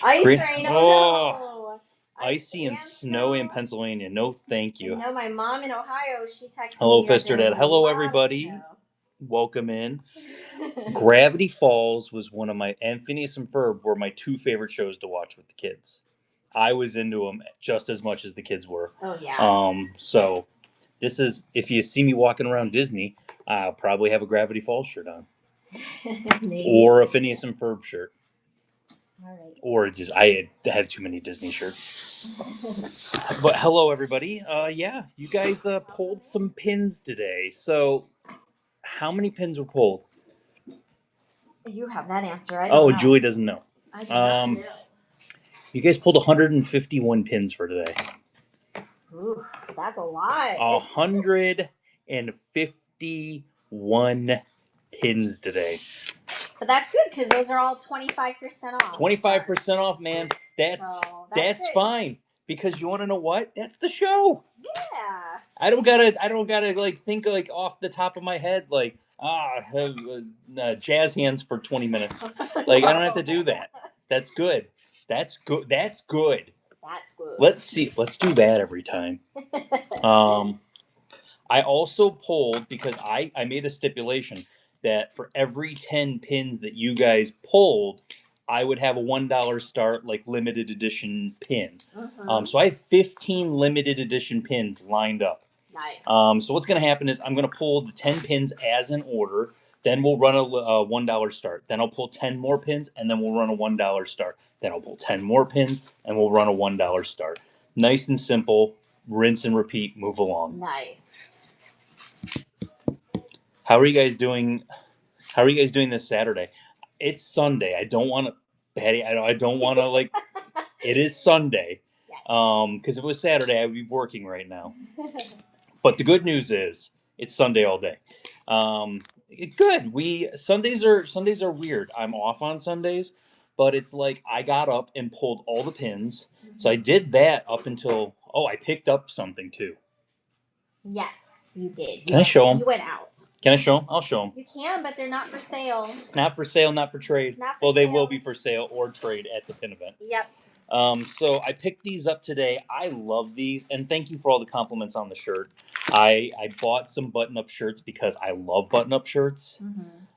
Ice Great. rain. Oh, No. icy and snowy in Pennsylvania. No, thank you. I know my mom in Ohio, she texted Hello, me that Fister there was Dad. a Hello, lot of everybody. snow. Welcome in. Gravity Falls was one of my, and Phineas and Ferb were my two favorite shows to watch with the kids. I was into them just as much as the kids were. Oh, yeah. So this is, if you see me walking around Disney, I'll probably have a Gravity Falls shirt on. Or a Phineas and Ferb shirt. All right. Or just, I have too many Disney shirts. But hello, everybody. Yeah, you guys pulled some pins today. So how many pins were pulled? You have that answer. I don't know. Julie doesn't know. I do not know. You guys pulled 151 pins for today. Ooh, that's a lot. 151 pins today. But that's good because those are all 25% off. 25% off, man. That's fine. Because you want to know what? That's the show. Yeah. I don't gotta like think like off the top of my head like jazz hands for 20 minutes. Like I don't have to do that. That's good. That's good. That's good. That's good. Let's see. Let's do that every time. I also pulled because I made a stipulation that for every 10 pins that you guys pulled, I would have a $1 start like limited edition pin. So I have 15 limited edition pins lined up. Nice. So what's going to happen is I'm going to pull the 10 pins as in order. Then we'll run a $1 start. Then I'll pull 10 more pins, and then we'll run a $1 start. Then I'll pull 10 more pins, and we'll run a $1 start. Nice and simple. Rinse and repeat. Move along. Nice. How are you guys doing? How are you guys doing this Saturday? It's Sunday. I don't want to, Patty. I don't want to like. It is Sunday. Yes. Because if it was Saturday, I would be working right now. But the good news is it's Sunday all day. Good. Sundays are weird. I'm off on Sundays, but it's like I got up and pulled all the pins. So I did that up until I picked up something too. Yes, you did. Can I show them? You went out. Can I show them? I'll show them. You can, but they're not for sale. Not for sale, not for trade. Not for they sale. will be for sale or trade at the pin event. Yep. So I picked these up today. I love these, and thank you for all the compliments on the shirt. I bought some button-up shirts because I love button-up shirts.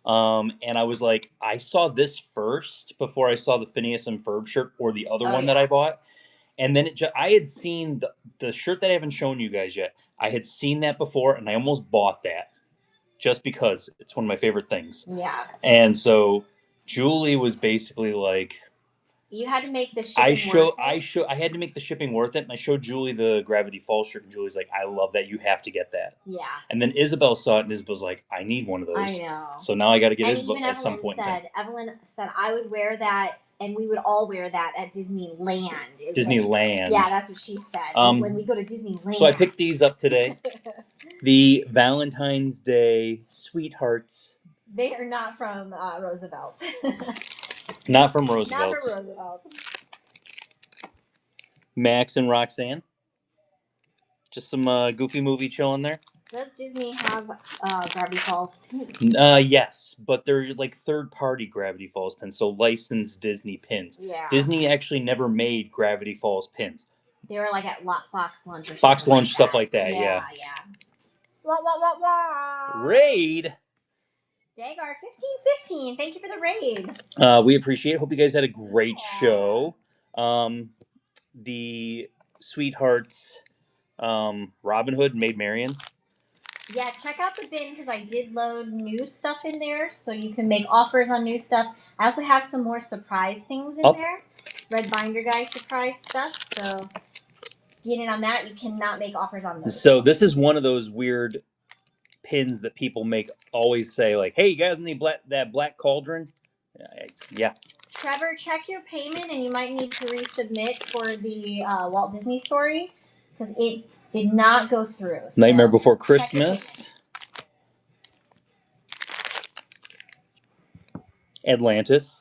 And I was like, I saw this first before I saw the Phineas and Ferb shirt or the other one that I bought. And then I had seen the shirt that I haven't shown you guys yet. I had seen that before, and I almost bought that just because it's one of my favorite things. Yeah. And so Julie was basically like, you had to make the shipping worth it. I had to make the shipping worth it, and I showed Julie the Gravity Falls shirt, and Julie's like, I love that. You have to get that. Yeah. And then Isabel saw it, and Isabel's like, I need one of those. I know. So now I got to get and Isabel even at some point. Evelyn said I would wear that, and we would all wear that at Disneyland. Disneyland. Yeah, that's what she said. When we go to Disneyland. So I picked these up today. The Valentine's Day Sweethearts. They are not from Roosevelt. Not from Roosevelt. Not from Roosevelt. Max and Roxanne. Just some Goofy movie chilling there. Does Disney have Gravity Falls pins? Yes, but they're like third-party Gravity Falls pins, so licensed Disney pins. Yeah. Disney actually never made Gravity Falls pins. They were like at Box Lunch or something. Box Lunch, stuff like that, yeah. Yeah. Wah, wah, wah, wah. Raid! Dagar 1515, thank you for the raid. We appreciate it. Hope you guys had a great show. The Sweethearts, Robin Hood, Maid Marian. Yeah, check out the bin because I did load new stuff in there, so you can make offers on new stuff. I also have some more surprise things in there. Red Binder Guy surprise stuff, so get in on that. You cannot make offers on those. So this is one of those weird pins that people always say, like, hey, you guys need that black cauldron? Yeah. Trevor, check your payment, and you might need to resubmit for the Walt Disney Story because it did not go through. So Nightmare Before Christmas. Atlantis.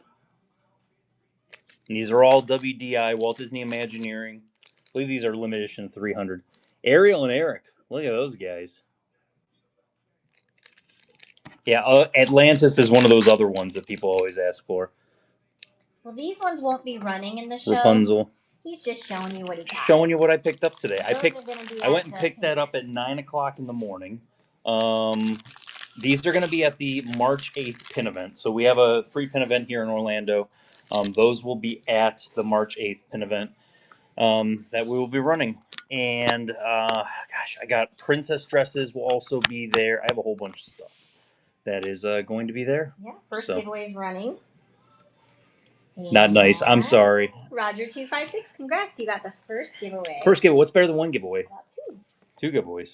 These are all WDI, Walt Disney Imagineering. I believe these are limited edition 300. Ariel and Eric. Look at those guys. Yeah, Atlantis is one of those other ones that people always ask for. Well, these ones won't be running in the show. Rapunzel. He's just showing you what he got. Showing you what I picked up today. Those I went and picked that up at 9 o'clock in the morning. These are going to be at the March 8th pin event. So we have a free pin event here in Orlando. Those will be at the March 8th pin event that we will be running. And gosh, I got princess dresses will also be there. I have a whole bunch of stuff that is going to be there. Yeah, first giveaway is running. Not nice. I'm sorry. Roger256, congrats. You got the first giveaway. First giveaway. What's better than one giveaway? Got two. Two giveaways.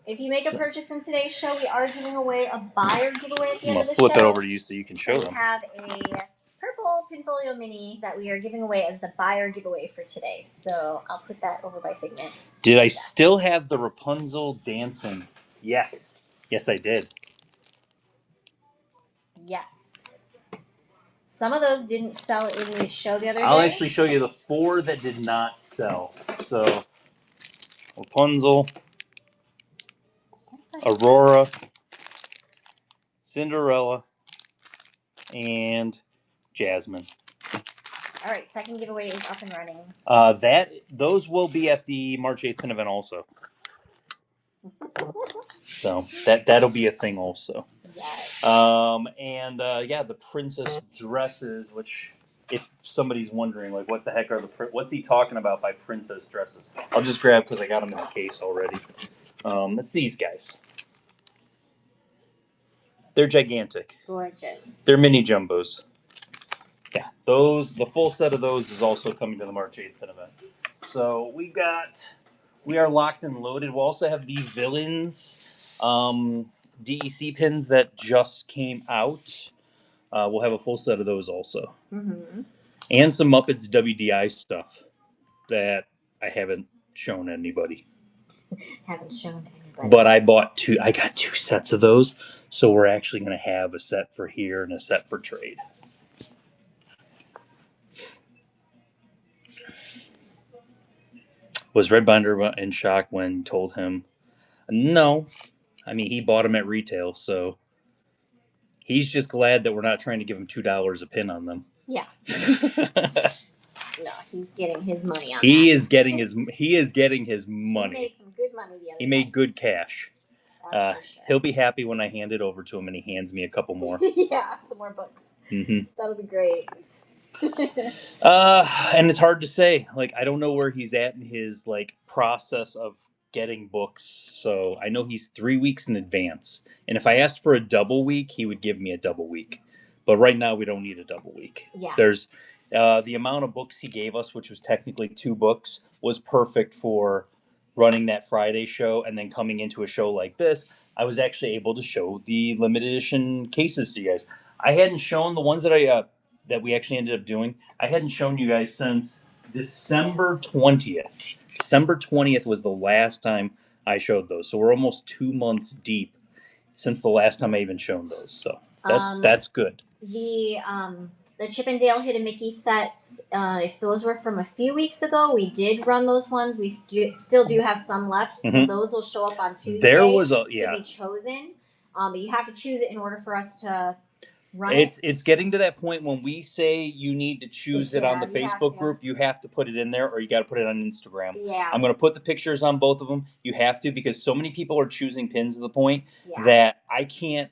If you make a purchase in today's show, we are giving away a buyer giveaway at the end of the show. I'm going to flip it over to you so you can show them. We have a purple Pinfolio Mini that we are giving away as the buyer giveaway for today. So I'll put that over by Figment. Did I still have the Rapunzel dancing? Yes. Yes, I did. Yes. Some of those didn't sell in the show the other day. I'll actually show you the 4 that did not sell. So, Rapunzel, Aurora, Cinderella, and Jasmine. All right, second giveaway is up and running. Those will be at the March 8th pin event also. So that'll be a thing also. Yes. Yeah, the princess dresses, which if somebody's wondering, like, what the heck are what's he talking about by princess dresses? I'll just grab because I got them in the case already. It's these guys. They're gigantic. Gorgeous. They're mini jumbos. Yeah, the full set of those is also coming to the March 8th pin event. So we are locked and loaded. We'll also have the Villains DEC pins that just came out. We'll have a full set of those also. Mm-hmm. And some Muppets WDI stuff that I haven't shown anybody. Haven't shown anybody. But I got 2 sets of those. So we're actually going to have a set for here and a set for trade. Was Red Binder in shock when told him, no. I mean, he bought them at retail, so he's just glad that we're not trying to give him $2 a pin on them. Yeah. No, he's getting his money on he that. Is getting his money. He made some good money the other He made good cash. That's for sure. He'll be happy when I hand it over to him and he hands me a couple more. Yeah, some more books. Mm-hmm. That'll be great. And it's hard to say. Like, I don't know where he's at in his process of getting books. So I know he's 3 weeks in advance. And if I asked for a double week, he would give me a double week. But right now we don't need a double week. Yeah. There's the amount of books he gave us, which was technically 2 books, was perfect for running that Friday show and then coming into a show like this. I was actually able to show the limited edition cases to you guys. I hadn't shown the ones that that we actually ended up doing. I hadn't shown you guys since December 20th. December 20th was the last time I showed those. So we're almost 2 months deep since the last time I even shown those. So that's good. The Chip and Dale Hidden Mickey sets, if those were from a few weeks ago, we did run those ones. We still do have some left, so those will show up on Tuesday to be chosen. But you have to choose it in order for us to run it. It's getting to that point when we say you need to choose it on the Facebook group, you have to put it in there, or you got to put it on Instagram. Yeah. I'm going to put the pictures on both of them. You have to, because so many people are choosing pins to the point that I can't,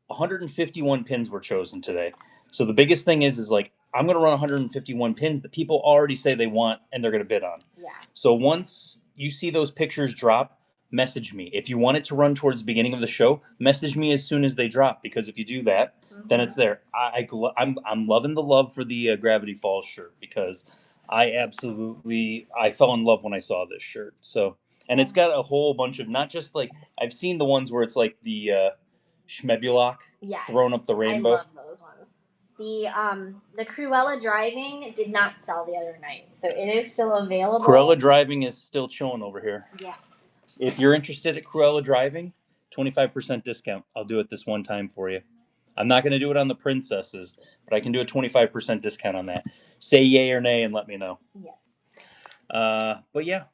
151 pins were chosen today. So the biggest thing is I'm going to run 151 pins that people already say they want and they're going to bid on. Yeah. So once you see those pictures drop, message me. If you want it to run towards the beginning of the show, message me as soon as they drop, because if you do that, then it's there. I'm loving the love for the Gravity Falls shirt, because I fell in love when I saw this shirt. So, and it's got a whole bunch of, not just I've seen the ones where it's the Schmebulok thrown up the rainbow. I love those ones. The Cruella Driving did not sell the other night, so it is still available. Cruella Driving is still chilling over here. Yes. If you're interested at Cruella Driving, 25% discount. I'll do it this one time for you. I'm not going to do it on the princesses, but I can do a 25% discount on that. Say yay or nay and let me know. Yes. But yeah.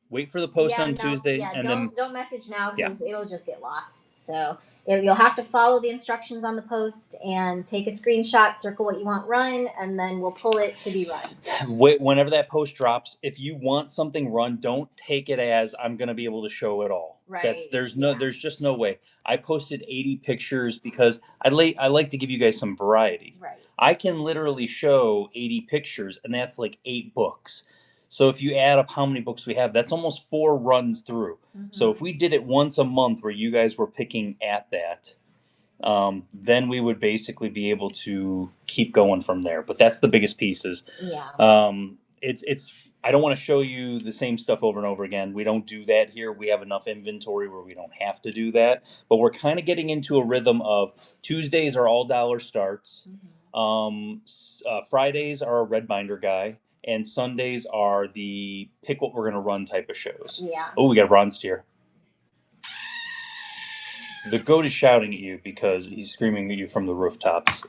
Wait for the post on Tuesday. Yeah, don't message now, because it'll just get lost. So You'll have to follow the instructions on the post and take a screenshot, circle what you want run, and then we'll pull it to be run. Whenever that post drops, if you want something run, don't take it as I'm going to be able to show it all. Right. There's just no way. I posted 80 pictures because I like to give you guys some variety. Right. I can literally show 80 pictures, and that's like 8 books. So if you add up how many books we have, that's almost 4 runs through. So if we did it once a month where you guys were picking at that, then we would basically be able to keep going from there. But that's the biggest pieces. Yeah. It's I don't want to show you the same stuff over and over again. We don't do that here. We have enough inventory where we don't have to do that. But we're kind of getting into a rhythm of Tuesdays are all dollar starts. Fridays are a red binder guy. And Sundays are the pick what we're going to run type of shows. Yeah. Oh, we got a bronze tier. The goat is shouting at you because he's screaming at you from the rooftops.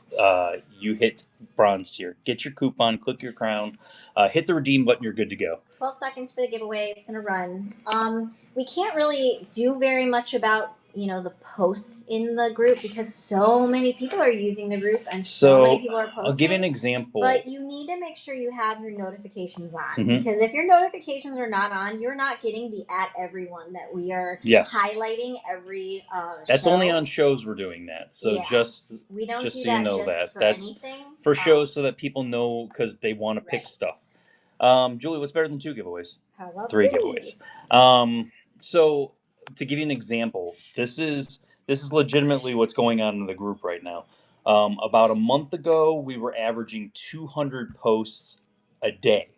You hit bronze tier. Get your coupon, click your crown, hit the redeem button, you're good to go. 12 seconds for the giveaway. It's going to run. We can't really do very much about the posts in the group because so many people are using the group and so many people are posting. I'll give you an example. But you need to make sure you have your notifications on because if your notifications are not on, you're not getting the at everyone that we are highlighting every That's show. only on shows we're doing that. So we don't just do so that you know just for that's anything. For shows so that people know because they want to pick stuff. Julie, what's better than 2 giveaways? How about 3 giveaways. So to give you an example, this is legitimately what's going on in the group right now. About a month ago, we were averaging 200 posts a day.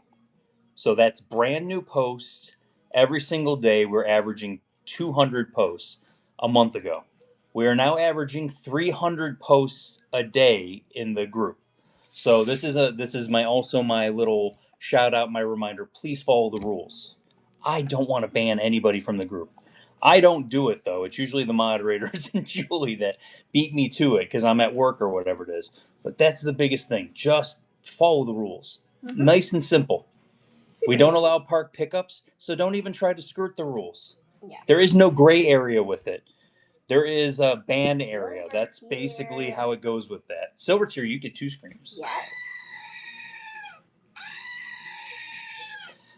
So that's brand new posts every single day. We're averaging 200 posts a month ago. We are now averaging 300 posts a day in the group. So this is my little shout out, my reminder. Please follow the rules. I don't want to ban anybody from the group. I don't do it though. It's usually the moderators and Julie that beat me to it because I'm at work or whatever it is. But that's the biggest thing. Just follow the rules. Nice and simple. We don't allow park pickups, so don't even try to skirt the rules. Yeah. There is no gray area with it. There is a ban area. That's basically how it goes with that. Silver tier, you get 2 screams. Yes.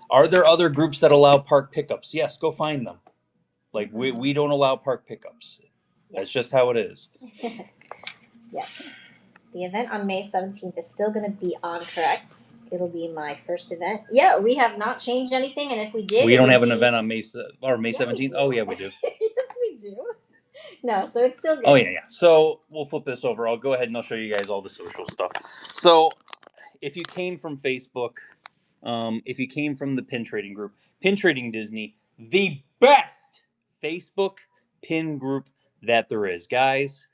Are there other groups that allow park pickups? Yes, go find them. Like we don't allow park pickups. Yes. That's just how it is. Yes. The event on May 17th is still going to be on, correct? It'll be my first event. Yeah, we have not changed anything, and if we did, we don't have an event on May 17th. Oh yeah, we do. Yes, we do. No, so it's still good. Oh yeah. So we'll flip this over. I'll go ahead and I'll show you guys all the social stuff. So if you came from Facebook, if you came from the pin trading group, Pin Trading Disney, the best Facebook pin group that there is, guys.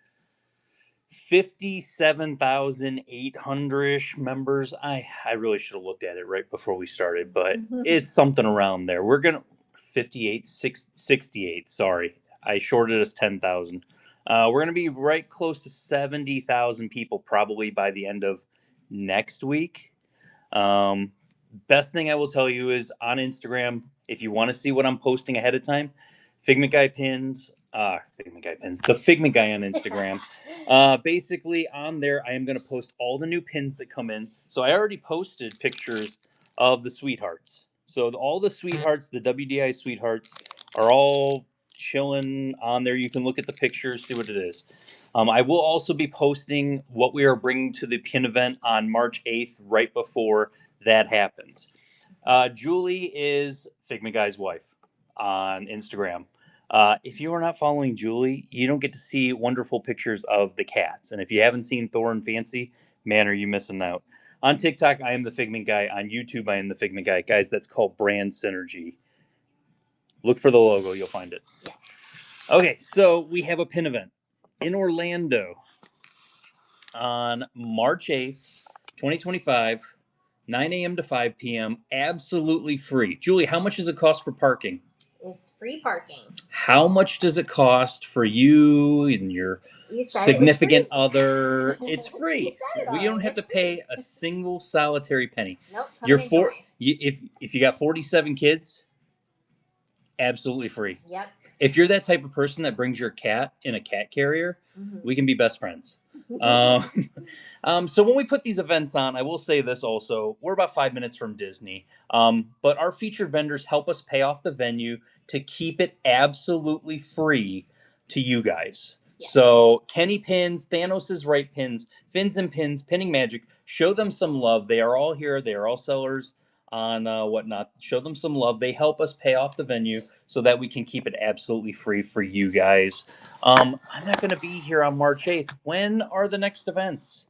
57,800-ish members. I really should have looked at it right before we started, but it's something around there. We're gonna 68. Sorry, I shorted us 10,000. We're gonna be right close to 70,000 people probably by the end of next week. Best thing I will tell you is on Instagram, if you want to see what I'm posting ahead of time, Figment Guy pins. The Figment Guy on Instagram. Basically, on there, I am going to post all the new pins that come in. So I already posted pictures of the sweethearts. So all the sweethearts, the WDI sweethearts, are all chilling on there. You can look at the pictures, see what it is. I will also be posting what we are bringing to the pin event on March 8th, right before that happens. Julie is Figment Guy's wife on Instagram. If you are not following Julie, you don't get to see wonderful pictures of the cats. And if you haven't seen Thor and Fancy, man, are you missing out. On TikTok, I am the Figment Guy. On YouTube, I am the Figment Guy. Guys, that's called brand synergy. Look for the logo. You'll find it. Yeah. Okay, so we have a pin event in Orlando on March 8th, 2025, 9 a.m. to 5 p.m. Absolutely free. Julie, how much does it cost for parking? It's free parking. How much does it cost for you and your significant other? It's free. You don't have to pay a single solitary penny. Nope. If you got 47 kids, absolutely free. Yep. if you're that type of person that brings your cat in a cat carrier, we can be best friends. So when we put these events on, I will say this also: we're about 5 minutes from Disney, but our featured vendors help us pay off the venue to keep it absolutely free to you guys. Yeah. So Kenny Pins, Thanos is Right Pins, Fins and Pins, Pinning Magic. Show them some love. They are all here. They are all sellers on whatnot. Show them some love. They help us pay off the venue so that we can keep it absolutely free for you guys. I'm not going to be here on March 8th. When are the next events?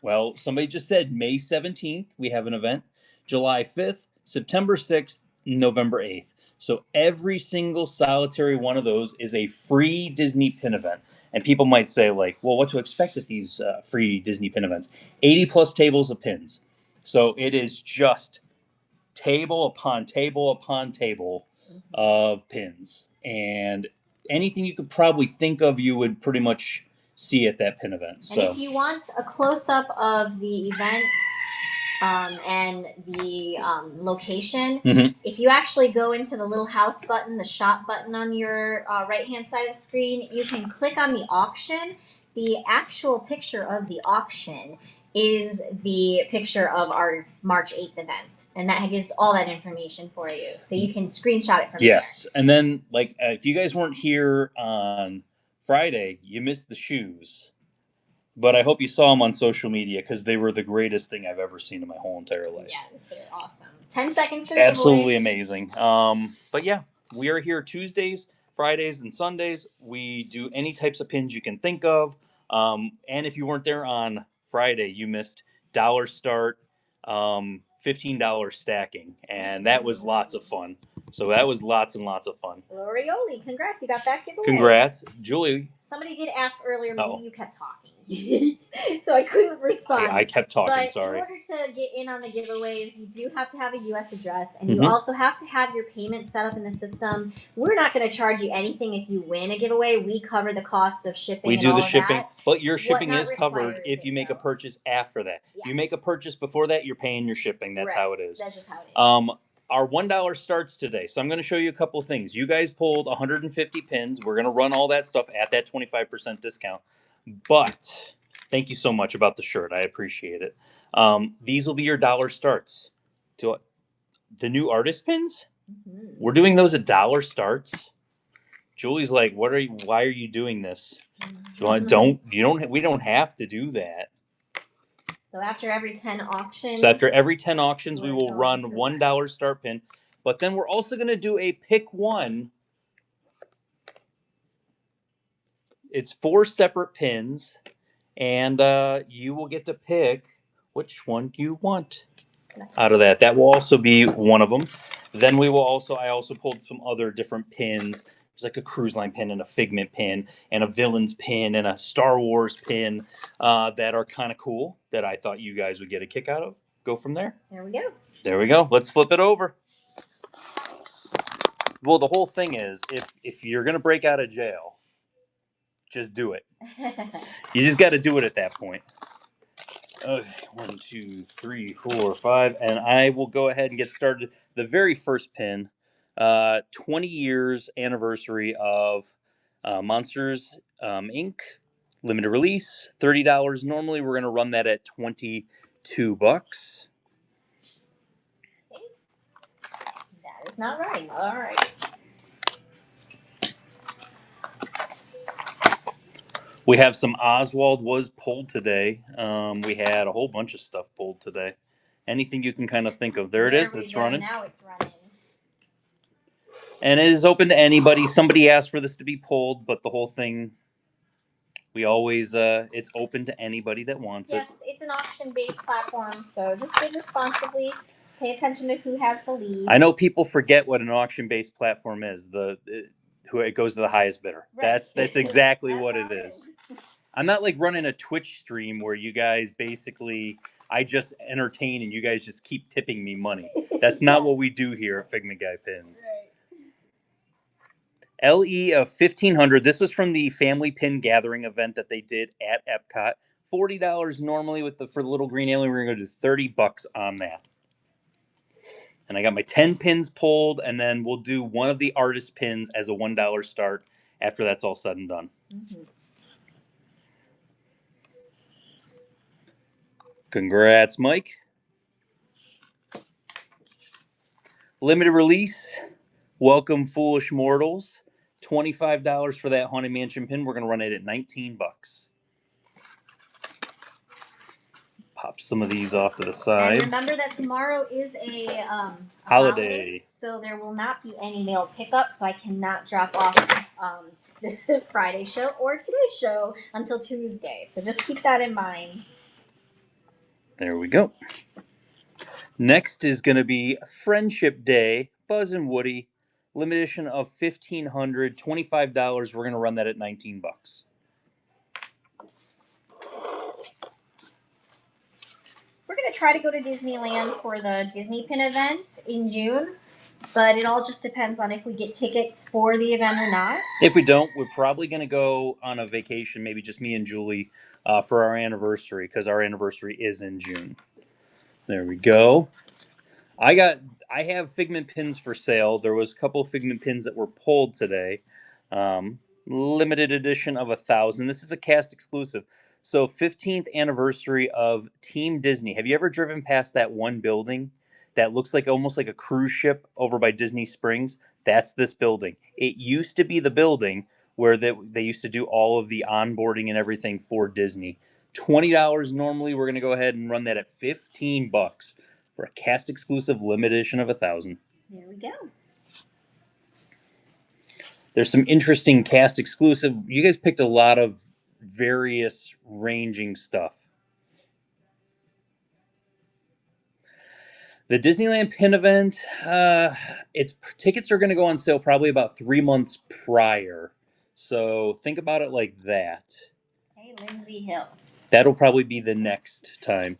Well, somebody just said May 17th, we have an event, July 5th, September 6th, November 8th. So every single solitary one of those is a free Disney pin event. And people might say, like, well, what to expect at these free Disney pin events? 80 plus tables of pins. So it is just table upon table upon table of pins. And anything you could probably think of, you would pretty much see at that pin event. So. And if you want a close-up of the event and the location, if you actually go into the little house button, the shop button on your right-hand side of the screen, you can click on the auction. The actual picture of the auction is the picture of our March 8th event. And that gives all that information for you. So you can screenshot it from there. Yes. And then, like, if you guys weren't here on Friday, you missed the shoes. But I hope you saw them on social media because they were the greatest thing I've ever seen in my whole entire life. Yes, they're awesome. 10 seconds for the Absolutely amazing. But yeah, we are here Tuesdays, Fridays, and Sundays. We do any types of pins you can think of. And if you weren't there on Friday, you missed dollar start, $15 stacking, and that was lots of fun. So that was lots and lots of fun. Lorioli, congrats, you got that giveaway. Congrats, Julie. Somebody did ask earlier, maybe you kept talking. So I couldn't respond. I kept talking, but sorry. In order to get in on the giveaways, you do have to have a U.S. address, and you also have to have your payment set up in the system. We're not going to charge you anything if you win a giveaway. We cover the cost of shipping. We and do all the of shipping, that. but your shipping is covered if you make a purchase after that. Yeah. You make a purchase before that, you're paying your shipping. That's how it is. That's just how it is. Our $1 starts today, so I'm going to show you a couple things. You guys pulled 150 pins. We're going to run all that stuff at that 25% discount. But thank you so much about the shirt. I appreciate it. These will be your dollar starts. To the new artist pins. We're doing those at dollar starts. Julie's like, "What are you? Why are you doing this? We don't have to do that." So after every 10 auctions. We will run $1 start pin. But then we're also going to do a pick one. It's 4 separate pins, and you will get to pick which one you want out of that. That will also be one of them. Then I also pulled some other different pins. There's like a cruise line pin and a Figment pin and a villains pin and a Star Wars pin that are kind of cool that I thought you guys would get a kick out of. Go from there. There we go. Let's flip it over. Well, the whole thing is if you're going to break out of jail, just do it. You just got to do it at that point. Okay, 1, 2, 3, 4, 5, and I will go ahead and get started. The very first pin, 20 years anniversary of Monsters Inc. Limited release, $30. Normally, we're going to run that at $22. That is not right. All right. We have some Oswald was pulled today. We had a whole bunch of stuff pulled today. Anything you can kind of think of. There it is. It's running. Now it's running. And it is open to anybody. Somebody asked for this to be pulled, but the whole thing, we always, it's open to anybody that wants it. Yes, it's an auction-based platform, so just bid responsibly. Pay attention to who has the lead. I know people forget what an auction-based platform is. It goes to the highest bidder. Right. That's exactly what it is. I'm not like running a Twitch stream where you guys basically, I just entertain and you guys just keep tipping me money. That's not what we do here at Figment Guy Pins. Right. LE of 1500. This was from the Family Pin Gathering event that they did at Epcot. $40 normally for the little green alien. We're going to do $30 on that. And I got my 10 pins pulled, and then we'll do one of the artist pins as a $1 start after that's all said and done. Mm-hmm. Congrats, Mike. Limited release. Welcome, Foolish Mortals. $25 for that Haunted Mansion pin. We're going to run it at $19. Pop some of these off to the side. And remember that tomorrow is a holiday, so there will not be any mail pickup, so I cannot drop off the Friday show or today's show until Tuesday. So just keep that in mind. There we go. Next is going to be Friendship Day, Buzz and Woody. Limited edition of 1,500, $25. We're going to run that at $19. We're going to try to go to Disneyland for the Disney Pin event in June, but it all just depends on if we get tickets for the event or not. If we don't, we're probably going to go on a vacation, maybe just me and Julie, for our anniversary, because our anniversary is in June. There we go. I have Figment pins for sale. There was a couple of Figment pins that were pulled today. Limited edition of 1,000. This is a cast exclusive. So 15th anniversary of Team Disney. Have you ever driven past that one building that looks like almost like a cruise ship over by Disney Springs? That's this building. It used to be the building where they used to do all of the onboarding and everything for Disney. $20 normally. We're going to go ahead and run that at $15 for a cast exclusive limited edition of 1,000. There we go. There's some interesting cast exclusive. You guys picked a lot of various ranging stuff. The Disneyland Pin event, its tickets are going to go on sale probably about 3 months prior. So think about it like that. Hey, Lindsay Hill. That'll probably be the next time.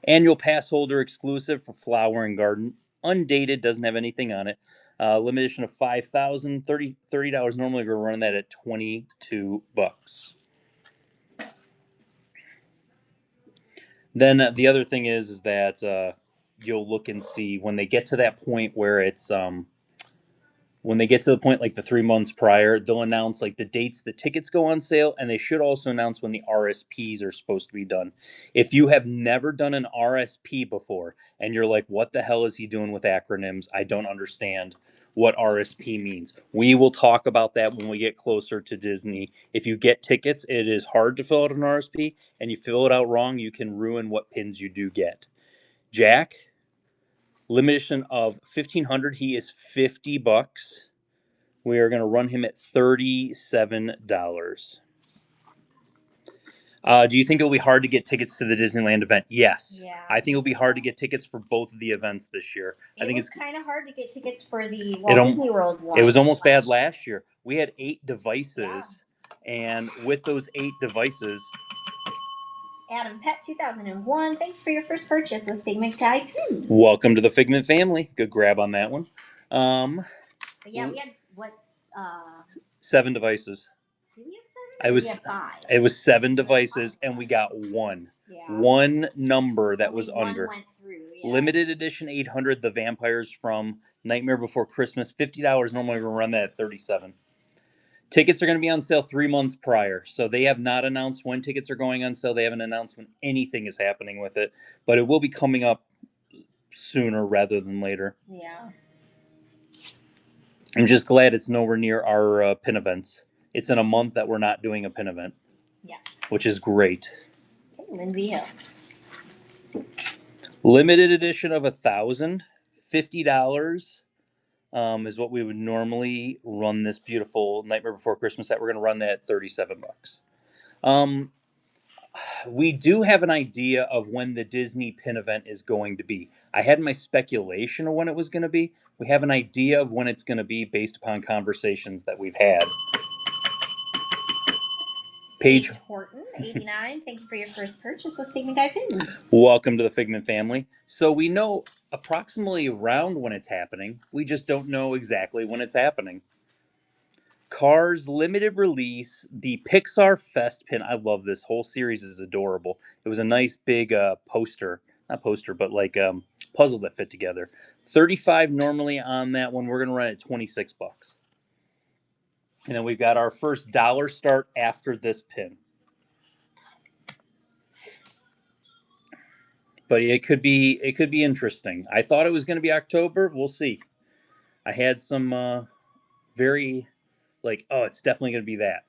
Annual pass holder exclusive for Flower and Garden. Undated, doesn't have anything on it. Limited edition of 5,000, $30 normally. We're running that at $22. Then the other thing is that you'll look and see when they get to that point where it's when they get to the point like the 3 months prior, they'll announce like the dates the tickets go on sale, and they should also announce when the RSPs are supposed to be done. If you have never done an RSP before and you're like, what the hell is he doing with acronyms? I don't understand what RSP means. We will talk about that when we get closer to Disney. If you get tickets, it is hard to fill out an RSP, and you fill it out wrong, you can ruin what pins you do get. Jack, limitation of 1,500. He is $50. We are going to run him at $37. Do you think it'll be hard to get tickets to the Disneyland event? Yes. Yeah. I think it'll be hard to get tickets for both of the events this year. I think it's kind of hard to get tickets for the It Disney World one. It was almost bad last year. We had 8 devices, and with those 8 devices, Adam Pet 2001, thank you for your first purchase with Figment Guy Pins. Welcome to the Figment family. Good grab on that one. But yeah, we had 7 devices. Did we have 7? We had 5. It was 7 devices, and we got 1. Yeah. One number that was one under. Went through, yeah. Limited edition 800, the vampires from Nightmare Before Christmas, $50. Normally we're run that at $37. Tickets are going to be on sale 3 months prior, so they have not announced when tickets are going on sale. They haven't announced when anything is happening with it, but it will be coming up sooner rather than later. Yeah. I'm just glad it's nowhere near our pin events. It's in a month that we're not doing a pin event. Yes. Which is great. Okay, Lindsay Hill. Limited edition of 1,000, $50 is what we would normally run this beautiful Nightmare Before Christmas at. We're going to run that at $37. We do have an idea of when the Disney pin event is going to be. I had my speculation of when it was going to be. We have an idea of when it's going to be based upon conversations that we've had. Paige Horton, 89. Thank you for your first purchase with Figment Guy Pins. Welcome to the Figment family. So we know approximately around when it's happening. We just don't know exactly when it's happening. Cars limited release, the Pixar Fest pin. I love this whole series. Is adorable. It was a nice big poster. not poster, but like puzzle that fit together. $35 normally on that one. We're gonna run it at $26. And then we've got our first dollar start after this pin. But it could be interesting. I thought it was going to be October. We'll see. I had some very like, oh, it's definitely going to be that.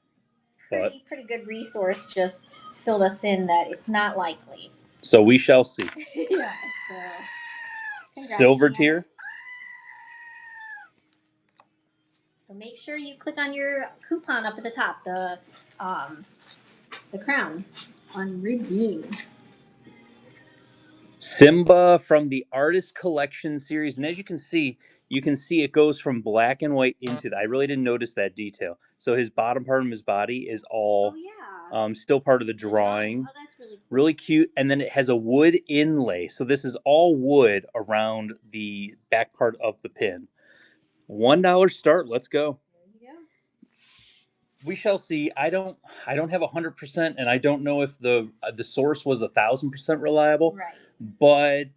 Pretty good resource just filled us in that it's not likely. So we shall see. Yeah. So silver tier. So make sure you click on your coupon up at the top, the crown on redeem. Simba from the Artist Collection series, and as you can see it goes from black and white into I really didn't notice that detail. So his bottom part of his body is all still part of the drawing. Oh, that's really cool. Really cute. And then it has a wood inlay. So this is all wood around the back part of the pin. $1 start. Let's go. There you go. We shall see. I don't have 100%, and I don't know if the source was 1,000% reliable. Right. But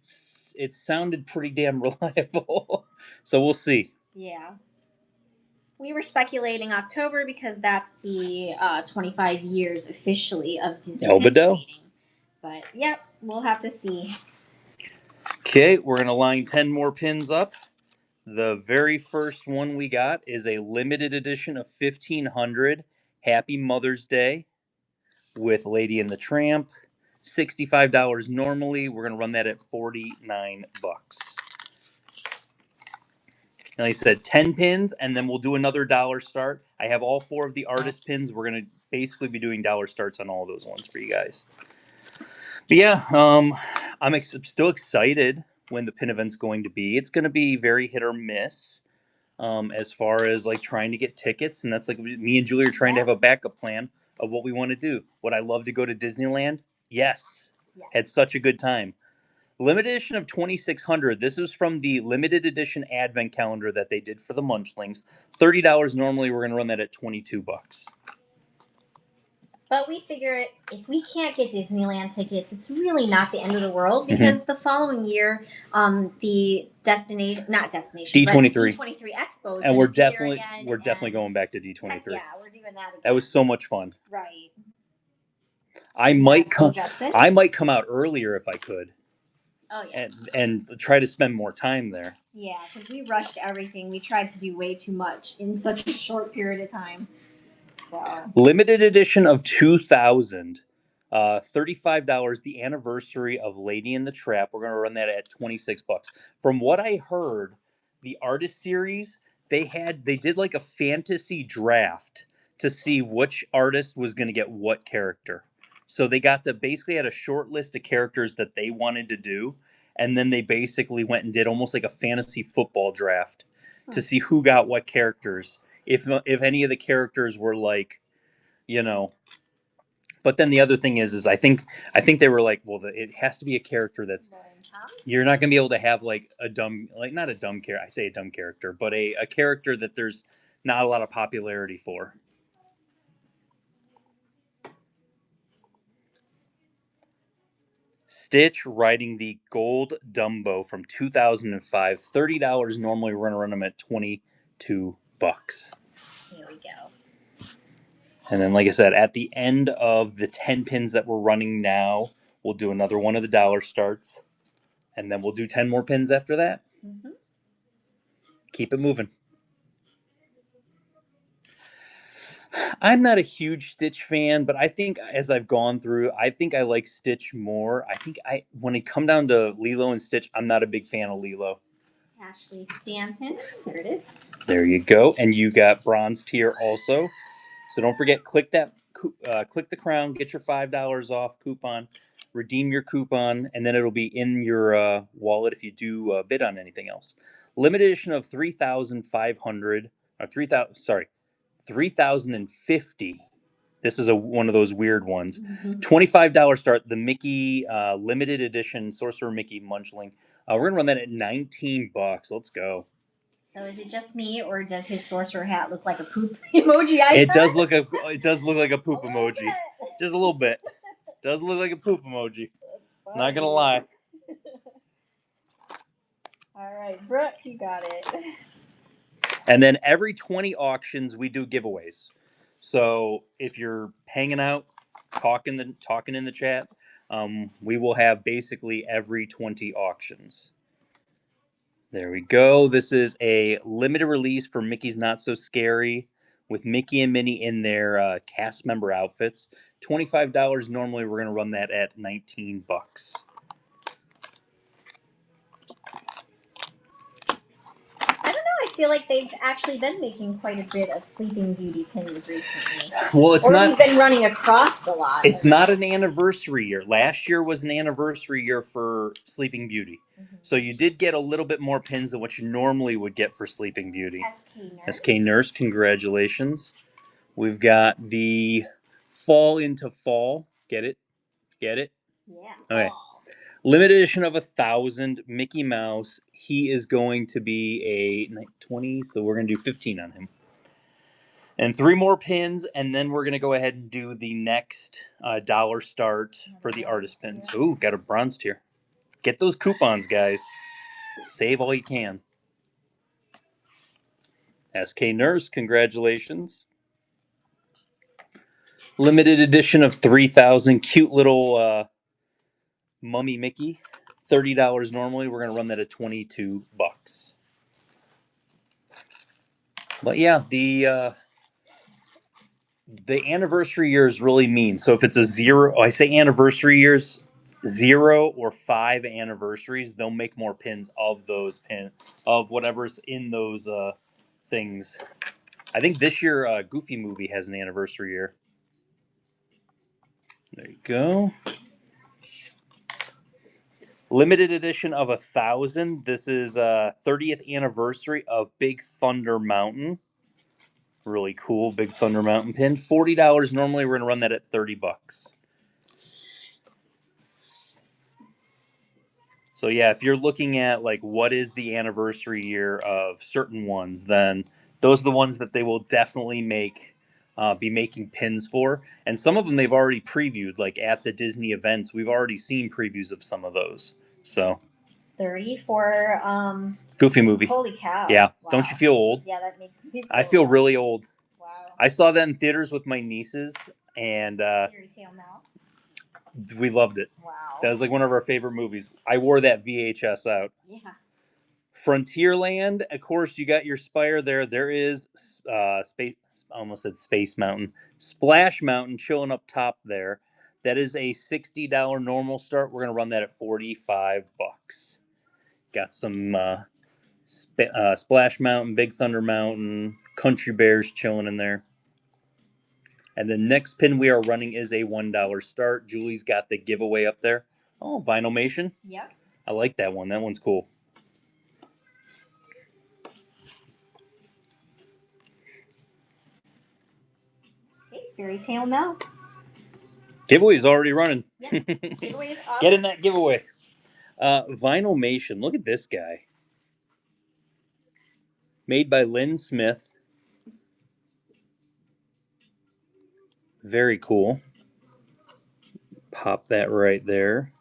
it sounded pretty damn reliable. So we'll see. Yeah. We were speculating October because that's the 25 years officially of Disney trading. But yeah, we'll have to see. Okay, we're going to line 10 more pins up. The very first one we got is a limited edition of 1,500 Happy Mother's Day with Lady and the Tramp. $65 normally. We're going to run that at $49. And like I said, 10 pins, and then we'll do another dollar start. I have all 4 of the artist pins. We're going to basically be doing dollar starts on all of those ones for you guys. But yeah, I'm still excited when the pin event's going to be. It's going to be very hit or miss as far as like trying to get tickets. And that's like me and Julie are trying to have a backup plan of what we want to do. Would I love to go to Disneyland? Yes. Had such a good time. Limited edition of 2,600. This is from the limited edition advent calendar that they did for the Munchlings. $30 normally. We're going to run that at $22. But we figure if we can't get Disneyland tickets, it's really not the end of the world because the following year, the D23 Expo, and we're definitely going back to D23. Yeah, we're doing that again. That was so much fun. Right. I might come out earlier if I could. Oh yeah. And try to spend more time there. Yeah, because we rushed everything. We tried to do way too much in such a short period of time. So. Limited edition of 2,000. $35. The anniversary of Lady and the Trap. We're going to run that at $26. From what I heard, the artist series, they did like a fantasy draft to see which artist was going to get what character. So they basically had a short list of characters that they wanted to do, and then they basically went and did almost like a fantasy football draft to see who got what characters. If any of the characters were like, but then the other thing is I think they were like, well, it has to be a character that's you're not going to be able to have like not a dumb character. I say a dumb character, but a character that there's not a lot of popularity for. Stitch riding the gold Dumbo from 2005. $30 normally. We're going to run them at $22. Here we go. And then, like I said, at the end of the 10 pins that we're running now, we'll do another one of the dollar starts. And then we'll do 10 more pins after that. Mm-hmm. Keep it moving. I'm not a huge Stitch fan, but I think as I've gone through, I think I like Stitch more. I think when it come down to Lilo and Stitch, I'm not a big fan of Lilo. Ashley Stanton. There it is. There you go. And you got bronze tier also. So don't forget, click the crown, get your $5 off coupon, redeem your coupon, and then it'll be in your wallet if you do bid on anything else. Limited edition of 3,500 or 3,050. This is one of those weird ones. $25 start. The Mickey limited edition Sorcerer Mickey Munchling. We're gonna run that at $19. Let's go. So is it just me, or does his sorcerer hat look like a poop emoji icon? It does look like a poop emoji. Just a little bit. Does look like a poop emoji. Not gonna lie. All right, Brooke, you got it. And then every 20 auctions, we do giveaways. So if you're hanging out, talking in the chat, we will have basically every 20 auctions. There we go. This is a limited release for Mickey's Not So Scary with Mickey and Minnie in their cast member outfits. $25. Normally, we're going to run that at $19. I feel like they've actually been making quite a bit of Sleeping Beauty pins recently. Well, it's or not. We've been running across a lot. It's not an anniversary year. Last year was an anniversary year for Sleeping Beauty. So you did get a little bit more pins than what you normally would get for Sleeping Beauty. SK Nurse, congratulations. We've got the Fall into Fall. Get it? Get it? Yeah. Okay. Limited edition of 1,000. Mickey Mouse. He is going to be a 20, so we're going to do 15 on him. And 3 more pins, and then we're going to go ahead and do the next dollar start for the artist pins. Ooh, got a bronze tier. Get those coupons, guys. Save all you can. SK Nurse, congratulations. Limited edition of 3,000. Cute little Mummy Mickey. $30 normally. We're going to run that at $22. But yeah, the anniversary year is really mean. So if it's a 0, I say anniversary years, 0 or 5 anniversaries, they'll make more pins of those of whatever's in those things. I think this year Goofy Movie has an anniversary year. There you go. Limited edition of 1,000. This is 30th anniversary of Big Thunder Mountain. Really cool Big Thunder Mountain pin. $40 normally. We're gonna run that at $30. So yeah, if you're looking at like what is the anniversary year of certain ones, then those are the ones that they will definitely be making pins for. And some of them they've already previewed, like at the Disney events. We've already seen previews of some of those. So 30 for Goofy Movie. Holy cow! Yeah, wow. Don't you feel old? Yeah, that makes me. I feel really old. Wow. I saw that in theaters with my nieces, and Fairy Tale Mel. We loved it. Wow. That was like one of our favorite movies. I wore that VHS out. Yeah. Frontierland, of course, you got your Spire there. There is Space, almost said Space Mountain, Splash Mountain chilling up top there. That is a $60 normal start. We're gonna run that at $45. Got some Splash Mountain, Big Thunder Mountain, Country Bears chilling in there. And the next pin we are running is a $1 start. Julie's got the giveaway up there. Oh, Vinylmation. Yep. I like that one. That one's cool. Okay, Fairy Tale Mel. Giveaway's already running. Yep. Giveaway's up. Get in that giveaway. Vinylmation. Look at this guy. Made by Lynn Smith. Very cool. Pop that right there.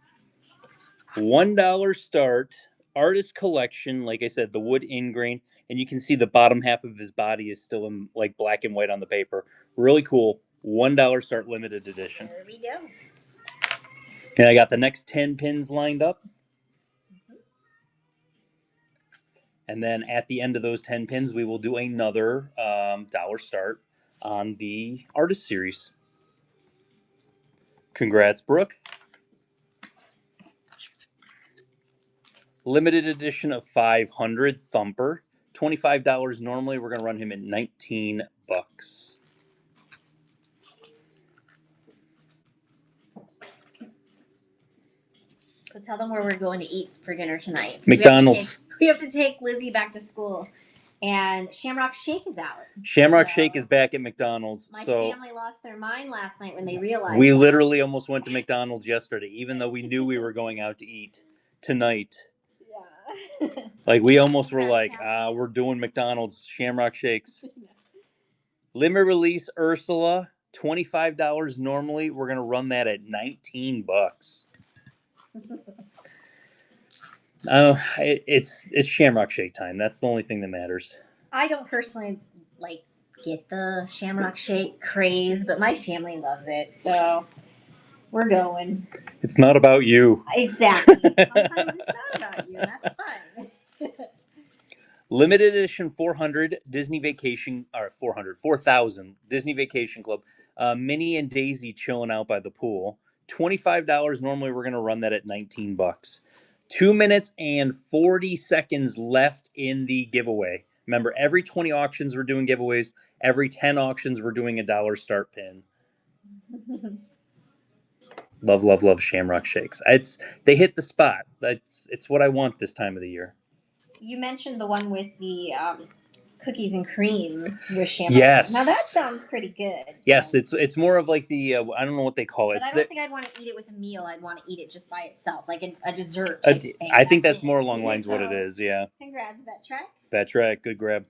$1 start. Artist collection. Like I said, the wood ingrain. And you can see the bottom half of his body is still in like black and white on the paper. Really cool. $1 start limited edition. There we go. And I got the next 10 pins lined up. And then at the end of those 10 pins, we will do another dollar start on the artist series. Congrats, Brooke. Limited edition of 500 Thumper. $25 normally. We're going to run him at $19. So tell them where we're going to eat for dinner tonight. McDonald's. We have to take Lizzie back to school. And Shamrock Shake is out. Shamrock Shake is back at McDonald's. My family lost their mind last night when they realized we literally almost went to McDonald's yesterday, even though we knew we were going out to eat tonight. Yeah. Like we almost were like, we're doing McDonald's Shamrock Shakes. Limit release Ursula, $25 normally. We're gonna run that at $19. Oh, it's Shamrock Shake time. That's the only thing that matters. I don't personally like get the Shamrock Shake craze, but my family loves it, so we're going. It's not about you. Exactly. Sometimes it's not about you, and that's fine. Limited edition 400 Disney Vacation, or 4,000 Disney Vacation Club. Minnie and Daisy chilling out by the pool. $25. Normally, we're going to run that at $19. 2 minutes and 40 seconds left in the giveaway. Remember, every 20 auctions, we're doing giveaways. Every 10 auctions, we're doing a dollar start pin. Love, love, love Shamrock Shakes. They hit the spot. It's what I want this time of the year. You mentioned the one with the cookies and cream with Shamrock. Yes. Now that sounds pretty good. Yes, it's more of like the I don't know what they call it. But I don't think I'd want to eat it with a meal. I'd want to eat it just by itself, like a dessert type thing. I think that's more along lines what it is. Yeah. Congrats, Betrek. Betrek, good grab.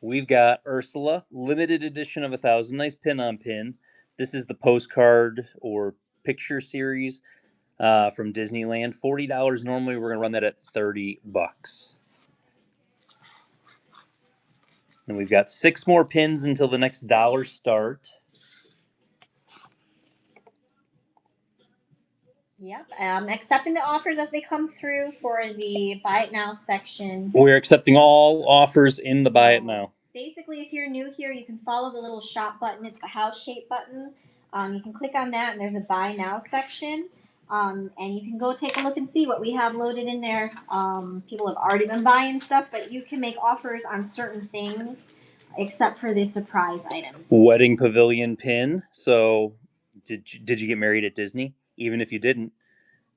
We've got Ursula, limited edition of 1,000. Nice pin on pin. This is the postcard or picture series from Disneyland. $40 normally. We're gonna run that at $30. And we've got 6 more pins until the next dollar start. Yep. Accepting the offers as they come through for the Buy It Now section. We're accepting all offers in the Buy It Now. Basically, if you're new here, you can follow the little shop button. It's the house shape button. You can click on that, and there's a Buy Now section. And you can go take a look and see what we have loaded in there. People have already been buying stuff, but you can make offers on certain things except for the surprise items. Wedding pavilion pin. So, did you get married at Disney? Even if you didn't,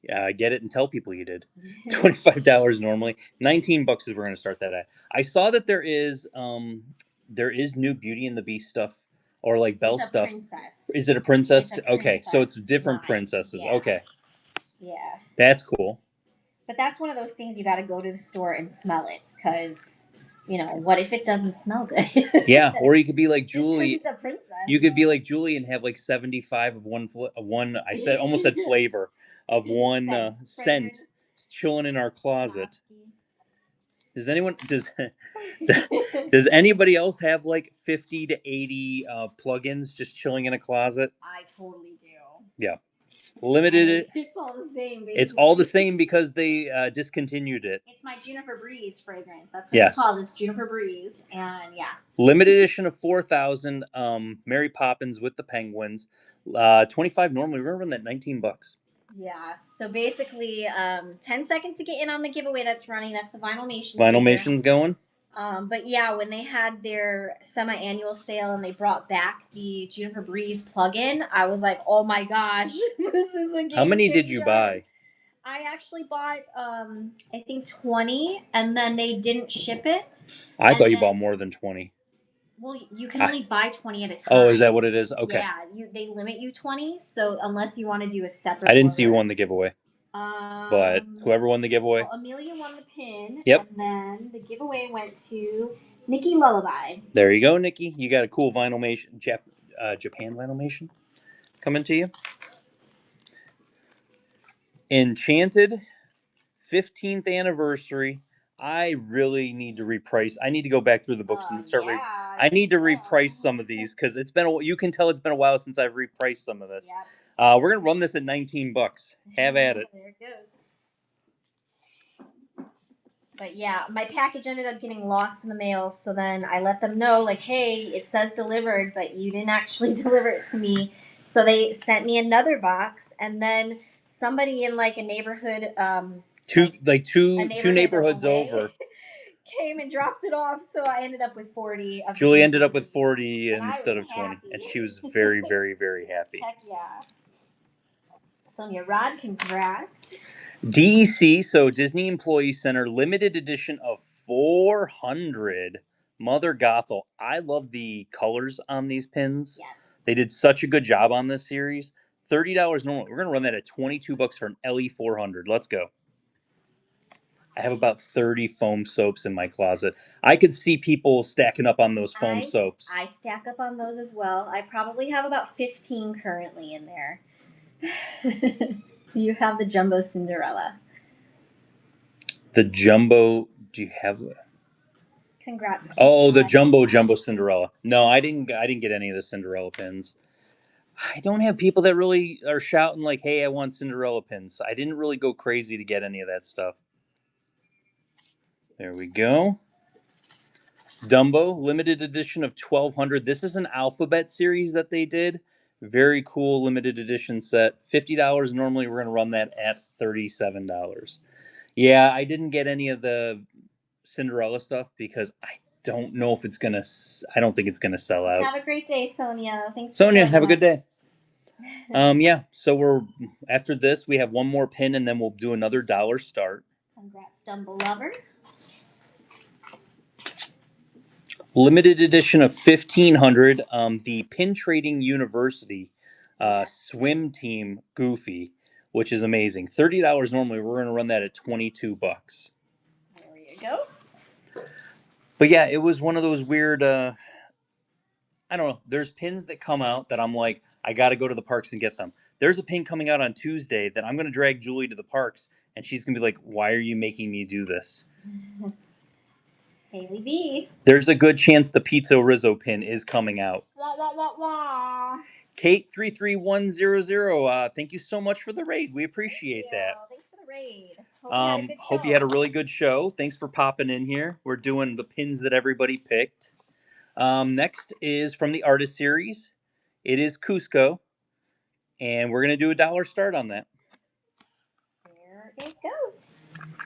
get it and tell people you did. $25 normally. $19 is we're going to start that at. I saw that there is new Beauty and the Beast stuff or like Belle stuff. Princess. Is it a princess? It's a princess okay, so it's different line. princesses. Yeah. Okay. Yeah. That's cool. But that's one of those things you got to go to the store and smell it because, what if it doesn't smell good? Yeah, or you could be like Julie. It's a princess. You could be like Julie and have like 75 of one. I said almost said flavor of one scent chilling in our closet. Does anybody else have like 50 to 80 plugins just chilling in a closet? I totally do. Yeah. Limited. It's all the same. Basically. It's all the same because they discontinued it. It's my Juniper Breeze fragrance. That's what it's called. It's Juniper Breeze, and yeah. Limited edition of 4,000. Mary Poppins with the penguins. 25 normally. We're gonna run that $19. Yeah. So basically, 10 seconds to get in on the giveaway that's running. That's the Vinylmation. Vinylmation's going. But yeah, when they had their semi-annual sale and they brought back the Juniper Breeze plugin, I was like, "Oh my gosh, this is a game How many changer. did you buy? I actually bought, I think 20, and then they didn't ship it. I thought you bought more than 20. Well, you can only buy 20 at a time. Oh, is that what it is? Okay. Yeah, they limit you 20, so unless you want to do a separate. I didn't see who won the giveaway. But whoever won the giveaway. Well, Amelia won the pin. Yep. And then the giveaway went to Nikki Lullaby. There you go, Nikki. You got a cool Vinylmation, Japan Vinylmation coming to you. Enchanted, 15th anniversary. I really need to reprice. I need to go back through the books and start. I need to reprice some of these because it's been. You can tell it's been a while since I've repriced some of this. Yep. We're gonna run this at $19. Have at it. There it goes. But yeah, my package ended up getting lost in the mail, so then I let them know, like, hey, it says delivered, but you didn't actually deliver it to me. So they sent me another box, and then somebody in like a neighborhood, two neighborhoods over, came and dropped it off. So I ended up with 40. Julie ended up with 40 instead of 20, and she was very, very, very happy. Heck yeah. Sonia Rod, congrats. DEC, so Disney Employee Center, limited edition of 400. Mother Gothel. I love the colors on these pins. Yes. They did such a good job on this series. $30 normal. We're going to run that at $22 for an LE 400. Let's go. I have about 30 foam soaps in my closet. I could see people stacking up on those foam soaps. I stack up on those as well. I probably have about 15 currently in there. Do you have the Jumbo Cinderella? The jumbo. Do you have? Congrats. Oh, the jumbo Cinderella. No, I didn't get any of the Cinderella pins. I don't have people that really are shouting like, "Hey, I want Cinderella pins." I didn't really go crazy to get any of that stuff. There we go. Dumbo, limited edition of 1200. This is an alphabet series that they did. Very cool limited edition set. $50. Normally, we're going to run that at $37. Yeah, I didn't get any of the Cinderella stuff because I don't know if it's going to, I don't think it's going to sell out. Have a great day, Sonia. Thanks. Sonia, have a good day. Yeah, so we're, after this, we have one more pin and then we'll do another dollar start. Congrats, Dumbo lover. Limited edition of 1500, the Pin Trading University swim team Goofy, which is amazing. $30 normally. We're going to run that at $22. There you go. But yeah, it was one of those weird, I don't know. There's pins that come out that I'm like, I got to go to the parks and get them. There's a pin coming out on Tuesday that I'm going to drag Julie to the parks, and she's going to be like, why are you making me do this? Haley B. There's a good chance the Pizza Rizzo pin is coming out. Wah, wah, wah, wah. Kate 33100. Thank you so much for the raid. We appreciate that. Thanks for the raid. Hope you had a really good show. Thanks for popping in here. We're doing the pins that everybody picked. Next is from the artist series. It is Cusco, and we're gonna do a dollar start on that. There it goes.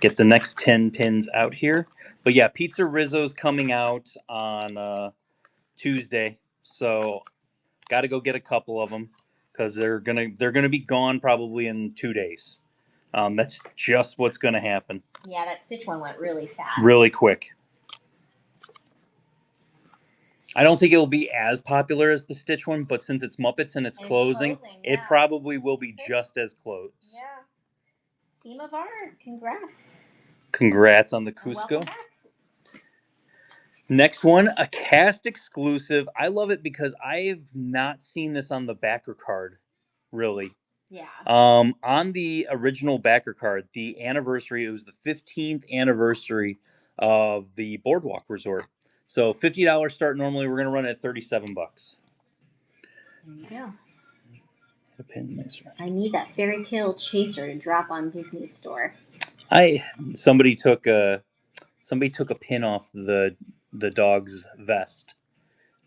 Get the next 10 pins out here. But yeah, Pizza Rizzo's coming out on Tuesday, so got to go get a couple of them because they're gonna be gone probably in 2 days. That's just what's gonna happen. Yeah, that Stitch one went really fast. Really quick. I don't think it will be as popular as the Stitch one, but since it's Muppets and it's closing, yeah. it probably will be just as close. Yeah. Seam of Art, congrats. Congrats on the Cusco. Next one, a cast exclusive. I love it because I've not seen this on the backer card, really. Yeah. On the original backer card, the anniversary, it was the 15th anniversary of the Boardwalk Resort. So $50 start normally. We're gonna run it at $37. There you go. A pin nicer. I need that Fairy Tale Chaser to drop on Disney Store. Somebody took a pin off the dog's vest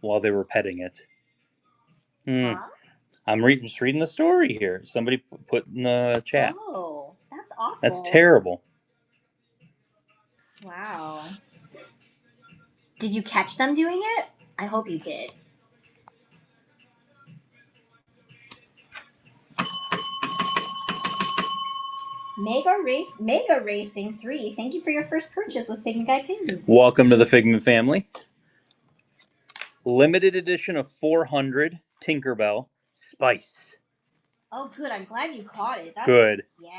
while they were petting it. Huh? I'm just reading the story here. Somebody put in the chat. Oh, that's awful. That's terrible. Wow. Did you catch them doing it? I hope you did. Mega Racing 3. Thank you for your first purchase with Figment Guy Pins. Welcome to the Figment family. Limited edition of 400 Tinkerbell Spice. Oh, good. I'm glad you caught it. That's, good. Yeah,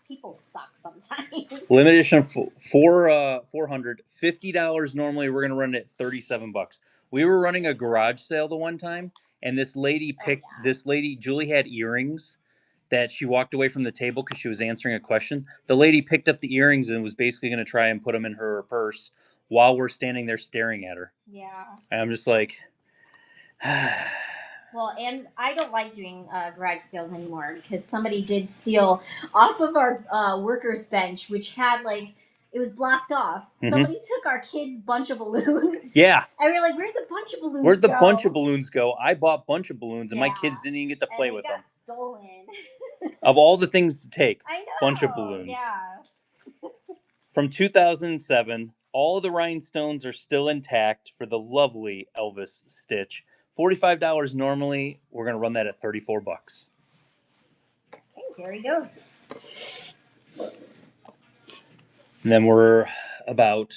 people suck sometimes. Limited edition of 400, $50 normally. We're gonna run it at $37. We were running a garage sale the one time, and this lady picked. Oh, yeah. This lady, Julie, had earrings that she walked away from the table because she was answering a question. The lady picked up the earrings and was basically going to try and put them in her purse while we're standing there staring at her. Yeah. And I'm just like... Well, and I don't like doing garage sales anymore because somebody did steal off of our workers' bench, which had, like, it was blocked off. Mm-hmm. Somebody took our kids' bunch of balloons. Yeah. And we were like, where'd the bunch of balloons go? Where'd the bunch of balloons go? I bought a bunch of balloons, and my kids didn't even get to play with them. Stolen. Of all the things to take, I know. Bunch of balloons. Yeah. From 2007, all the rhinestones are still intact for the lovely Elvis Stitch. $45 normally. We're going to run that at $34. Okay, there he goes. And then we're about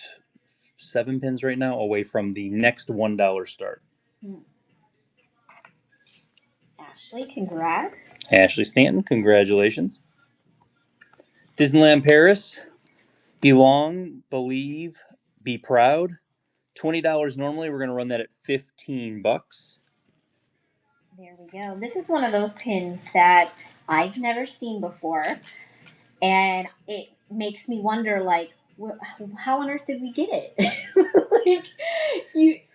7 pins right now away from the next $1 start. Ashley, congrats. Ashley Stanton, congratulations. Disneyland Paris, Belong, Believe, Be Proud. $20 normally. We're going to run that at $15. There we go. This is one of those pins that I've never seen before. And it makes me wonder, like, How on earth did we get it? Like,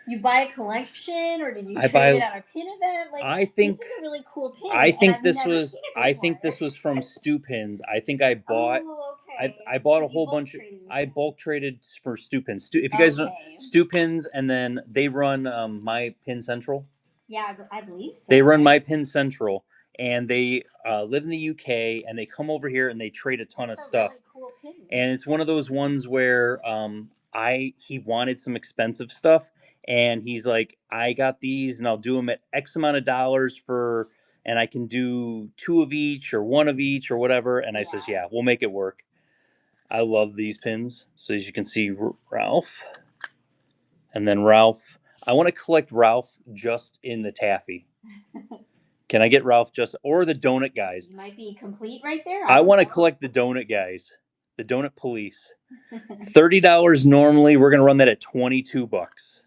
you buy a collection, or did you trade it at a pin event? Like, I think this is a really cool pin, I and think I've this never was seen it I before. think this was from Stew Pins. I think I bought Oh, okay. I bought a Because you whole bulk bunch of traded with I them. bulk traded for Stew Pins. If you guys know Okay. Stew Pins, and then they run My Pin Central. Yeah, I believe so. They run My Pin Central, and they live in the UK, and they come over here and they trade a ton That's of a stuff. really cool pin. And it's one of those ones where he wanted some expensive stuff, and he's like, I got these, and I'll do them at X amount of dollars for, and I can do 2 of each or 1 of each or whatever. And I says, yeah, we'll make it work. I love these pins. So as you can see, Ralph, and then Ralph. I want to collect Ralph just in the taffy. Can I get Ralph just, or the donut guys? You might be complete right there. I want to collect the donut guys, the donut police. $30 normally. We're gonna run that at $22.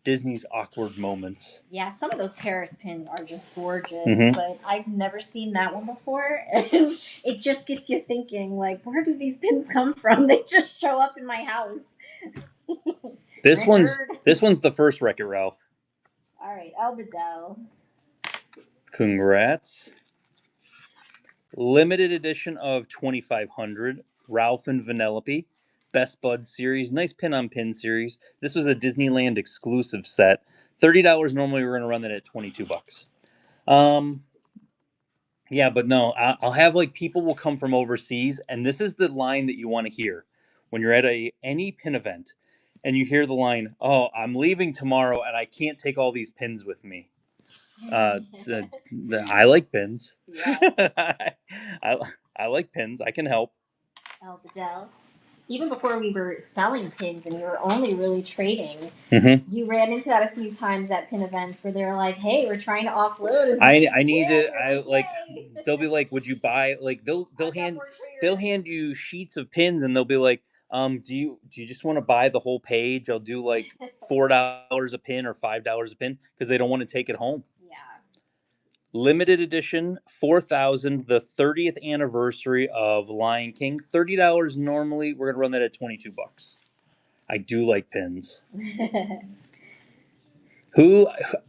Disney's awkward moments. Yeah, some of those Paris pins are just gorgeous, but I've never seen that one before, and it just gets you thinking, like, where do these pins come from? They just show up in my house. This one's the first Wreck-It Ralph. All right, Elbadell. Congrats. Limited edition of 2500 Ralph and Vanellope. Best Bud series. Nice pin on pin series. This was a Disneyland exclusive set. $30 normally. We're gonna run that at $22. Yeah, but no, I'll have like people will come from overseas, and this is the line that you want to hear when you're at any pin event, and you hear the line, "Oh, I'm leaving tomorrow, and I can't take all these pins with me." I like pins. Yes. I like pins. I can help. Elbadell. Even before we were selling pins and we were only really trading, you ran into that a few times at pin events where they're like, "Hey, we're trying to offload as much I need to. I like. Yay. They'll be like, "Would you buy?" Like they'll hand you sheets of pins, and they'll be like, do you just want to buy the whole page? I'll do like $4 a pin or $5 a pin because they don't want to take it home." Yeah. Limited edition, 4,000, the 30th anniversary of Lion King. $30 normally. We're gonna run that at $22. I do like pins.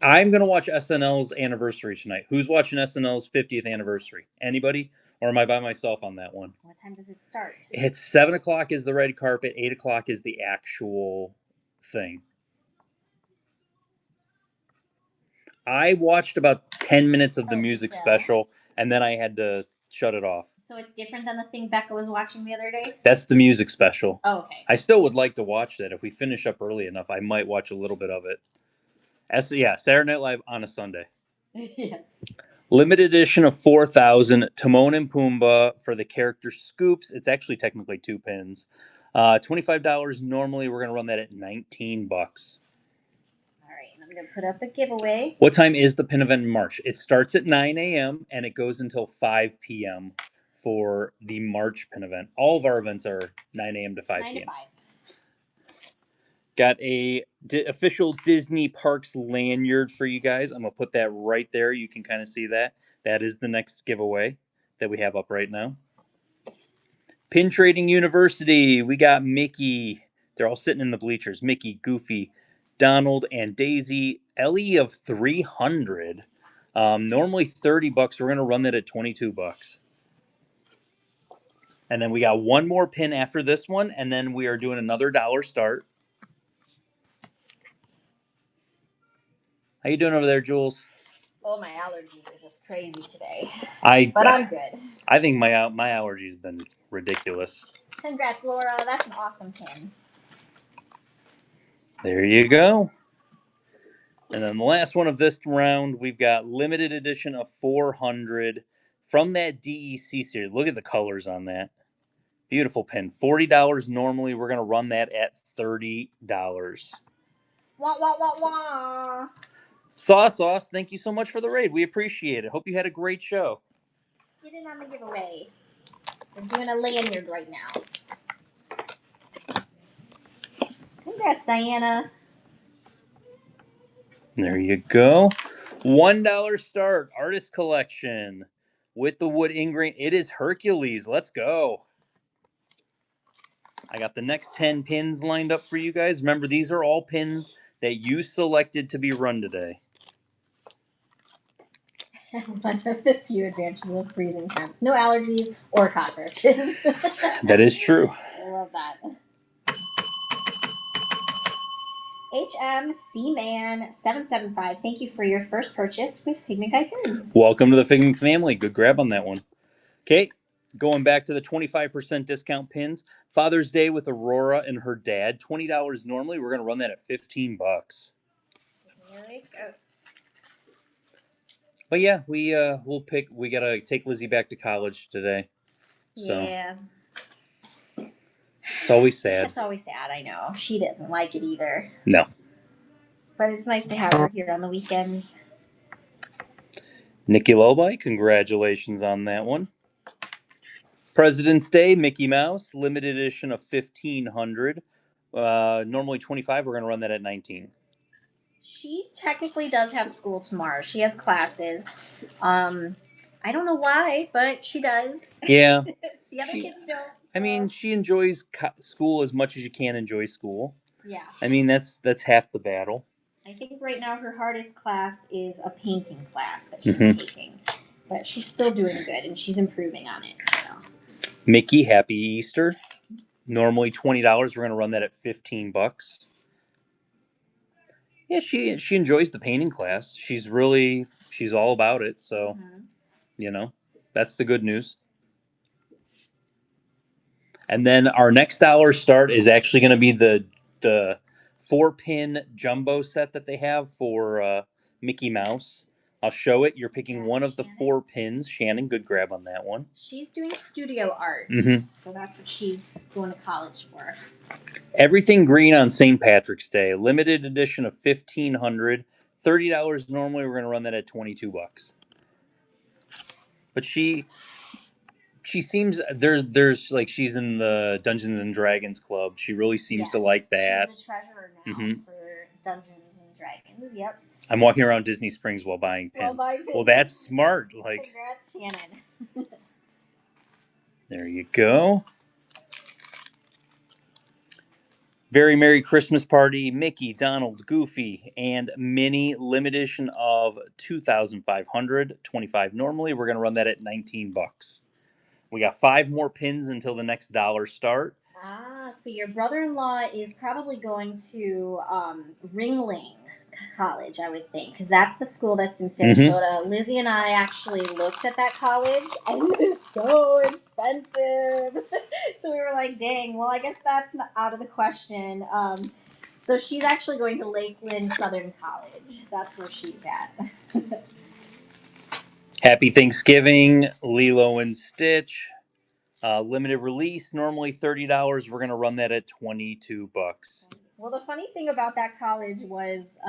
I'm gonna watch SNL's anniversary tonight. Who's watching SNL's 50th anniversary? Anybody? Or am I by myself on that one? What time does it start? It's 7 o'clock is the red carpet. 8 o'clock is the actual thing. I watched about 10 minutes of the music special, and then I had to shut it off. So it's different than the thing Becca was watching the other day? That's the music special. Oh, okay. I still would like to watch that. If we finish up early enough, I might watch a little bit of it. Saturday Night Live on a Sunday. Yes. Limited edition of 4,000, Timon and Pumbaa for the character scoops. It's actually technically 2 pins. $25 normally. We're going to run that at $19. I'm going to put up a giveaway. What time is the pin event in March? It starts at 9 a.m. and it goes until 5 p.m. for the March pin event. All of our events are 9 a.m. to 5 p.m. Got a official Disney Parks lanyard for you guys. I'm going to put that right there. You can kind of see that. That is the next giveaway that we have up right now. Pin Trading University. We got Mickey. They're all sitting in the bleachers. Mickey, Goofy, Donald, and Daisy. Ellie of 300. Normally $30. We're going to run that at $22. And then we got one more pin after this one, and then we are doing another dollar start. How you doing over there, Jules? Oh, my allergies are just crazy today. But I'm good. I think my allergies have been ridiculous. Congrats, Laura. That's an awesome pin. There you go. And then the last one of this round, we've got limited edition of 400 from that DEC series. Look at the colors on that. Beautiful pin. $40 normally. We're going to run that at $30. Wah, wah, wah, wah. Sauce, thank you so much for the raid. We appreciate it. Hope you had a great show. Get in on the giveaway. We're doing a lanyard right now. Congrats, Diana. There you go. $1 start. Artist collection with the wood ingrain. It is Hercules. Let's go. I got the next 10 pins lined up for you guys. Remember, these are all pins that you selected to be run today. One of the few advantages of freezing temps. No allergies or cockroaches. That is true. I love that. HMCman775, thank you for your first purchase with Figment Guy Pins. Welcome to the Figment family. Good grab on that one. Okay, going back to the 25% discount pins. Father's Day with Aurora and her dad. $20 normally. We're going to run that at $15. Here it goes. But yeah, we'll pick. We gotta take Lizzie back to college today. So yeah. It's always sad. It's always sad, I know. She doesn't like it either. No. But it's nice to have her here on the weekends. Nikki Lobai, congratulations on that one. President's Day, Mickey Mouse, limited edition of 1,500. Normally 25. We're going to run that at 19. She technically does have school tomorrow. She has classes. I don't know why, but she does. Yeah. The other kids don't. So. I mean, she enjoys school as much as you can enjoy school. Yeah. I mean, that's half the battle. I think right now her hardest class is a painting class that she's taking. But she's still doing good, and she's improving on it. So. Mickey, happy Easter. Normally $20. We're going to run that at $15. Yeah, she enjoys the painting class. She's all about it. So, that's the good news. And then our next hour start is actually going to be the 4-pin jumbo set that they have for Mickey Mouse. I'll show it. You're picking one of the 4 pins. Shannon, good grab on that one. She's doing studio art, so that's what she's going to college for. Everything green on St. Patrick's Day. Limited edition of 1,500. $30 normally. We're going to run that at $22. But she seems there's like she's in the Dungeons and Dragons club. She really seems to like that. She's the treasurer now for Dungeons and Dragons. Yep. I'm walking around Disney Springs while buying pins. Well, that's smart. Like, congrats, Shannon. There you go. Very Merry Christmas Party, Mickey, Donald, Goofy, and Minnie. Limited edition of 2,500. 25 normally. We're going to run that at $19. We got 5 more pins until the next dollar start. So your brother-in-law is probably going to Ringling College, I would think, because that's the school that's in Sarasota. Lizzie and I actually looked at that college, and it is so expensive. So we were like, dang, well, I guess that's out of the question. So she's actually going to Lakeland Southern College. That's where she's at. Happy Thanksgiving, Lilo and Stitch. Limited release, normally $30. We're going to run that at $22. Well, the funny thing about that college was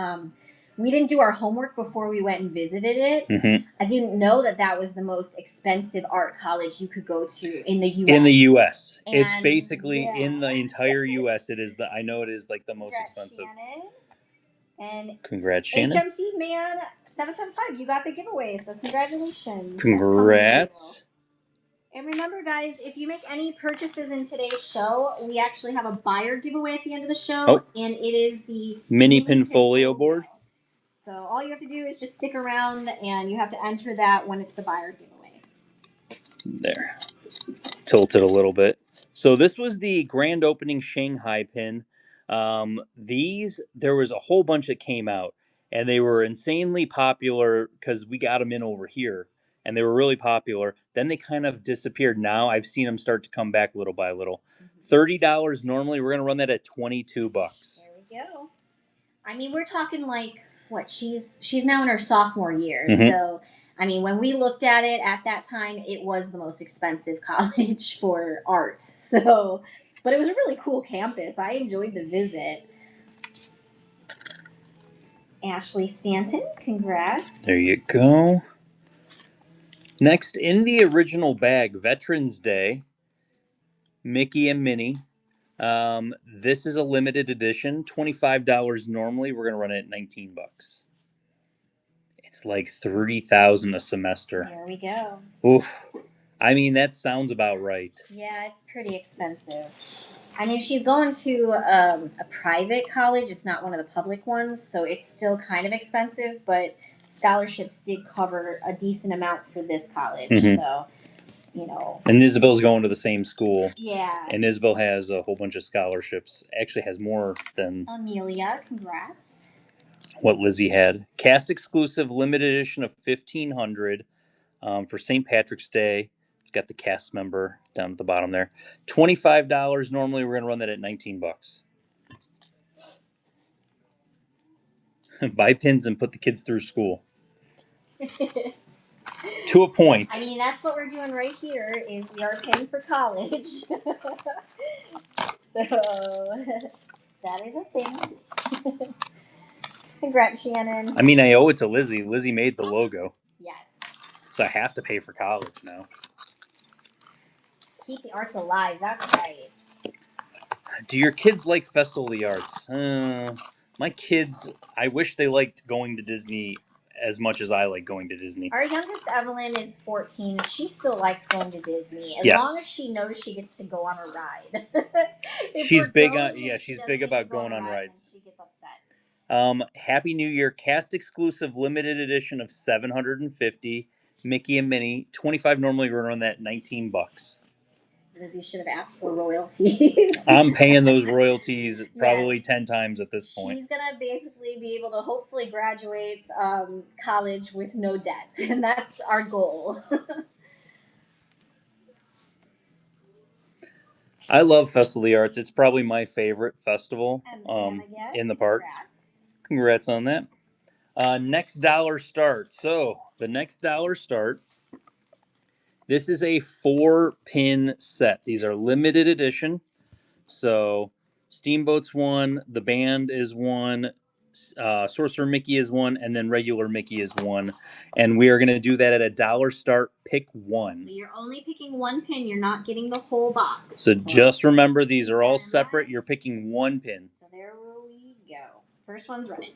we didn't do our homework before we went and visited it. I didn't know that was the most expensive art college you could go to in the U.S. In the U.S. It's basically in the entire U.S. I know it is like the most expensive. Shannon. And congrats, Shannon. HMC Man 775, you got the giveaway, so congratulations. Congrats. And remember, guys, if you make any purchases in today's show, we actually have a buyer giveaway at the end of the show, and it is the mini pin folio board. So all you have to do is just stick around, and you have to enter that when it's the buyer giveaway. There. Tilt it a little bit. So this was the grand opening Shanghai pin. There was a whole bunch that came out, and they were insanely popular because we got them in over here. And they were really popular. Then they kind of disappeared. Now I've seen them start to come back little by little. $30 normally. We're going to run that at $22. There we go. I mean, we're talking like, what, she's now in her sophomore year. So, I mean, when we looked at it at that time, it was the most expensive college for art. So, but it was a really cool campus. I enjoyed the visit. Ashley Stanton, congrats. There you go. Next, in the original bag, Veterans Day, Mickey and Minnie. This is a limited edition, $25 normally. We're going to run it at $19. It's like $30,000 a semester. There we go. Oof. I mean, that sounds about right. Yeah, it's pretty expensive. I mean, she's going to a private college. It's not one of the public ones, so it's still kind of expensive, but scholarships did cover a decent amount for this college. Mhm. So, you know. And Isabel's going to the same school. Yeah. And Isabel has a whole bunch of scholarships. Actually has more than Amelia, congrats. what Lizzie had. Cast exclusive limited edition of 1,500 for St. Patrick's Day. It's got the cast member down at the bottom there. $25. Normally, we're gonna run that at $19. Buy pins and put the kids through school. To a point. I mean, that's what we're doing right here. Is we are paying for college. So that is a thing. Congrats, Shannon. I mean, I owe it to Lizzie. Lizzie made the logo. Yes. So I have to pay for college now. Keep the arts alive. That's right. Do your kids like Festival of the Arts? My kids, I wish they liked going to Disney as much as I like going to Disney. Our youngest Evelyn is 14. She still likes going to Disney as Yes. long as she knows she gets to go on a ride. She's big on she's big about going on rides. She gets upset. Happy New Year! Cast exclusive limited edition of 750 Mickey and Minnie. 25 normally we're on that $19. Lizzie should have asked for royalties. I'm paying those royalties probably 10 times at this point. She's gonna basically be able to hopefully graduate college with no debt, and that's our goal. I love Festival of the Arts. It's probably my favorite festival in the parks. Congrats on that. Next dollar start. So the next dollar start. This is a 4-pin set. These are limited edition. So Steamboat's one, the band is one, Sorcerer Mickey is one, and then regular Mickey is one. And we are going to do that at a dollar start. Pick one. So you're only picking one pin. You're not getting the whole box. So just remember, these are all separate. You're picking one pin. So there we go. First one's running.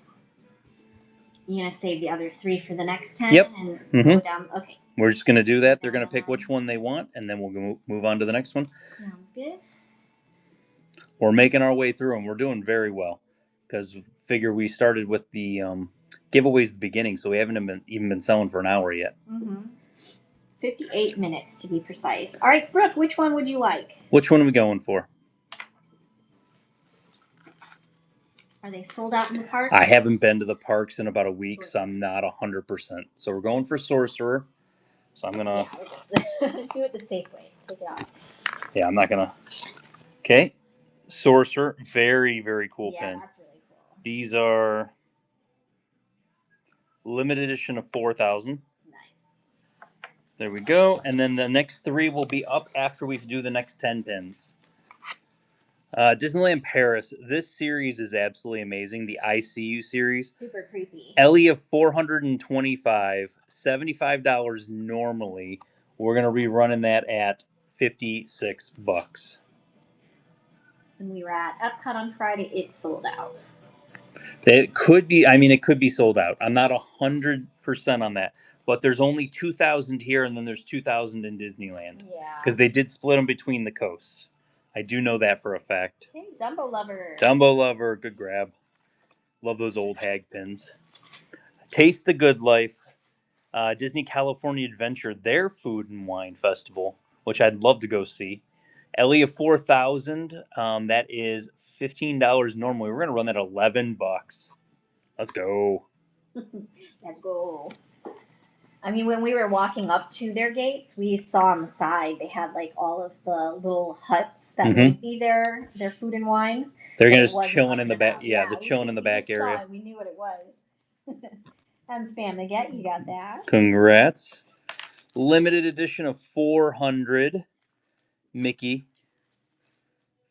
You're going to save the other 3 for the next 10? Yep. And go down. Okay. We're just going to do that. They're going to pick which one they want, and then we'll move on to the next one. Sounds good. We're making our way through them. We're doing very well because figure we started with the giveaways at the beginning, so we haven't even been selling for an hour yet. 58 minutes to be precise. All right, Brooke, which one would you like? Which one are we going for? Are they sold out in the park? I haven't been to the parks in about a week, so I'm not 100%. So we're going for Sorcerer. So I'm gonna do it the safe way. Take it off. Yeah, I'm not gonna. Okay, Sorcerer, very very cool pin. Yeah, that's really cool. These are limited edition of 4,000. Nice. There we go, and then the next 3 will be up after we do the next 10 pins. Disneyland Paris. This series is absolutely amazing. The ICU series. Super creepy. Ellie of 425, $75 normally. We're gonna be running that at $56. When we were at Epcot on Friday, it sold out. It could be. I mean, it could be sold out. I'm not 100% on that, but there's only 2,000 here, and then there's 2,000 in Disneyland. Yeah. Because they did split them between the coasts. I do know that for a fact. Hey, Dumbo Lover. Dumbo Lover, good grab. Love those old hag pins. Taste the Good Life. Disney California Adventure, their food and wine festival, which I'd love to go see. Ellie of 4,000. That is $15 normally. We're gonna run that $11. Let's go. Let's go. I mean, when we were walking up to their gates, we saw on the side they had like all of the little huts that might be their food and wine. They're gonna just chilling in the back. Yeah, they're chilling in the back area. We knew what it was. And Family Get, you got that. Congrats. Limited edition of 400 Mickey.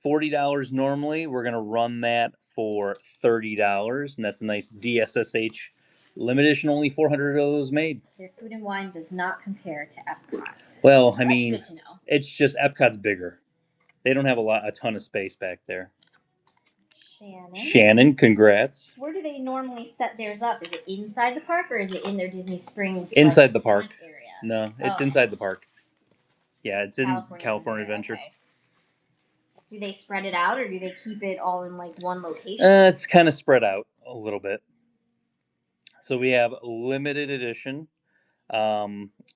$40 normally. We're gonna run that for $30, and that's a nice DSSH limited edition. Only 400 of those made. Their food and wine does not compare to Epcot. Well, I mean, good to know. It's just Epcot's bigger. They don't have a ton of space back there. Shannon, congrats. Where do they normally set theirs up? Is it inside the park or is it in their Disney Springs? Inside the park. Area? No, it's inside the park. Yeah, it's in California Adventure. Okay. Do they spread it out, or do they keep it all in like one location? It's kind of spread out a little bit. So we have limited edition.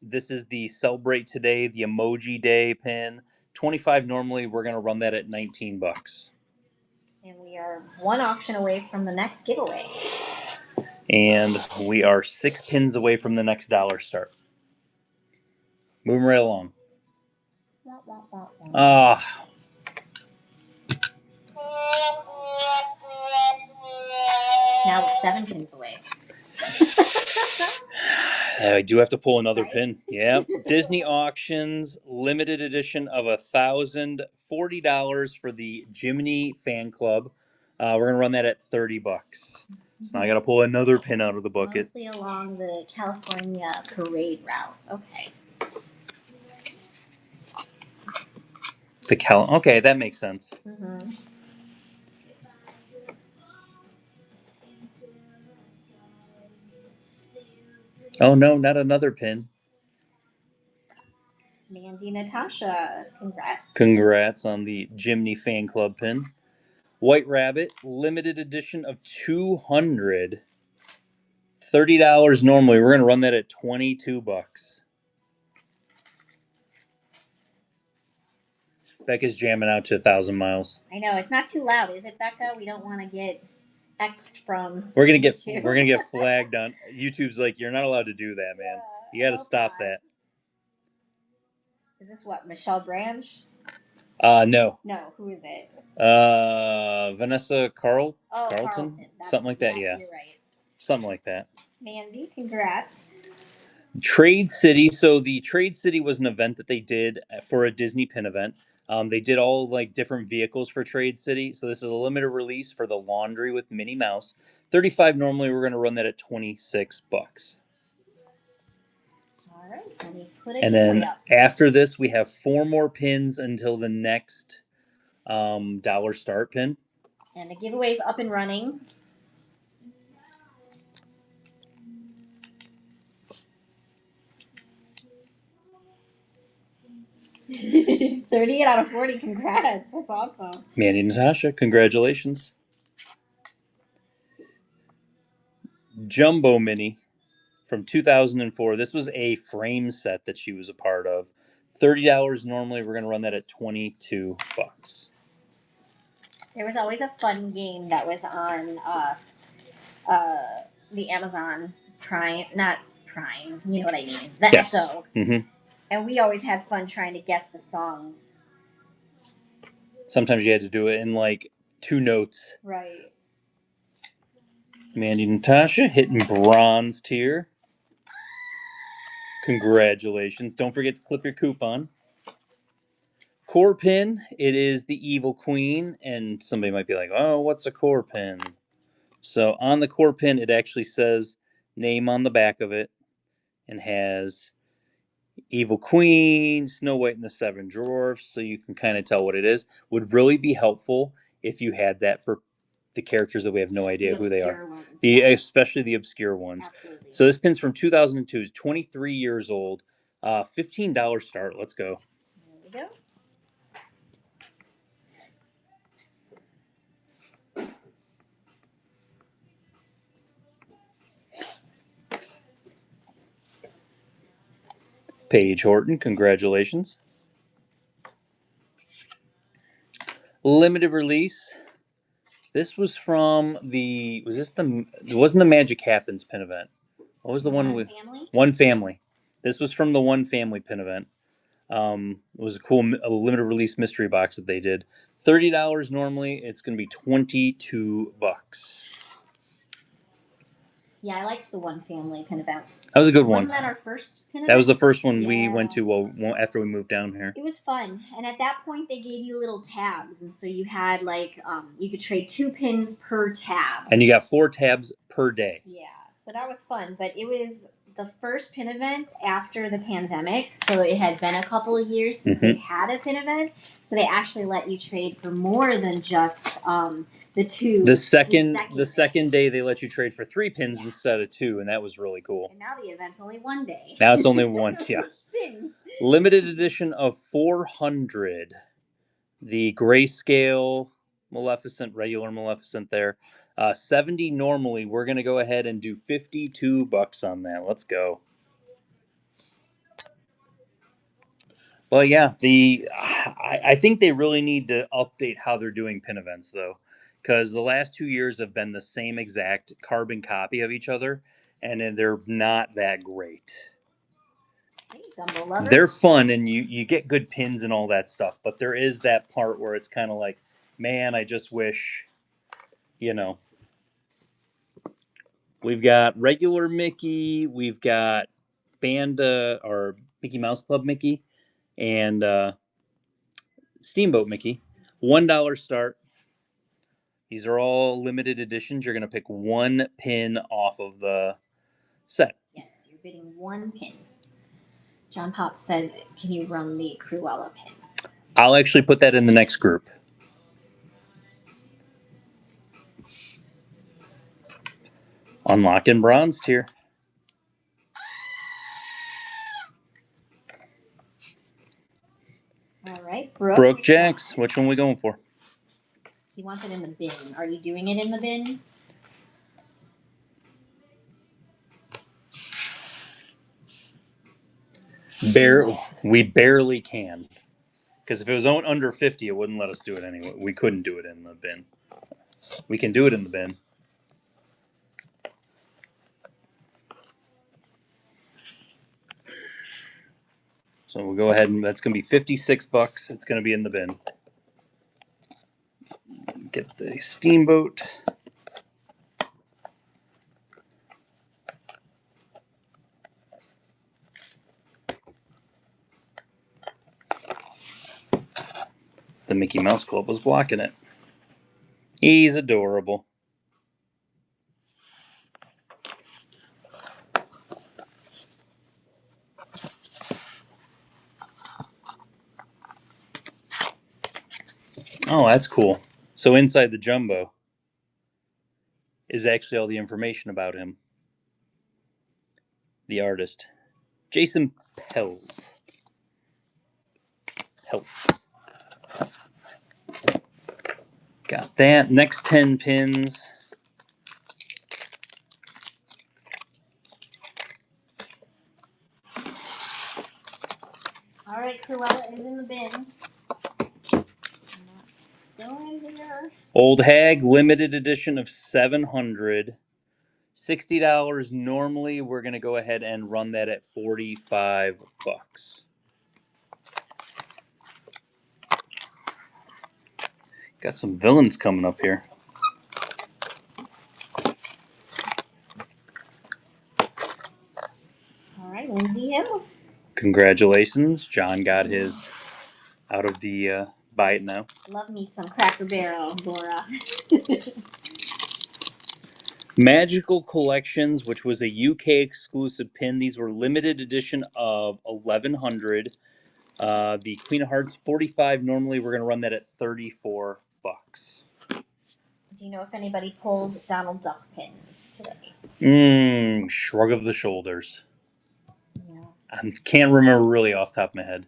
This is the Celebrate Today, the Emoji Day pin. 25 normally. We're gonna run that at $19. And we are one auction away from the next giveaway. And we are 6 pins away from the next dollar start. Moving right along. Ah. Now we're 7 pins away. I do have to pull another Right? pin. Yeah. Disney Auctions, limited edition of $1,040 for the Jiminy Fan Club. We're gonna run that at $30. So now I gotta pull another pin out of the bucket. Mostly along the California parade route. Okay. Okay, that makes sense. Mm-hmm. Oh no, not another pin. Mandy Natasha, congrats. Congrats on the Jiminy Fan Club pin. White Rabbit, limited edition of 200. $30 normally. We're gonna run that at $22. Becca's jamming out to 1,000 miles. I know, it's not too loud, is it, Becca? We don't want to get X'd from We're gonna get YouTube. flagged on YouTube's like, you're not allowed to do that, man. You gotta stop that. Is this what, Michelle Branch? No. No, who is it? Vanessa Carlton? Carlton. Something like that, yeah. You're right. Something like that. Mandy, congrats. Trade City. So the Trade City was an event that they did for a Disney pin event. They did all like different vehicles for Trade City. So this is a limited release for the laundry with Minnie Mouse. 35 normally. We're going to run that at $26. All right, so let me put it. And then after this, we have 4 more pins until the next dollar start pin. And the giveaway is up and running. $38 out of $40. Congrats. That's awesome. Mandy Natasha, congratulations. Jumbo Mini from 2004. This was a frame set that she was a part of. $30 normally. We're going to run that at $22. There was always a fun game that was on the Amazon Prime, not Prime, you know what I mean, the yes. Echo. Mm-hmm. And we always had fun trying to guess the songs. Sometimes you had to do it in like 2 notes. Right. Mandy Natasha hitting bronze tier. Congratulations. Don't forget to clip your coupon. Core pin, it is the Evil Queen. And somebody might be like, oh, what's a core pin? So on the core pin, it actually says name on the back of it and has Evil Queen, Snow White and the 7 Dwarfs, so you can kind of tell what it is. Would really be helpful if you had that for the characters that we have no idea who they are. Especially the obscure ones. Absolutely. So this pin's from 2002. It's 23 years old. $15 start. Let's go. There we go. Paige Horton, congratulations. Limited release. This was from the. It wasn't the Magic Happens pin event. What was the one with Family? One Family? This was from the One Family pin event. It was a limited release mystery box that they did. $30 normally. It's going to be $22. Yeah, I liked the One Family pin event. That was a good one. Wasn't that our first pin event? That was the first one we went to after we moved down here. It was fun. And at that point, they gave you little tabs. And so you had like, you could trade 2 pins per tab. And you got 4 tabs per day. Yeah, so that was fun. But it was the first pin event after the pandemic. So it had been a couple of years since they had a pin event. So they actually let you trade for more than just the 2. The second day they let you trade for 3 pins instead of 2, and that was really cool. And now the event's only 1 day. Now it's only 1, yeah. Which stings. Limited edition of 400. the grayscale Maleficent, regular Maleficent there. 70 normally. We're going to go ahead and do $52 on that. Let's go. Well, yeah, I think they really need to update how they're doing pin events though, because the last 2 years have been the same exact carbon copy of each other, and then they're not that great. Hey, Dumbo lover. They're fun, and you get good pins and all that stuff, but there is that part where it's kind of like, man, I just wish, you know. We've got regular Mickey, we've got Banda or Mickey Mouse Club Mickey, and Steamboat Mickey. $1 start. These are all limited editions. You're going to pick one pin off of the set. Yes, you're bidding one pin. John Pop said, can you run the Cruella pin? I'll actually put that in the next group. Unlocking bronze tier. All right, Brooke. Brooke Jacks. Which one are we going for? He wants it in the bin. Are you doing it in the bin? We barely can. Because if it was under 50, it wouldn't let us do it anyway. We couldn't do it in the bin. We can do it in the bin. So we'll go ahead and that's going to be $56. It's going to be in the bin. Get the Steamboat. The Mickey Mouse Club was blocking it. He's adorable. Oh, that's cool. So inside the jumbo is actually all the information about him. The artist. Jason Peltz. Got that. Next 10 pins. All right, Cruella is in the bin. Still in here. Old Hag, limited edition of 700. $60 normally. We're going to go ahead and run that at $45. Got some villains coming up here. All right, Lindsay Hill. Congratulations. John got his out of the buy it now. Love me some Cracker Barrel, Laura. Magical Collections, which was a UK exclusive pin. These were limited edition of 1100. The Queen of Hearts 45. Normally, we're going to run that at $34. Do you know if anybody pulled Donald Duck pins today? Shrug of the shoulders. Yeah. I can't remember really off the top of my head.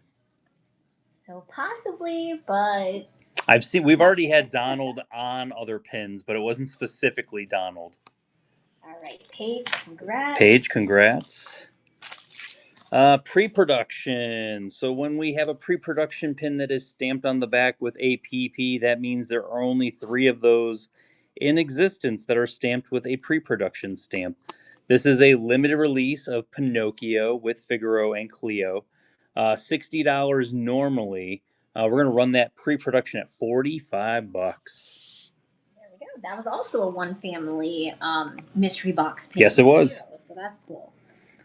So possibly, but We've already had Donald on other pins, but it wasn't specifically Donald. All right, Paige, congrats. Paige, congrats. Pre-production. So when we have a pre-production pin that is stamped on the back with APP, that means there are only 3 of those in existence that are stamped with a pre-production stamp. This is a limited release of Pinocchio with Figaro and Cleo. $60 normally. We're going to run that pre-production at $45. There we go. That was also a One Family mystery box pin. Yes, it was. So that's cool.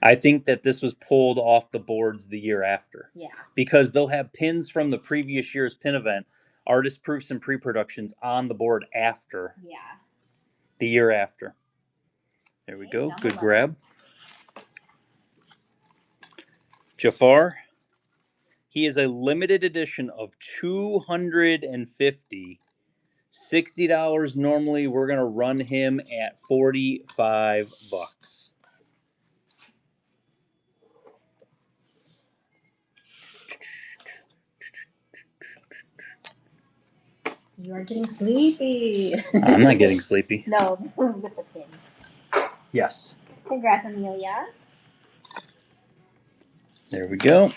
I think that this was pulled off the boards the year after. Yeah. Because they'll have pins from the previous year's pin event, artist proofs and pre-productions on the board after. Yeah. The year after. There we go. Good grab. Jafar. He is a limited edition of 250. $60 normally. We're going to run him at $45. You are getting sleepy. I'm not getting sleepy. No, with the pin. Yes. Congrats, Amelia. There we go.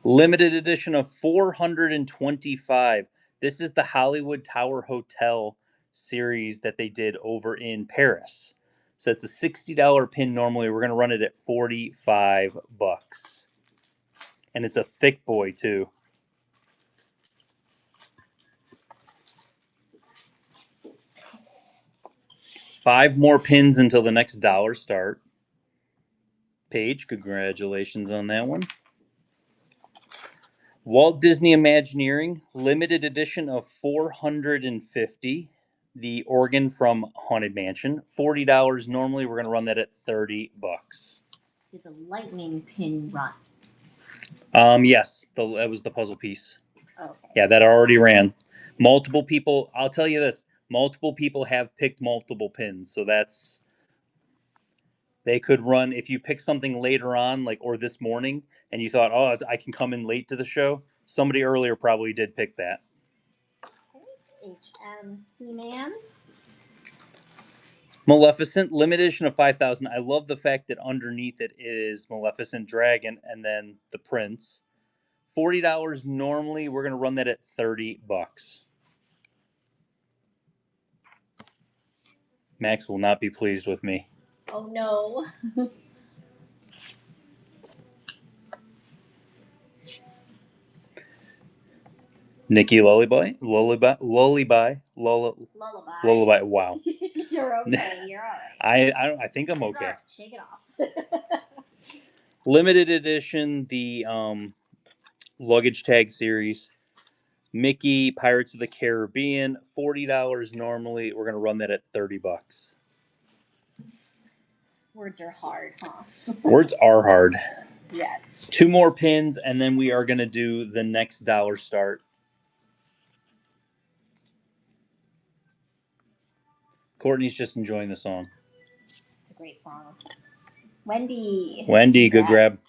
Limited edition of 425. This is the Hollywood Tower Hotel series that they did over in Paris. So it's a $60 pin normally. We're going to run it at 45 bucks. And it's a thick boy too. Five more pins until the next dollar start. Paige, congratulations on that one. Walt Disney Imagineering, limited edition of 450. The organ from Haunted Mansion, $40 normally. We're going to run that at 30 bucks. Did the lightning pin run? Yes, that was the puzzle piece. Okay. Yeah, that already ran. Multiple people, I'll tell you this, multiple people have picked multiple pins, so that's, they could run, if you pick something later on, like, or this morning, and you thought, oh, I can come in late to the show, somebody earlier probably did pick that. HMC Man. Maleficent, limited edition of 5,000. I love the fact that underneath it is Maleficent Dragon and then the Prince. $40 normally. We're going to run that at 30 bucks. Max will not be pleased with me. Oh no. Nikki Lullaby. Lullaby. Wow. You're okay. You're all right. I think I'm okay. Right. Shake it off. Limited edition, the luggage tag series. Mickey, Pirates of the Caribbean, $40 normally. We're going to run that at 30 bucks. Words are hard, huh? Words are hard. Yeah. Two more pins, and then we are going to do the next dollar start. Courtney's just enjoying the song. It's a great song. Wendy. Wendy, good grab.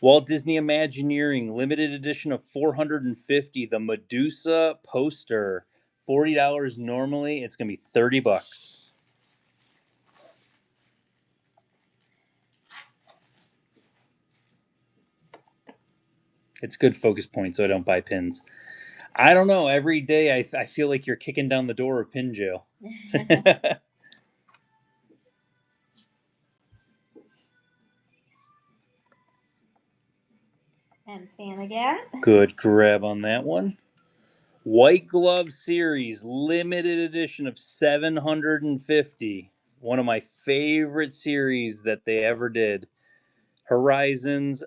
Walt Disney Imagineering, limited edition of 450. The Medusa poster, $40 normally. It's going to be 30 bucks. It's good focus point, so I don't buy pins. I don't know. Every day I feel like you're kicking down the door of pin jail. And Fan again. Good grab on that one. White Glove Series, limited edition of 750. One of my favorite series that they ever did. Horizons,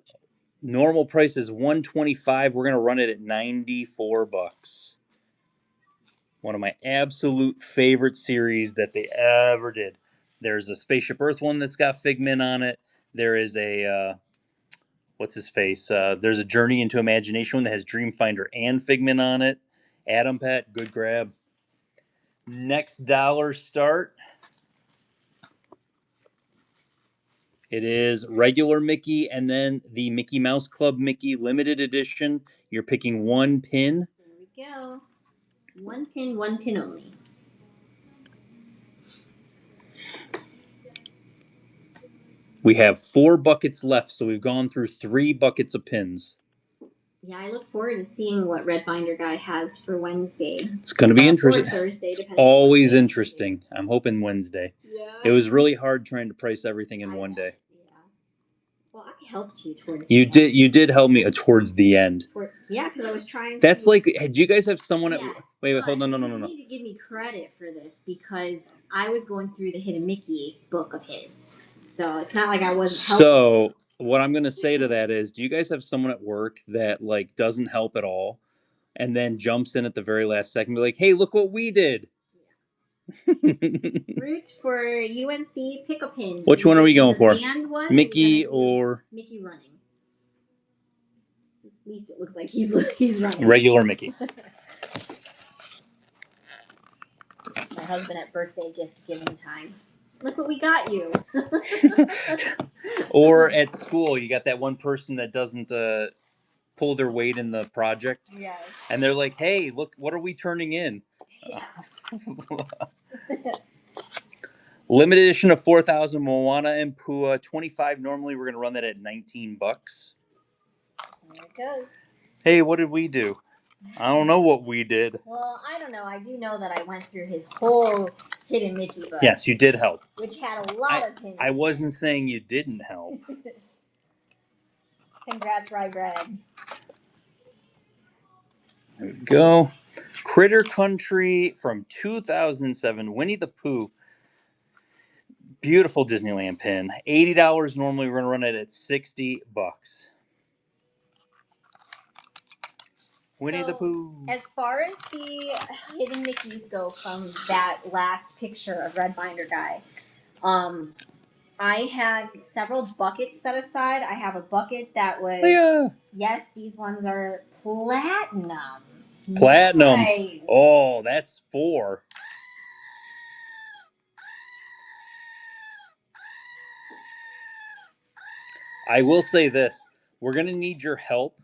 normal price is $125. We're going to run it at 94 bucks. One of my absolute favorite series that they ever did. There's a Spaceship Earth one that's got Figment on it. There is a what's his face? There's a Journey into Imagination one that has Dreamfinder and Figment on it. Adam Pet, good grab. Next dollar start. It is regular Mickey and then the Mickey Mouse Club Mickey limited edition. You're picking one pin. There we go. One pin only. We have 4 buckets left, so we've gone through 3 buckets of pins. Yeah, I look forward to seeing what Red Binder Guy has for Wednesday. It's going to be interesting. Or Thursday, depending. Always interesting. I'm hoping Wednesday. Yeah. It was really hard trying to price everything in one day. Yeah. Well, I helped you towards. You did help me towards the end. Yeah, because I was trying. That's like. Hey, do you guys have someone at? Yes, Wait, hold on, no. You need to give me credit for this because I was going through the Hidden Mickey book of his, so it's not like I wasn't helping. So what I'm gonna say to that is, do you guys have someone at work that like doesn't help at all, and then jumps in at the very last second, be like, "Hey, look what we did." Root for UNC pick a pin. Which one are we going for? One, Mickey or Mickey running? At least it looks like he's running. Regular Mickey. My husband at birthday gift giving time. Look what we got you. Or at school, you got that one person that doesn't pull their weight in the project. Yes. And they're like, hey, look, what are we turning in? Yeah. Limited edition of 4,000 Moana and Pua, 25. Normally, we're going to run that at $19. There it goes. Hey, what did we do? I don't know what we did. Well, I don't know. I do know that I went through his whole Hidden Mickey book. Yes, you did help. Which had a lot of pins. I wasn't saying you didn't help. Congrats, Rye Bread. There we go. Critter Country from 2007. Winnie the Pooh. Beautiful Disneyland pin. $80. Normally, we're going to run it at $60. Winnie the Pooh. As far as the Hidden Mickeys go from that last picture of Red Binder Guy, I have several buckets set aside. I have a bucket that was, yes, these ones are platinum. Platinum. Nice. Oh, that's 4. I will say this. We're going to need your help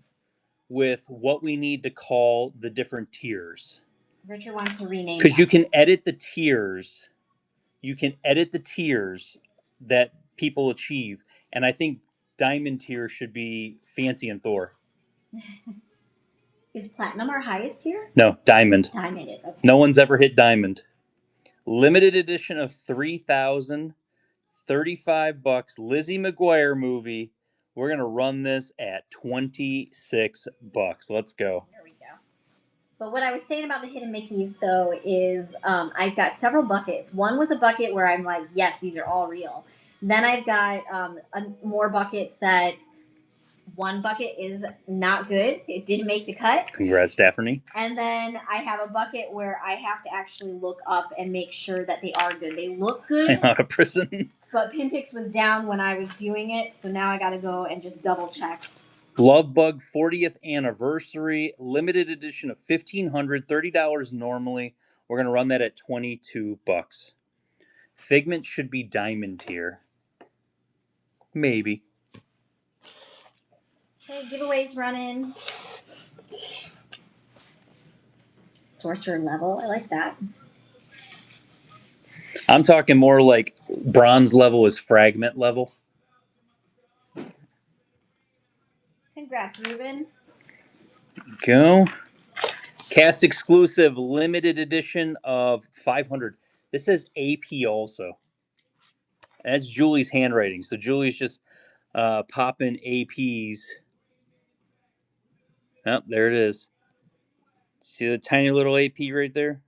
with what we need to call the different tiers. Richard wants to rename because you can edit the tiers. You can edit the tiers that people achieve, and I think diamond tier should be Fancy and Thor. Is platinum our highest tier? No, diamond. Diamond is okay. No one's ever hit diamond. Limited edition of 3,000, $35. Lizzie McGuire movie. We're gonna run this at $26. Let's go. There we go. But what I was saying about the Hidden Mickeys, though, is I've got several buckets. One was a bucket where I'm like, yes, these are all real. Then I've got more buckets that one bucket is not good. It didn't make the cut. Congrats, Daphne. And then I have a bucket where I have to actually look up and make sure that they are good. They look good. I'm out of prison. But Pinpix was down when I was doing it, so now I got to go and just double check. Love Bug 40th anniversary, limited edition of $1,500, $30 normally. We're going to run that at $22. Figment should be diamond tier. Maybe. Okay, giveaways running. Sorcerer level, I like that. I'm talking more like bronze level is fragment level. Congrats, Ruben. Go. Cast exclusive limited edition of 500. This says AP also. And that's Julie's handwriting. So Julie's just popping APs. Oh, there it is. See the tiny little AP right there?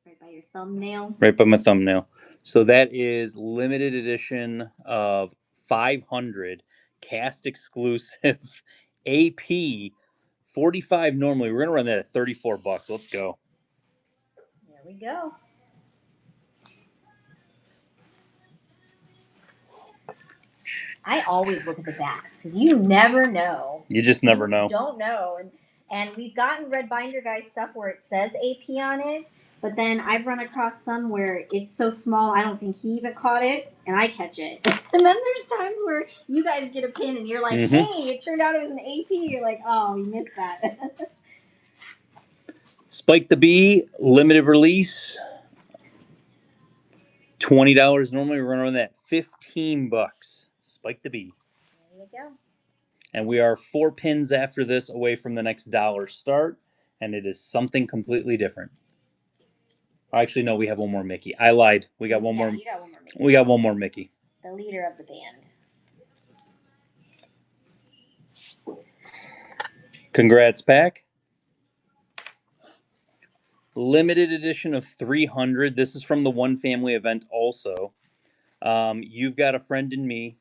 Right by your thumbnail. Right by my thumbnail. So that is limited edition of 500 cast exclusive AP 45 normally. We're going to run that at $34. Let's go. There we go. I always look at the backs because you never know. You just never know. Don't know. And we've gotten Red Binder Guy stuff where it says AP on it, but then I've run across some where it's so small I don't think he even caught it, and I catch it. And then there's times where you guys get a pin and you're like, hey, it turned out it was an AP. You're like, oh, you missed that. Spike the Bee, limited release. $20 normally. We're going to run that $15. Spike the Bee. There you go. And we are 4 pins after this away from the next dollar start, and it is something completely different. Actually, no, we have one more Mickey. I lied. We got one more. You got one more Mickey. We got one more Mickey. The leader of the band. Congrats, pack. Limited edition of 300. This is from the One Family event also. You've Got a Friend in Me.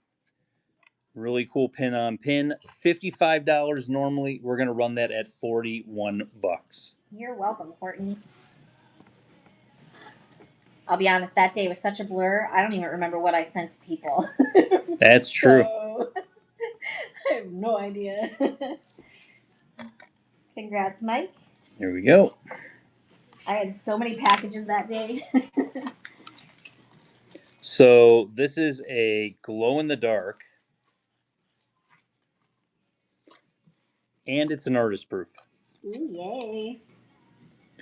Really cool pin on pin. $55 normally. We're going to run that at $41. You're welcome, Courtney. I'll be honest, that day was such a blur. I don't even remember what I sent to people. That's true. So, I have no idea. Congrats, Mike. Here we go. I had so many packages that day. So this is a glow in the dark And it's an artist proof. Ooh, yay.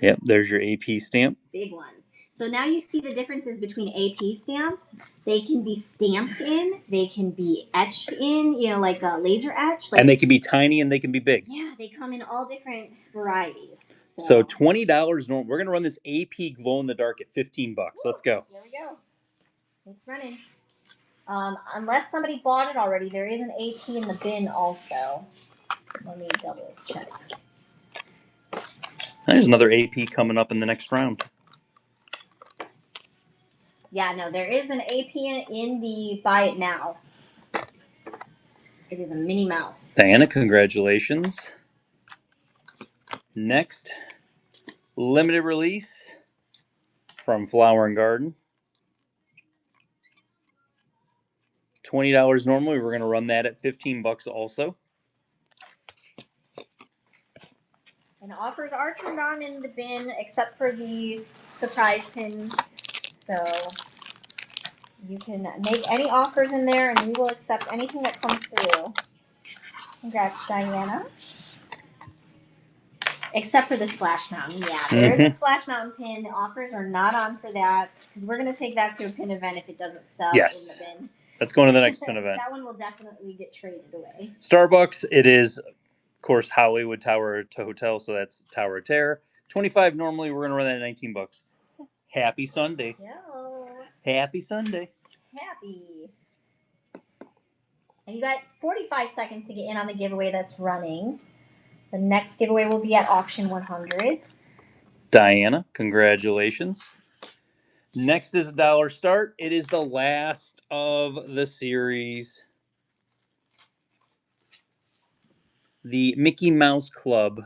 Yep, there's your AP stamp. Big one. So now you see the differences between AP stamps. They can be stamped in, they can be etched in, like a laser etch. And they can be tiny and they can be big. Yeah, they come in all different varieties. So $20. We're going to run this AP glow in the dark at $15. Let's go. There we go. It's running. Unless somebody bought it already, there is an AP in the bin also. Let me double check. There's another AP coming up in the next round. Yeah, no, there is an AP in the buy it now. It is a Minnie Mouse. Diana, congratulations. Next, limited release from Flower and Garden. $20 normally. We're going to run that at $15 also. And offers are turned on in the bin except for the surprise pins. So you can make any offers in there and we will accept anything that comes through. Congrats, Diana. Except for the Splash Mountain. Yeah, there is a Splash Mountain pin. The offers are not on for that because we're going to take that to a pin event if it doesn't sell in the bin. That's going to the next pin event. That one will definitely get traded away. Starbucks, it is, of course, Hollywood Tower to Hotel, so that's Tower of Terror. $25 normally. We're going to run that at $19. Happy Sunday. Yo. Happy Sunday. Happy. And you got 45 seconds to get in on the giveaway that's running. The next giveaway will be at auction 100. Diana, congratulations. Next is $1 start. It is the last of the series. The Mickey Mouse Club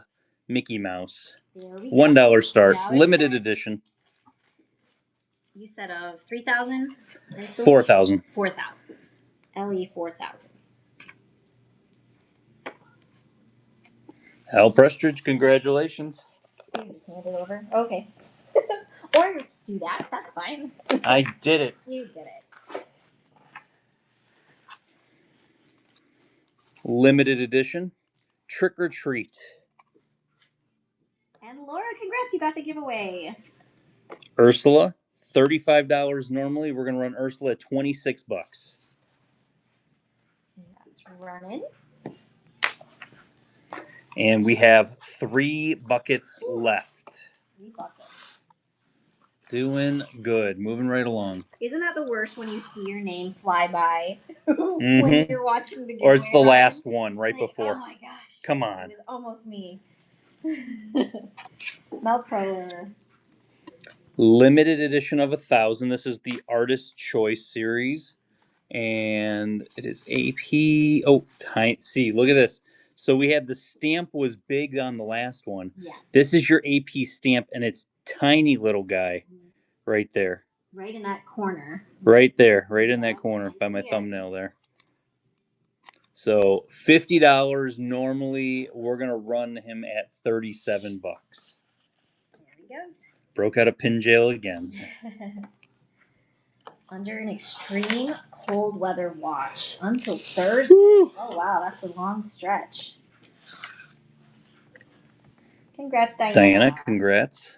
Mickey Mouse. $1 start. Limited edition. You said of 3,000? 4,000. 4,000. LE 4,000. Al Prestridge, congratulations. You just hand it over. Okay. Or do that. That's fine. I did it. You did it. Limited edition. Trick or Treat. And Laura, congrats. You got the giveaway. Ursula, $35 normally. We're going to run Ursula at $26. That's running. And we have 3 buckets left. 3 buckets. Doing good. Moving right along. Isn't that the worst when you see your name fly by when you're watching the giveaway? Or it's the last one right before. Oh my gosh. Come on. It was almost me. Melprower. Limited edition of 1,000. This is the Artist Choice series. And it is AP. Oh, tiny. See, look at this. So we had the stamp was big on the last one. Yes. This is your AP stamp, and it's tiny little guy right there. Right in that corner. Right there. Right in that corner by my thumbnail there. So $50 normally. We're going to run him at $37. There he goes. Broke out of pin jail again. Under an extreme cold weather watch until Thursday. Woo. Oh, wow. That's a long stretch. Congrats, Diana. Diana, congrats.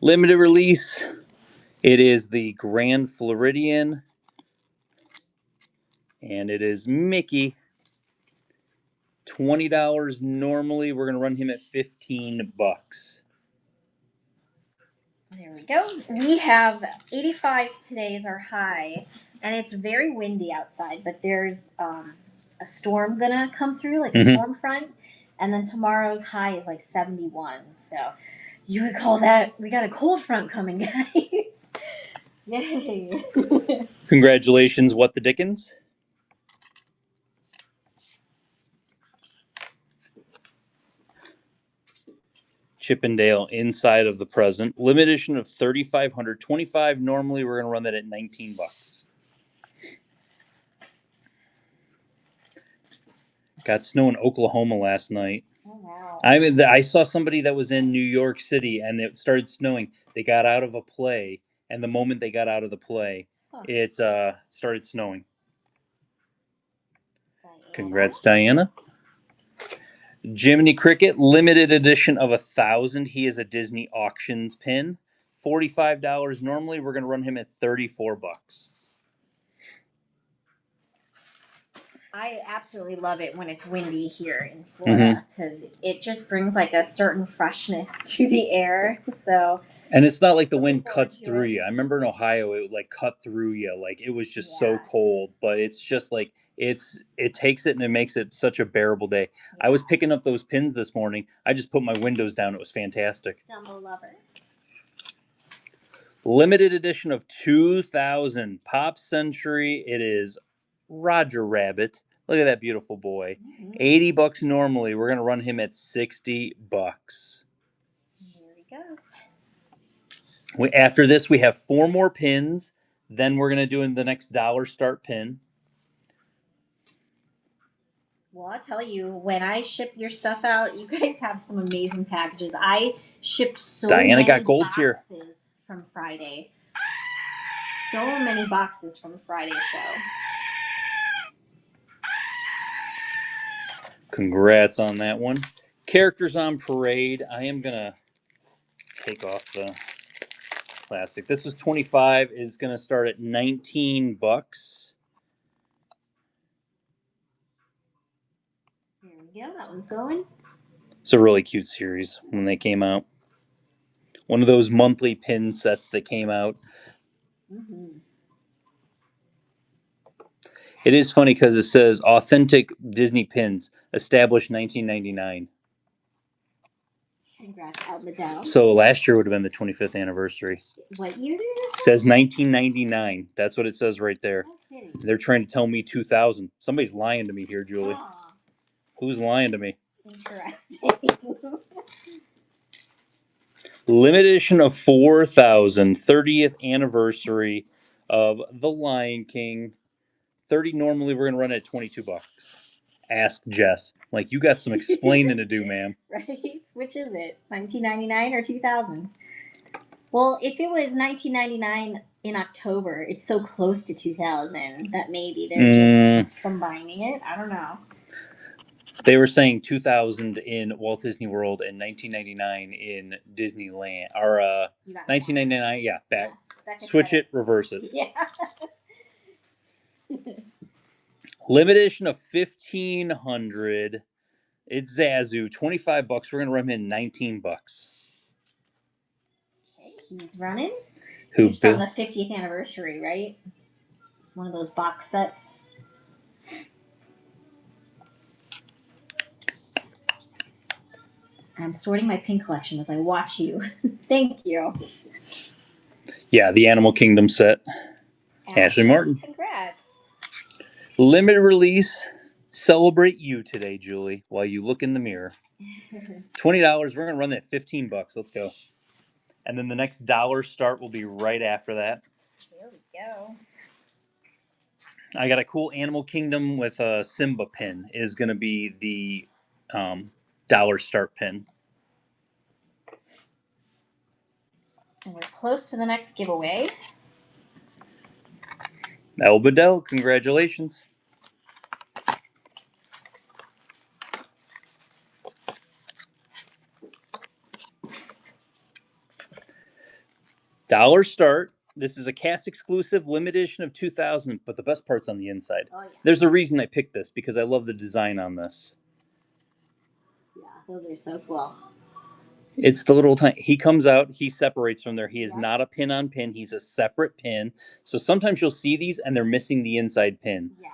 Limited release. It is the Grand Floridian. And it is Mickey. $20 normally. We're going to run him at $15. There we go. We have 85 today is our high, and it's very windy outside, but there's a storm gonna come through, like a storm front, and then tomorrow's high is like 71. So you would call that, we got a cold front coming, guys. Yay. Congratulations, What the Dickens. Chippendale Inside of the Present. Limited edition of 3,500. 25 normally. We're going to run that at $19. Got snow in Oklahoma last night. Oh, wow. I saw somebody that was in New York City and it started snowing. They got out of a play, and the moment they got out of the play, it started snowing. Diana. Congrats, Diana. Jiminy Cricket, limited edition of 1,000. He is a Disney auctions pin. $45 normally. We're going to run him at $34. I absolutely love it when it's windy here in Florida because it just brings like a certain freshness to the air. So, and it's not like the wind cuts through you. I remember in Ohio, it would like cut through you. Like it was just so cold, but it's just like it takes it and it makes it such a bearable day. I was picking up those pins this morning. I just put my windows down. It was fantastic. Dumbo lover. Limited edition of 2000 Pop Century. It is Roger Rabbit. Look at that beautiful boy. $80 normally. We're gonna run him at $60. Here he goes. After this, we have 4 more pins. Then we're gonna do the next dollar start pin. Well, I'll tell you, when I ship your stuff out, you guys have some amazing packages. I shipped so many got gold tier boxes from Friday. So many boxes from Friday's show. Congrats on that one. Characters on Parade. I am going to take off the plastic. This was 25. It's going to start at $19. There we go. That one's going. It's a really cute series when they came out. One of those monthly pin sets that came out. It is funny because it says authentic Disney pins, established 1999. Congrats, Almadel. So last year would have been the 25th anniversary. What year did it say? It says 1999. That's what it says right there. No kidding. They're trying to tell me 2000. Somebody's lying to me here, Julie. Aww. Who's lying to me? Interesting. Limited edition of 4,000, 30th anniversary of The Lion King. 30 normally, we're going to run it at $22. Ask Jess. Like, you got some explaining to do, ma'am. Right? Which is it? 1999 or 2000? Well, if it was 1999 in October, it's so close to 2000 that maybe they're just combining it. I don't know. They were saying 2000 in Walt Disney World and 1999 in Disneyland. Or 1999, yeah, back. Switch it, reverse it. Yeah. Limited edition of 1,500. It's Zazu, $25. We're gonna run him in $19. Okay, he's running. Who He's from the 50th anniversary, right? One of those box sets. I'm sorting my pin collection as I watch you. Thank you. Yeah, the Animal Kingdom set. Ashley Martin. Congrats. Limited release. Celebrate you today, Julie, while you look in the mirror. $20. We're going to run that $15. Let's go. And then the next dollar start will be right after that. Here we go. I got a cool Animal Kingdom with a Simba pin. Is going to be the dollar start pin. And we're close to the next giveaway. El Bedell, congratulations. Dollar start. This is a cast exclusive limited edition of 2000, but the best part's on the inside. Oh, yeah. There's a reason I picked this because I love the design on this. Yeah, those are so cool. It's the little tiny. He comes out. He separates from there. He is not a pin on pin. He's a separate pin. So sometimes you'll see these and they're missing the inside pin. Yes.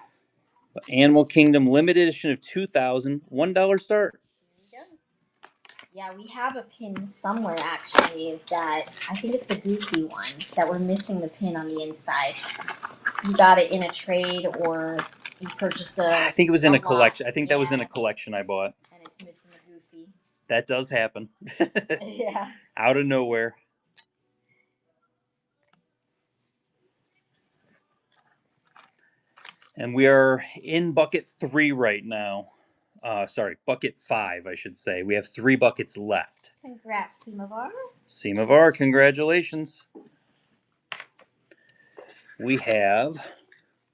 But Animal Kingdom limited edition of 2000, $1 start. There he goes. Yeah, we have a pin somewhere actually that I think it's the Goofy one that we're missing the pin on the inside. You got it in a trade or you purchased I think it was in a collection. lot. I think that was in a collection I bought. And it's missing the Goofy. That does happen. Yeah. Out of nowhere. And we are in bucket 3 right now. Sorry, bucket 5, I should say. We have 3 buckets left. Congrats, Seemavar. Seemavar, congratulations. We have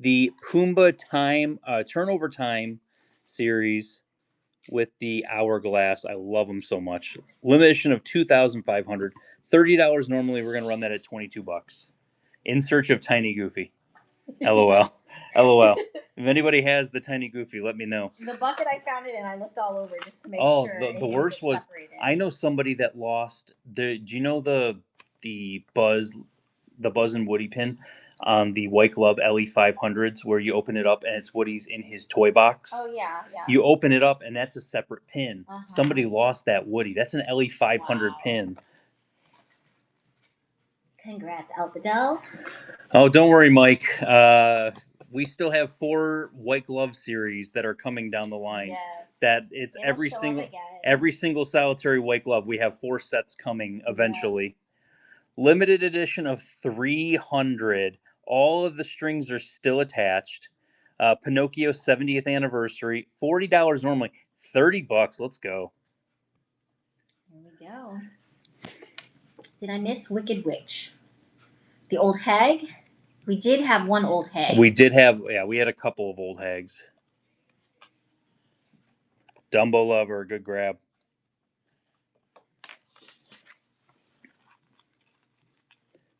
the Pumbaa Turnover Time series with the hourglass. I love them so much. Limited edition of 2,500. $30 normally. We're gonna run that at $22. In search of Tiny Goofy. LOL. Yes. LOL. If anybody has the Tiny Goofy, let me know. The bucket I found it in, I looked all over just to make sure. Oh, the worst was separated. I know somebody that lost the. Do you know the Buzz and Woody pin on the White Glove LE500s where you open it up and it's Woody's in his toy box? Oh yeah. You open it up and that's a separate pin. Somebody lost that Woody. That's an LE500 pin. Congrats, Alpadel. Oh, don't worry, Mike. We still have 4 White Glove series that are coming down the line. Yes. That it's every single solitary White Glove. We have 4 sets coming eventually. Yeah. Limited edition of 300. All of the strings are still attached. Pinocchio 70th anniversary. $40 normally. $30. Let's go. Here we go. Did I miss Wicked Witch? The old hag? We did have one old hag. We did have, we had a couple of old hags. Dumbo Lover, good grab.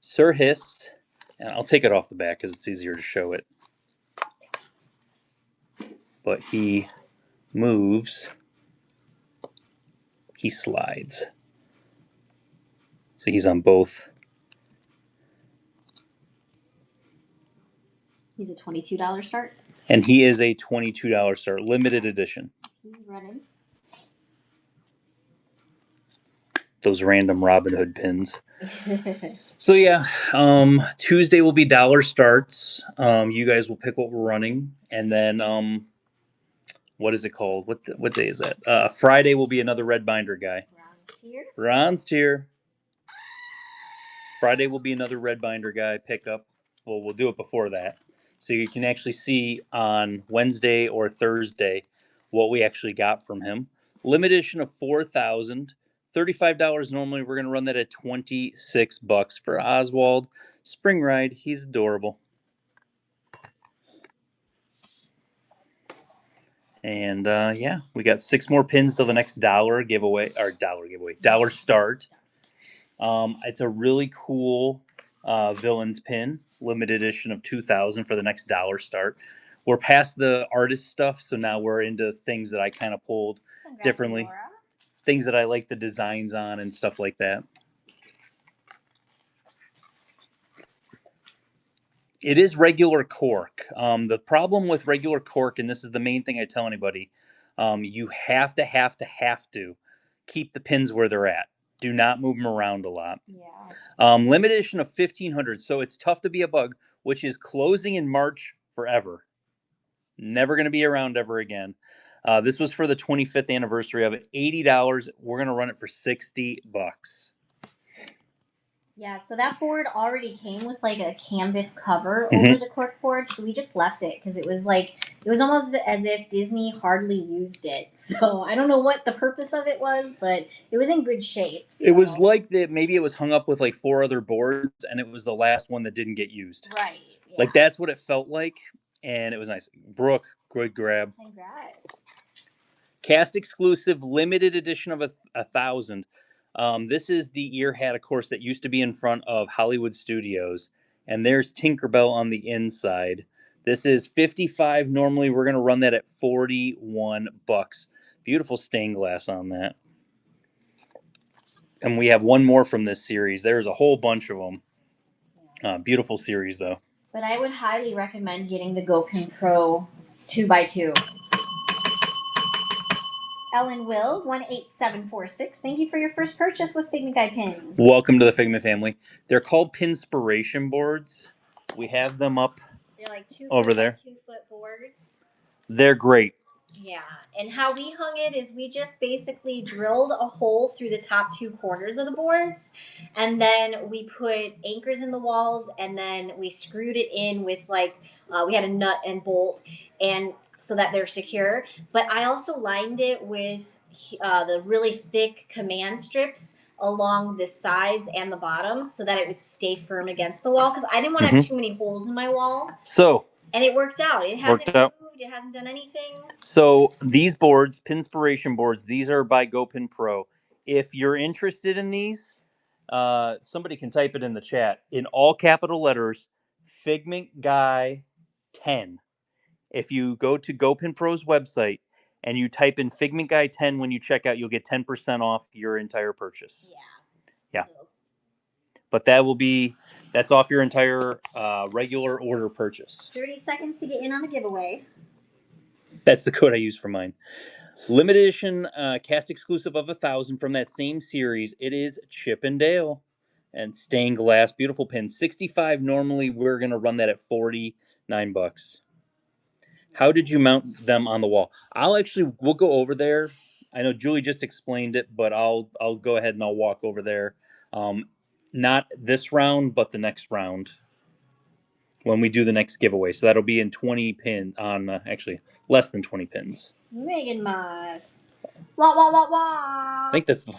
Sir Hiss, and I'll take it off the back because it's easier to show it. But he moves, he slides. So he's on both. He's a $22 start. And he is a $22 start, limited edition. He's running. Those random Robin Hood pins. So yeah, Tuesday will be dollar starts. You guys will pick what we're running, and then what is it called? What day is that? Friday will be another red binder guy. Ron's tier. Friday will be another red binder guy pickup. Well, we'll do it before that, so you can actually see on Wednesday or Thursday what we actually got from him. Limited edition of 4,000. $35 normally. We're going to run that at $26 for Oswald. Spring Ride. He's adorable. And yeah, we got 6 more pins till the next dollar start. It's a really cool Villains pin. Limited edition of 2,000 for the next dollar start. We're past the artist stuff, so now we're into things that I kind of pulled differently. Laura. Things that I like the designs on and stuff like that. It is regular cork. The problem with regular cork, and this is the main thing I tell anybody, you have to keep the pins where they're at. Do not move them around a lot. Yeah. Limited edition of 1,500, so it's tough to be a bug, which is closing in March forever. Never going to be around ever again. This was for the 25th anniversary of it. $80. We're going to run it for $60. Yeah, so that board already came with like a canvas cover over the cork board, so we just left it because it was almost as if Disney hardly used it. So I don't know what the purpose of it was, but it was in good shape. So. It was like that. Maybe it was hung up with like 4 other boards, and it was the last one that didn't get used. Right. Yeah. Like that's what it felt like, and it was nice. Brooke, good grab. Congrats. Cast exclusive limited edition of 1,000. This is the ear hat, of course, that used to be in front of Hollywood Studios. And there's Tinkerbell on the inside. This is $55. Normally, we're going to run that at $41. Beautiful stained glass on that. And we have one more from this series. There's a whole bunch of them. Beautiful series, though. But I would highly recommend getting the GoPin Pro 2x2. Ellen Will, 18746. Thank you for your first purchase with Figment Guy pins. Welcome to the Figment family. They're called Pinspiration boards. We have them up. They're like 2 over there. 2-foot boards. They're great. Yeah, and how we hung it is we just basically drilled a hole through the top 2 corners of the boards, and then we put anchors in the walls, and then we screwed it in with we had a nut and bolt, and so that they're secure. But I also lined it with the really thick command strips along the sides and the bottoms so that it would stay firm against the wall, because I didn't want to have too many holes in my wall. So and it worked out. It hasn't moved It hasn't done anything. So these boards, Pinspiration boards, these are by GoPin Pro. If you're interested in these, somebody can type it in the chat in all capital letters, Figment Guy 10. If you go to GoPin Pro's website and you type in Figment Guy 10 when you check out, you'll get 10% off your entire purchase. Yeah. So. But that's off your entire regular order purchase. 30 seconds to get in on the giveaway. That's the code I use for mine. Limited edition cast exclusive of 1,000 from that same series. It is Chip and Dale and stained glass, beautiful pin. 65 normally. We're gonna run that at $49. How did you mount them on the wall? We'll go over there. I know Julie just explained it, but I'll go ahead and I'll walk over there. Not this round, but the next round when we do the next giveaway. So that'll be in 20 pins on actually less than 20 pins. Megan Moss. Wah, wah, wah, wah. I think that's the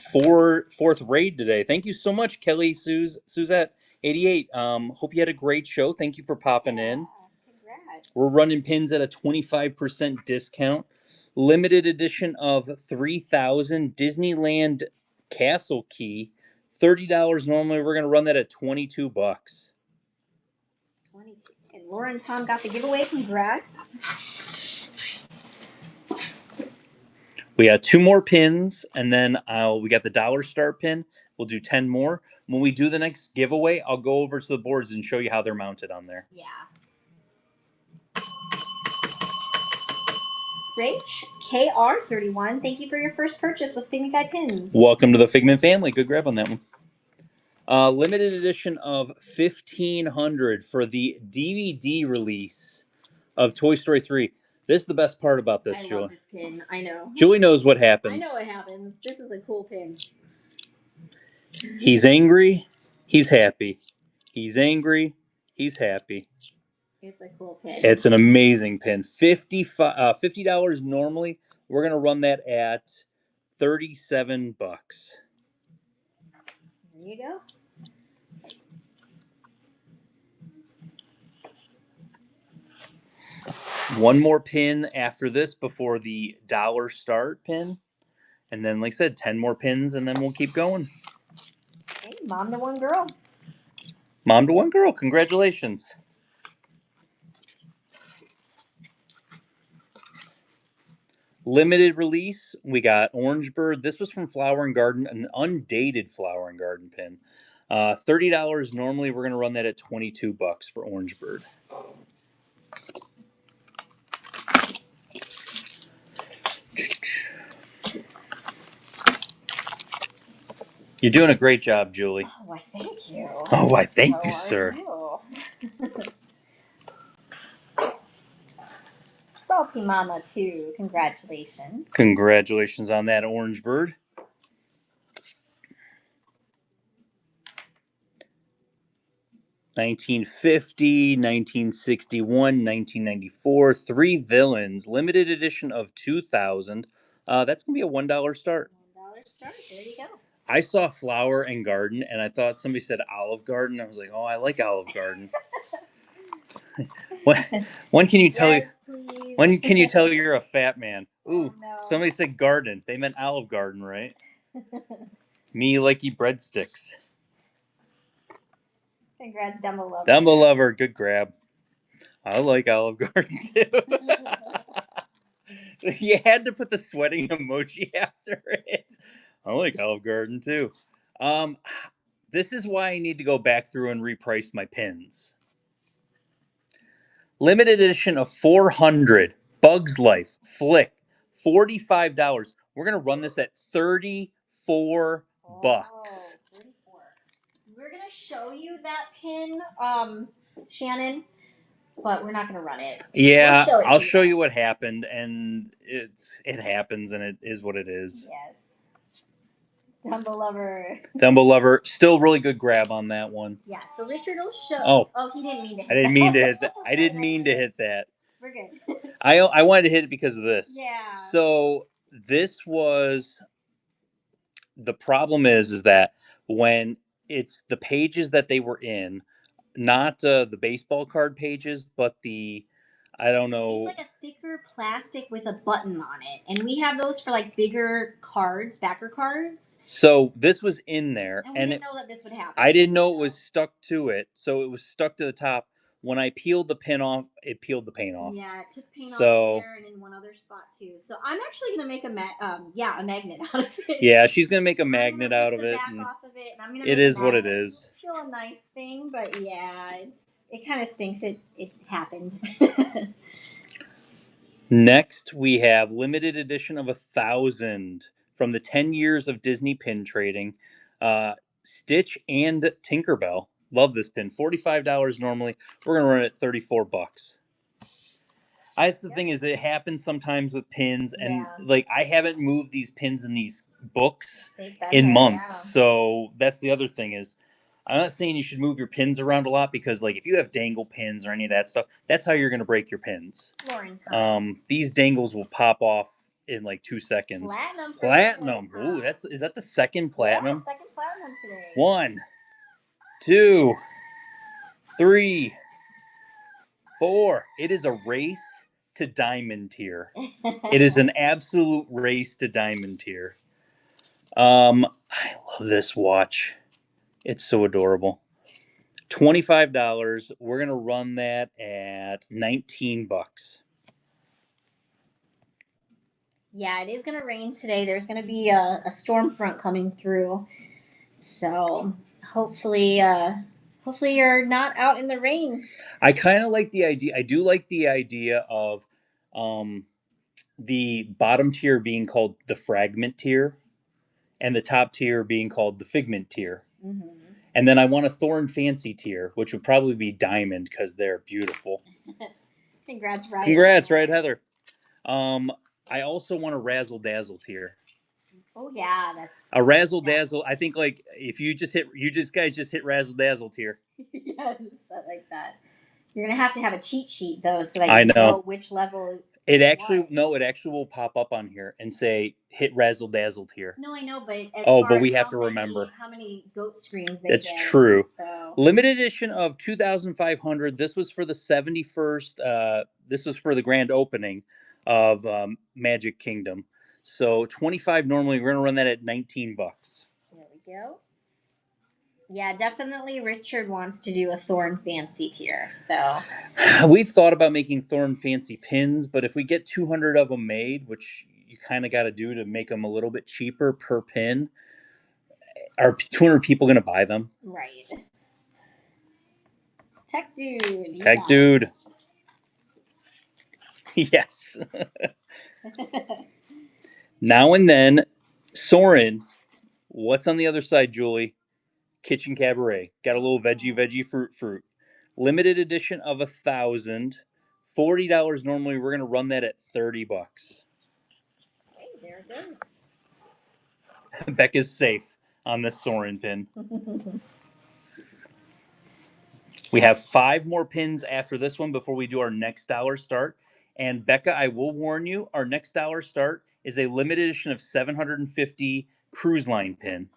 fourth raid today. Thank you so much, Kelly Suzette 88. Hope you had a great show. Thank you for popping in. Congrats. We're running pins at a 25% discount. Limited edition of 3,000 Disneyland Castle Key. $30 normally. We're gonna run that at $22. 22. And Laura and Tom got the giveaway. Congrats. We got 2 more pins, and then we got the dollar star pin. We'll do 10 more. When we do the next giveaway, I'll go over to the boards and show you how they're mounted on there. Yeah. Rach, KR31, thank you for your first purchase with Figment Guy pins. Welcome to the Figment family. Good grab on that one. Limited edition of 1,500 for the DVD release of Toy Story 3. This is the best part about this, Julie. I love this pin. I know. Julie knows what happens. I know what happens. This is a cool pin. He's angry. He's happy. He's angry. He's happy. It's a cool pin. It's an amazing pin. $50 normally. We're going to run that at $37. There you go. One more pin after this before the dollar start pin. And then, like I said, 10 more pins, and then we'll keep going. Hey, mom to one girl. Mom to one girl. Congratulations. Limited release. We got Orange Bird. This was from Flower and Garden, an undated Flower and Garden pin. $30 normally. We're going to run that at $22 for Orange Bird. You're doing a great job, Julie. Oh, why thank you. Oh, why thank you, sir. Salty Mama, too. Congratulations. Congratulations on that, Orange Bird. $1950, $1961, $1994, 3 villains, limited edition of 2,000. That's gonna be a $1 start. $1 start. There you go. I saw Flower and Garden, and I thought somebody said Olive Garden. I was like, oh, I like Olive Garden. When can you tell yes, you? When can you tell you're a fat man? Ooh, no. Somebody said garden. They meant Olive Garden, right? Me likey breadsticks. Congrats, Dumbo Lover. Dumbo Lover, good grab. I like Olive Garden too. You had to put the sweating emoji after it. I like Olive Garden too. This is why I need to go back through and reprice my pins. Limited edition of 400. Bugs Life. Flick. $45. We're going to run this at $34. Oh, 34. We're going to show you that pin, Shannon, but we're not going to run it. Yeah, I'll show you what happened, and it happens, and it is what it is. Yes. Dumbo Lover. Dumbo Lover. Still really good grab on that one. Yeah, so Richard will show. Oh, he didn't mean to hit that. I didn't mean to hit that. I didn't mean to hit that. We're good. I wanted to hit it because of this. Yeah. So this was... The problem is that when it's the pages that they were in, not the baseball card pages, but the I don't know. It's like a thicker plastic with a button on it, and we have those for like bigger cards, backer cards. So this was in there, and we didn't know that this would happen. I didn't know it was stuck to it, so it was stuck to the top. When I peeled the pin off, it peeled the paint off. Yeah, it took paint So- off there and in one other spot too. So I'm actually gonna make a magnet out of it. Yeah, she's gonna make a I'm gonna magnet rip out of the it. back And off of it, and I'm gonna it make a is what it magnet. is. It's still a nice thing, but yeah, it kind of stinks. It happened. Next, we have limited edition of 1,000 from the 10 years of Disney pin trading. Stitch and Tinkerbell. Love this pin. $45 normally. We're gonna run it at 34 bucks. That's the thing is it happens sometimes with pins, and Yeah. like I haven't moved these pins in these books They've been in there, months. yeah. So that's the other thing is I'm not saying you should move your pins around a lot because like if you have dangle pins or any of that stuff, that's how you're gonna break your pins. Flooring time. These dangles will pop off in like 2 seconds. Platinum. Ooh, is that the second platinum? Yeah, second platinum today. 1, 2, 3, 4. It is a race to diamond tier. It is an absolute race to diamond tier. I love this watch. It's so adorable. $25. We're gonna run that at 19 bucks. Yeah, it is gonna rain today. There's gonna be a storm front coming through, so hopefully you're not out in the rain. I kind of like the idea. I do like the idea of the bottom tier being called the fragment tier and the top tier being called the figment tier. Mm-hmm. And then I want a thorn fancy tier, which would probably be diamond because they're beautiful. Congrats, Ryan. Congrats, right, Heather. I also want a razzle dazzle tier. Oh yeah, that's a razzle dazzle. I think like if you guys just hit razzle dazzle tier. Yes, I like that. You're gonna have to have a cheat sheet though, so that I you know. know which level. It actually will pop up on here and say hit razzle dazzle tier. No, I know, but but we have to remember how many goat screams they That's get. true. So Limited edition of 2,500. This was for the 71st. This was for the grand opening of Magic Kingdom. So 25 normally. We're gonna run that at 19 bucks. There we go. Yeah, definitely Richard wants to do a Thorn Fancy tier. So we've thought about making Thorn Fancy pins, but if we get 200 of them made, which you kind of got to do to make them a little bit cheaper per pin, are 200 people going to buy them? Right. Tech Dude. Tech Dude. Yes. Now and then, Soren. What's on the other side, Julie? Kitchen Cabaret. Got a little veggie fruit. Limited edition of 1,000. $40 normally. We're gonna run that at 30 bucks. Hey, there it goes. Becca's safe on this Soren pin. We have 5 more pins after this one before we do our next dollar start. And Becca, I will warn you, our next dollar start is a limited edition of 750 cruise line pin.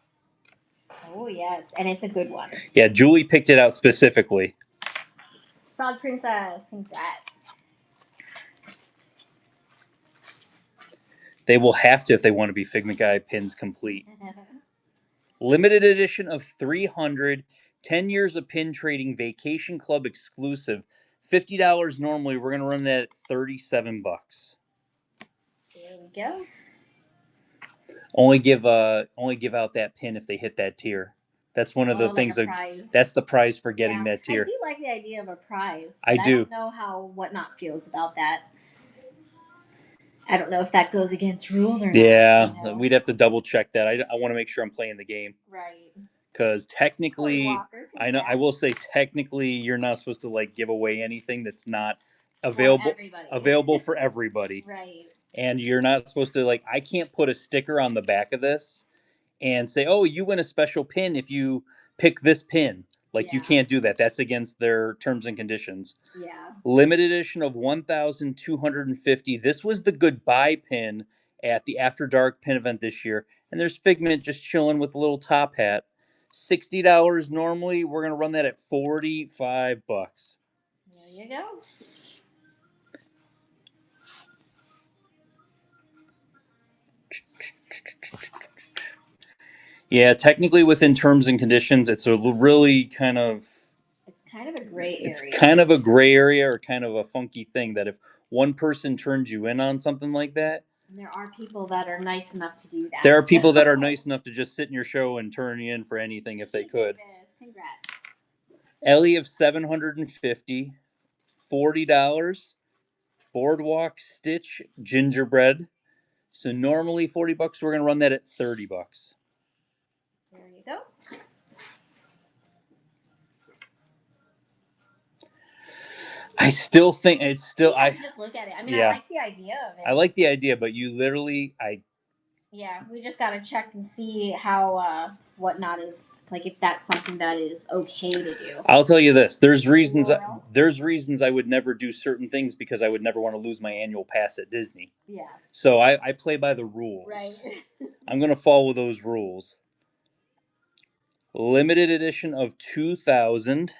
Oh yes, and it's a good one. Yeah, Julie picked it out specifically. Frog Princess, congrats. They will have to if they want to be Figment Guy pins complete. Limited edition of 300, 10 years of pin trading, Vacation Club exclusive. $50 normally. We're going to run that at 37 bucks. There we go. Only give out that pin if they hit that tier. That's one of the things that's the prize for getting that tier. I do like the idea of a prize. I do. I don't know how Whatnot feels about that. I don't know if that goes against rules or not. Yeah, we'd have to double check that. I want to make sure I'm playing the game. Right. Because technically, Walker, I will say technically you're not supposed to like give away anything that's not available for everybody. Right. And you're not supposed to like I can't put a sticker on the back of this and say, "Oh, you win a special pin if you pick this pin." Like you can't do that. That's against their terms and conditions. Yeah. Limited edition of 1,250. This was the goodbye pin at the After Dark pin event this year. And there's Figment just chilling with a little top hat. $60 normally. We're gonna run that at 45 bucks. There you go. Yeah, technically within terms and conditions, it's a really kind of It's kind of a gray area. It's kind of a gray area or kind of a funky thing that if one person turns you in on something like that. And there are people that are nice enough to do that. There are people that are nice enough to just sit in your show and turn you in for anything if they could. Congrats. Ellie of 750, $40. Boardwalk Stitch gingerbread. So normally $40, we're gonna run that at $30. There you go. I still think it's still. I just look at it. I mean, yeah. I like the idea of it. I like the idea, but you literally, Yeah, we just gotta check and see how whatnot is like if that's something that is okay to do. I'll tell you this: there's reasons. There's reasons I would never do certain things because I would never want to lose my annual pass at Disney. Yeah. So I play by the rules. Right. I'm gonna follow those rules. Limited edition of 2000,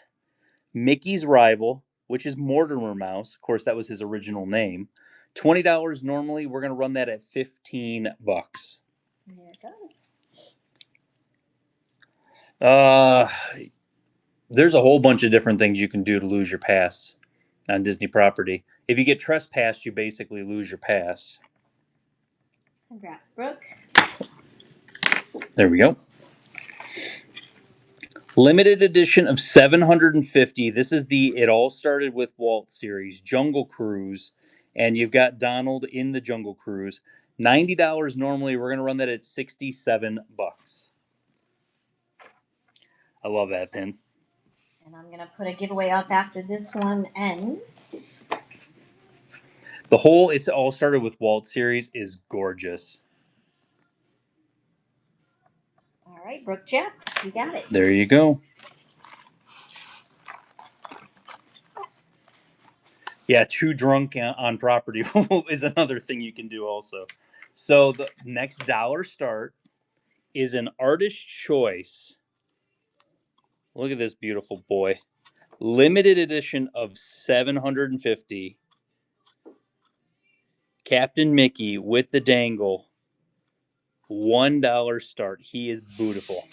Mickey's Rival, which is Mortimer Mouse. Of course, that was his original name. $20 normally. We're gonna run that at $15. There it goes. There's a whole bunch of different things you can do to lose your pass on Disney property. If you get trespassed, you basically lose your pass. Congrats, Brooke. There we go. Limited edition of 750. This is the It All Started with Walt series, Jungle Cruise. And you've got Donald in the Jungle Cruise. $90 normally. We're going to run that at $67. I love that pin. And I'm going to put a giveaway up after this one ends. The whole It's All Started with Walt series is gorgeous. All right, Brooke Jets, you got it. There you go. Yeah, too drunk on property is another thing you can do also. So the next dollar start is an artist choice. Look at this beautiful boy. Limited edition of 750. Captain Mickey with the dangle. $1 start. He is beautiful.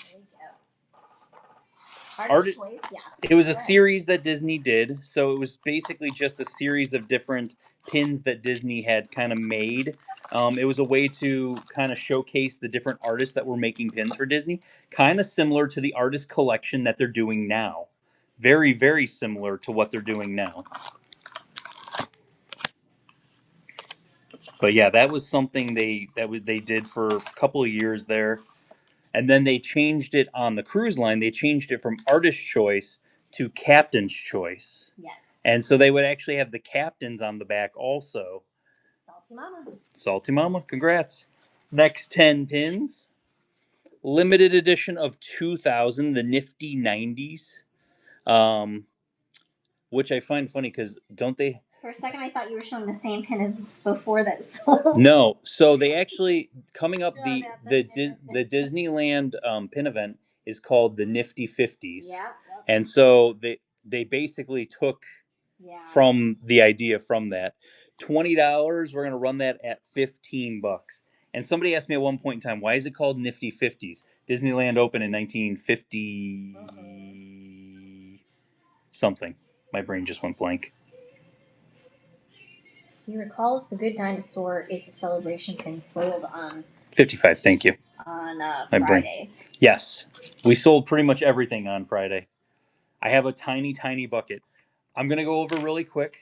Artist choice, yeah. It was a series that Disney did, so it was basically just a series of different pins that Disney had kind of made. It was a way to kind of showcase the different artists that were making pins for Disney, kind of similar to the artist collection that they're doing now. Very, very similar to what they're doing now. But yeah, that was something they did for a couple of years there. And then they changed it on the cruise line. They changed it from artist choice to captain's choice. Yes. And so they would actually have the captains on the back also. Salty Mama. Salty Mama, congrats. Next 10 pins. Limited edition of 2000, the Nifty 90s. Which I find funny because don't they... For a second, I thought you were showing the same pin as before that sold. No, so they actually coming up the Disneyland pin event is called the Nifty 50s. Yeah. And so they basically took from the idea from that. $20, we're gonna run that at $15. And somebody asked me at one point in time, why is it called Nifty 50s? Disneyland opened in 1950 something. My brain just went blank. Do you recall if the Good Dinosaur It's a Celebration pin sold on 55, thank you. On Friday. Brain. Yes. We sold pretty much everything on Friday. I have a tiny, tiny bucket. I'm going to go over really quick,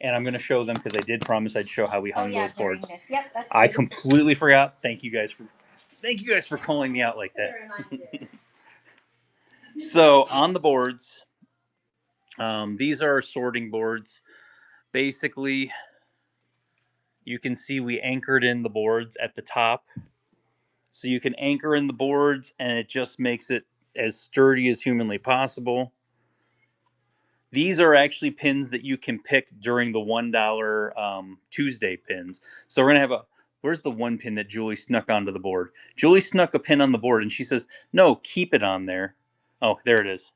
and I'm going to show them because I did promise I'd show how we hung those boards. Yep, that's I completely forgot. Thank you guys for calling me out like that. So on the boards, these are our sorting boards. Basically, you can see we anchored in the boards at the top. So you can anchor in the boards, and it just makes it as sturdy as humanly possible. These are actually pins that you can pick during the $1 Tuesday pins. So we're going to have where's the one pin that Julie snuck onto the board? Julie snuck a pin on the board, and she says, no, keep it on there. Oh, there it is.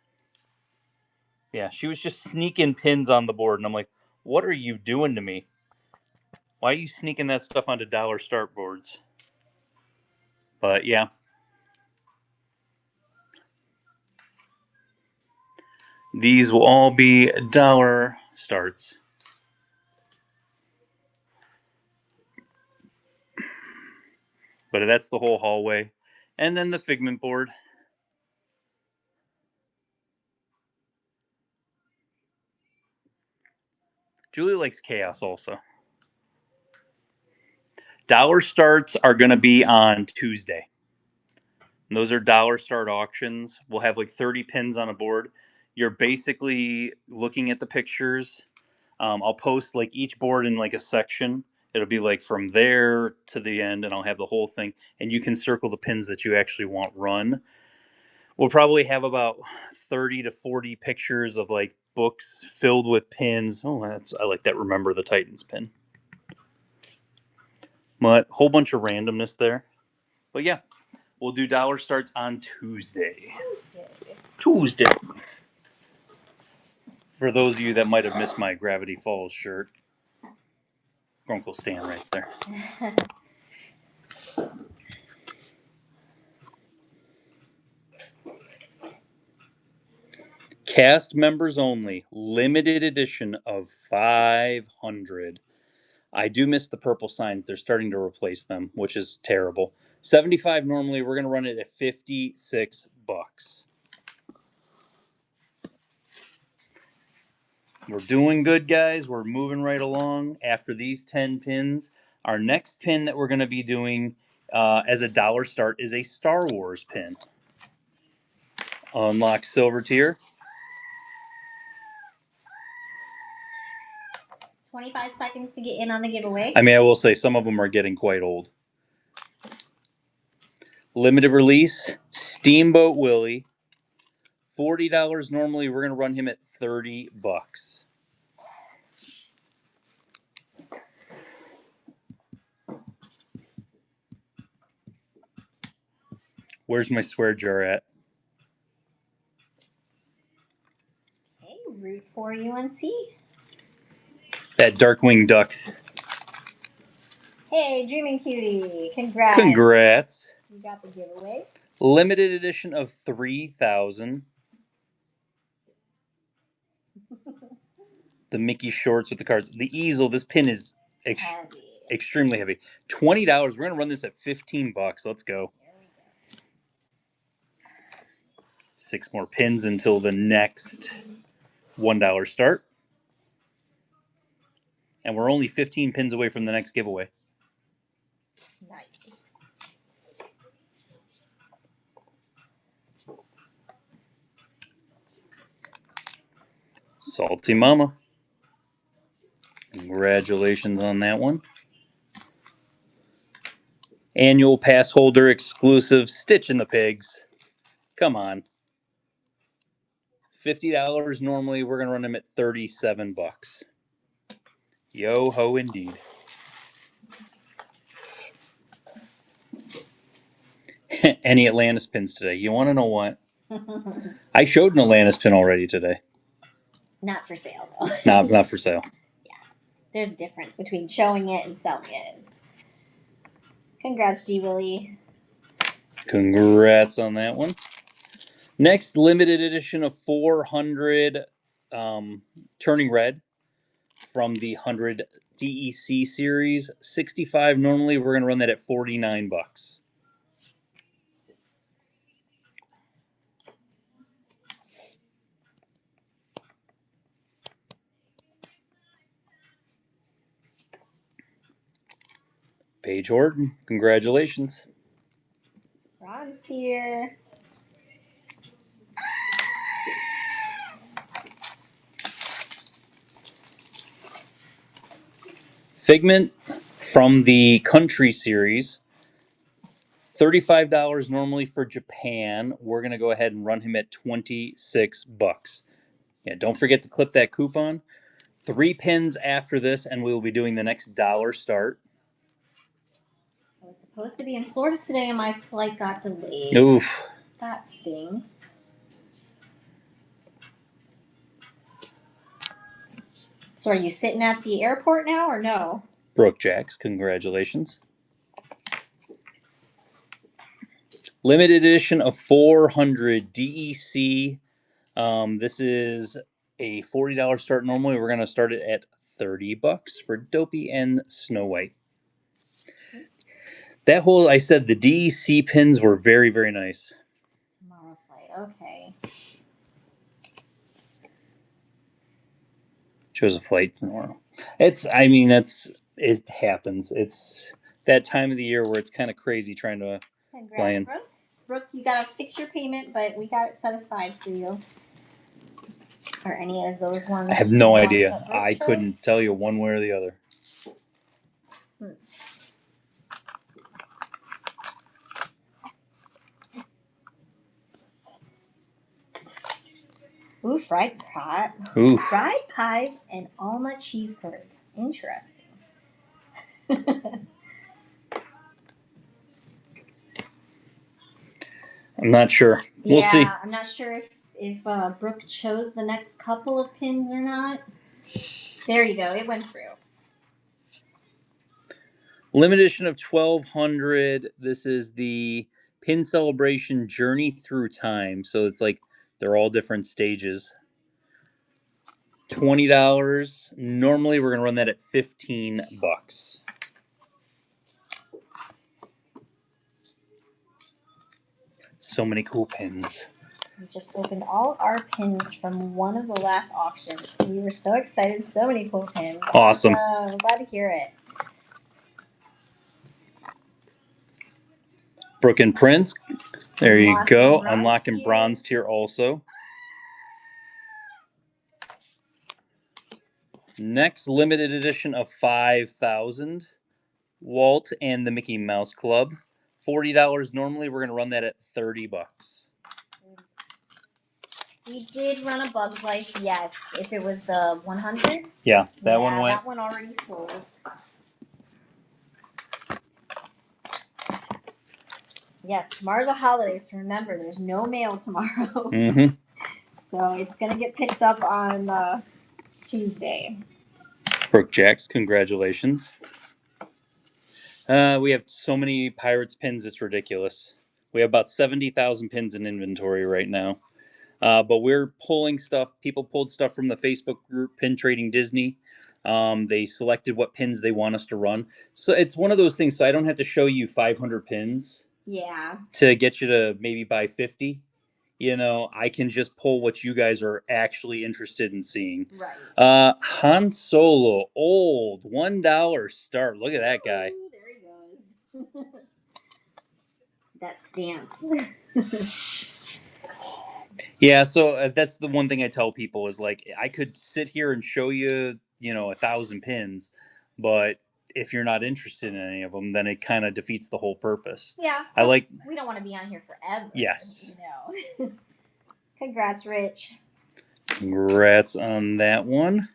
Yeah, she was just sneaking pins on the board, and I'm like, what are you doing to me? Why are you sneaking that stuff onto dollar start boards? But yeah. These will all be dollar starts. But that's the whole hallway. And then the Figment board. Julie likes chaos also. Dollar starts are going to be on Tuesday. And those are dollar start auctions. We'll have like 30 pins on a board. You're basically looking at the pictures. I'll post like each board in like a section. It'll be like from there to the end, and I'll have the whole thing. And you can circle the pins that you actually want run. We'll probably have about 30 to 40 pictures of like books filled with pins. Oh, I like that. Remember the Titans pin. But whole bunch of randomness there. But yeah, we'll do dollar starts on Tuesday. Tuesday. For those of you that might have missed my Gravity Falls shirt, Grunkle stand right there. Cast members only, limited edition of 500. I do miss the purple signs. They're starting to replace them, which is terrible. 75 normally. We're going to run it at 56 bucks. We're doing good, guys. We're moving right along. After these 10 pins, our next pin that we're going to be doing as a dollar start is a Star Wars pin. Unlock silver tier. 25 seconds to get in on the giveaway. I mean, I will say some of them are getting quite old. Limited release, Steamboat Willie. $40 normally. We're going to run him at 30 bucks. Where's my swear jar at? Okay, root for UNC. That Darkwing Duck. Hey, Dreaming Cutie. Congrats. Congrats. You got the giveaway. Limited edition of 3,000. The Mickey shorts with the cards. The easel. This pin is extremely heavy. $20. We're going to run this at 15 bucks. Let's go. 6 more pins until the next $1 start. And we're only 15 pins away from the next giveaway. Nice. Salty Mama. Congratulations on that one. Annual pass holder exclusive Stitch in the Pigs. Come on. $50 normally. We're going to run them at 37 bucks. Yo ho indeed. Any Atlantis pins today? You want to know what? I showed an Atlantis pin already today. Not for sale, though. Not for sale. Yeah. There's a difference between showing it and selling it. Congrats, G. Willie. Congrats on that one. Next, limited edition of 400 Turning Red from the 100 DEC series. 65 normally. We're going to run that at 49 bucks. Paige Horton, congratulations. Ron's here. Figment from the Country series. $35 normally for Japan. We're going to go ahead and run him at 26 bucks. Yeah, don't forget to clip that coupon. 3 pins after this, and we will be doing the next dollar start. I was supposed to be in Florida today, and my flight got delayed. Oof. That stings. So are you sitting at the airport now, or no? Brooke Jacks, congratulations. Limited edition of 400 DEC This is a $40 start. Normally, we're going to start it at $30 for Dopey and Snow White. That whole, I said the DEC pins were very, very nice. Tomorrow flight, okay. Shows a flight tomorrow. It happens. It's that time of the year where it's kind of crazy trying to fly in. Brooke. Brooke, you gotta fix your payment, but we got it set aside for you. Or any of those ones? I have no idea. I couldn't tell you one way or the other. Ooh, fried pie. Ooh. Fried pies and almond cheese curds. Interesting. I'm not sure. We'll see. I'm not sure if Brooke chose the next couple of pins or not. There you go. It went through. Limited edition of 1200. This is the Pin Celebration Journey Through Time. So it's like they're all different stages. $20. Normally we're going to run that at $15. So many cool pins. We just opened all our pins from one of the last auctions. We were so excited. So many cool pins. Awesome. I'm glad to hear it. Brooke and Prince. There you go. Unlocking bronze tier also. Next, limited edition of 5,000. Walt and the Mickey Mouse Club. $40 normally. We're going to run that at $30. We did run a Bug's Life, yes. If it was the 100. Yeah, that one went. That one already sold. Yes, tomorrow's a holiday, so remember, there's no mail tomorrow. Mm-hmm. So it's going to get picked up on Tuesday. Brooke Jacks, congratulations. We have so many Pirates pins, it's ridiculous. We have about 70,000 pins in inventory right now. But we're pulling stuff. People pulled stuff from the Facebook group, Pin Trading Disney. They selected what pins they want us to run. So it's one of those things. So I don't have to show you 500 pins. Yeah. To get you to maybe buy 50. You know, I can just pull what you guys are actually interested in seeing. Right. Han Solo, old, $1 start. Look at that guy. Ooh, there he goes. That stance. Yeah, so that's the one thing I tell people is like, I could sit here and show you, 1,000 pins, but if you're not interested in any of them, then it kind of defeats the whole purpose. Yeah. We don't want to be on here forever. Yes. Congrats, Rich. Congrats on that one.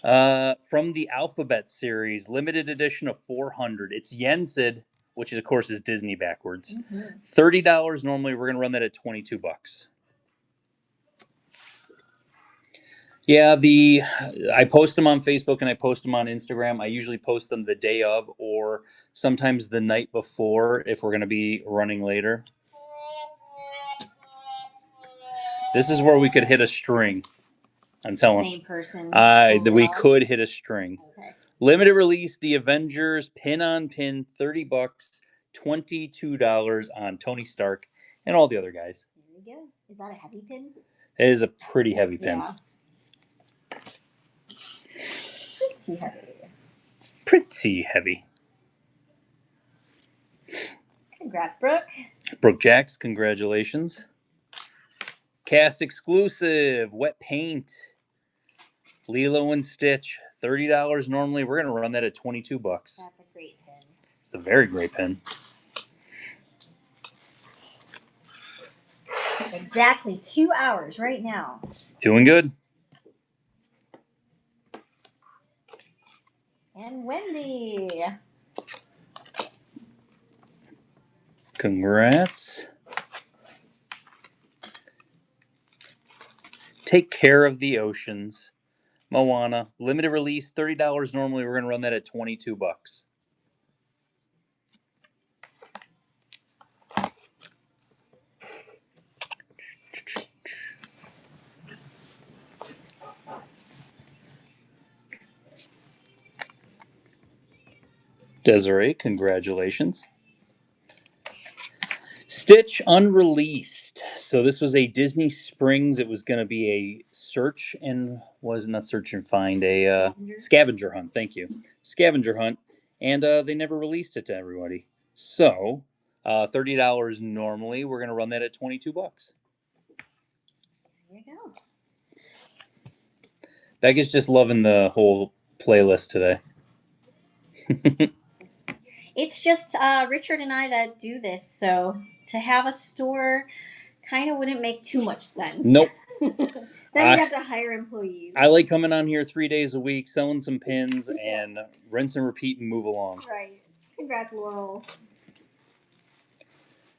From the Alphabet series, limited edition of 400. It's Yensid, which is, of course, is Disney backwards. Mm-hmm. $30 normally. We're going to run that at $22. Yeah, I post them on Facebook and I post them on Instagram. I usually post them the day of or sometimes the night before if we're going to be running later. This is where we could hit a string. I'm telling. Same person. We could hit a string. Okay. Limited release, The Avengers, pin on pin, $30, $22 on Tony Stark and all the other guys. There he goes. Is that a heavy pin? It is a pretty heavy pin. Yeah. Pretty heavy. Pretty heavy. Congrats, Brooke. Brooke Jacks, congratulations. Cast exclusive, wet paint. Lilo and Stitch, $30 normally. We're going to run that at $22. That's a great pin. It's a very great pin. Exactly 2 hours right now. Doing good. And Wendy. Congrats. Take Care of the Oceans. Moana. Limited release, $30 normally. We're going to run that at $22. Desiree, congratulations. Stitch unreleased. So this was a Disney Springs. It was going to be a search and was not search and find a scavenger hunt. Thank you, scavenger hunt, and they never released it to everybody. So $30 normally. We're going to run that at $22. There you go. Becca's just loving the whole playlist today. It's just Richard and I that do this, so to have a store kind of wouldn't make too much sense. Nope. Then you'd have to hire employees. I like coming on here 3 days a week, selling some pins, and rinse and repeat and move along. Right. Congrats, Laurel.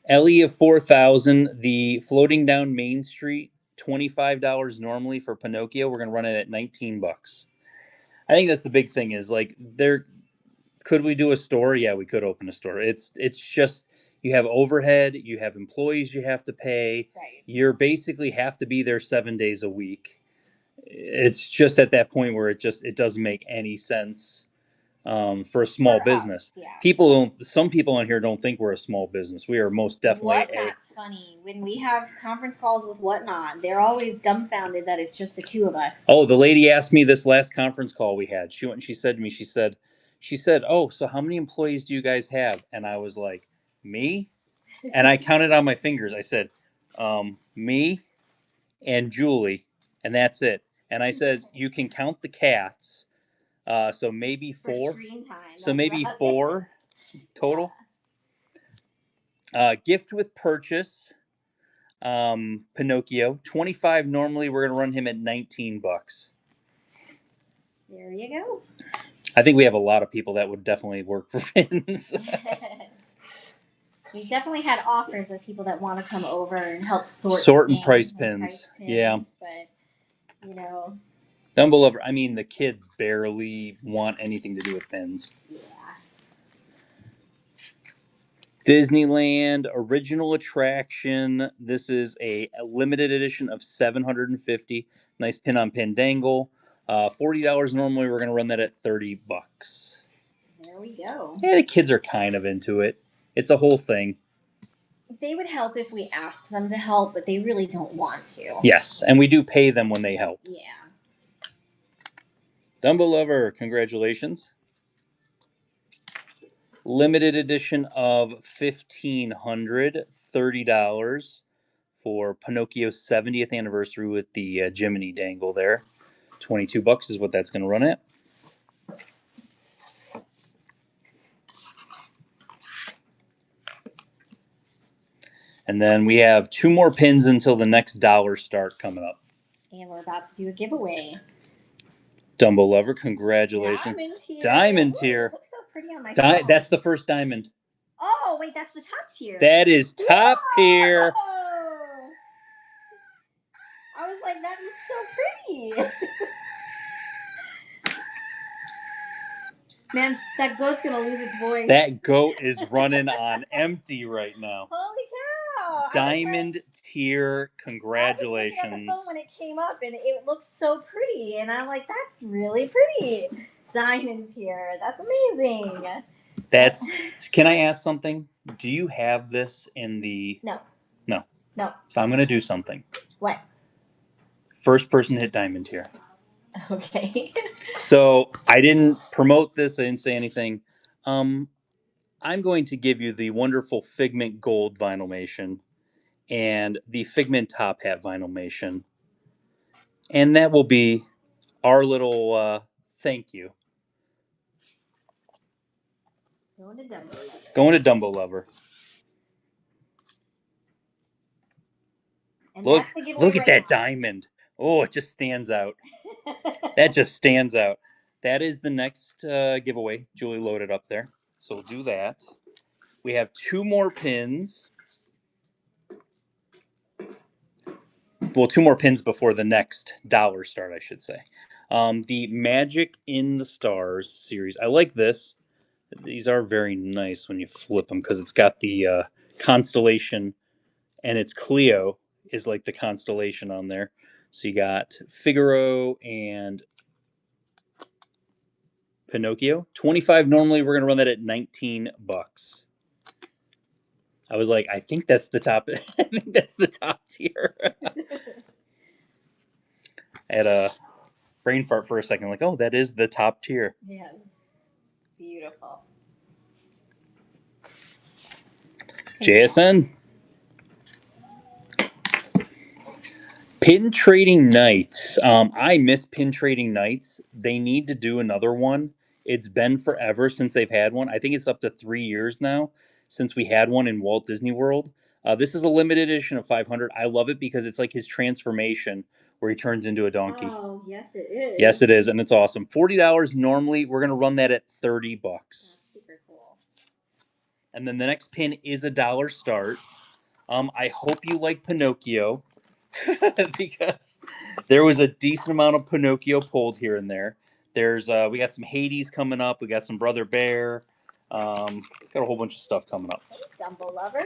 Ellie of 4,000, the floating down Main Street, $25 normally for Pinocchio. We're gonna run it at $19. I think that's the big thing. Is like there. Could we do a store? Yeah, we could open a store. It's just you have overhead, you have employees you have to pay. Right. You're basically have to be there 7 days a week. It's just at that point where it doesn't make any sense for a small business. Yeah. Some people on here don't think we're a small business. We are most definitely. Whatnot's funny. When we have conference calls with Whatnot, they're always dumbfounded that it's just the two of us. Oh, the lady asked me this last conference call we had. She went and she said to me, she said, "Oh, so how many employees do you guys have?" And I was like, "Me?" And I counted on my fingers. I said, "Me and Julie, and that's it." And I says, "You can count the cats, so maybe four. For screen time. So maybe four total." Gift with purchase, Pinocchio, 25 normally. We're gonna run him at $19. There you go. I think we have a lot of people that would definitely work for pins. We definitely had offers of people that want to come over and help sort and price pins. Yeah, but you know, Dumbledore. I mean, the kids barely want anything to do with pins. Yeah. Disneyland original attraction. This is a limited edition of 750. Nice pin on pin dangle. $40 normally. We're gonna run that at $30. There we go. Yeah, the kids are kind of into it. It's a whole thing. They would help if we asked them to help, but they really don't want to. Yes, and we do pay them when they help. Yeah. Dumbo Lover, congratulations. Limited edition of 1,500, $30 for Pinocchio's 70th anniversary with the Jiminy dangle there. $22 is what that's going to run at. And then we have 2 more pins until the next dollar start coming up. And we're about to do a giveaway. Dumbo Lover, congratulations. Diamond tier. It looks so pretty on my phone. That's the first diamond. Oh, wait, that's the top tier. That is top tier. I was like, that looks so pretty. Man, that goat's going to lose its voice. That goat is running on empty right now. Holy cow. Diamond tier, congratulations. I was looking at the phone when it came up, and it looked so pretty. And I'm like, that's really pretty. Diamond tier. That's amazing. Can I ask something? Do you have this in the... No. So I'm going to do something. What? First person hit diamond tier. Okay. So I didn't promote this. I didn't say anything. I'm going to give you the wonderful Figment Gold Vinylmation and the Figment Top Hat Vinylmation. And that will be our little thank you. Going to Dumbo Lover. And look at that diamond. Oh, it just stands out. That just stands out. That is the next giveaway. Julie loaded up there. So we'll do that. We have 2 more pins. Well, 2 more pins before the next dollar start, I should say. The Magic in the Stars series. I like this. These are very nice when you flip them because it's got the constellation, and it's Cleo is like the constellation on there. So you got Figaro and Pinocchio. 25 normally. We're gonna run that at $19. I was like, I think that's the top. I think that's the top tier. I had a brain fart for a second, like, oh, that is the top tier. Yes. Beautiful. JSN. Pin trading nights. I miss pin trading nights. They need to do another one. It's been forever since they've had one. I think it's up to 3 years now since we had one in Walt Disney World. This is a limited edition of 500. I love it because it's like his transformation where he turns into a donkey. Oh, yes, it is. Yes, it is, and it's awesome. $40 normally. We're gonna run that at $30. That's super cool. And then the next pin is $1 start. I hope you like Pinocchio because there was a decent amount of Pinocchio pulled here and there. There's we got some Hades coming up. We got some Brother Bear. Got a whole bunch of stuff coming up. Hey, Dumbo lover.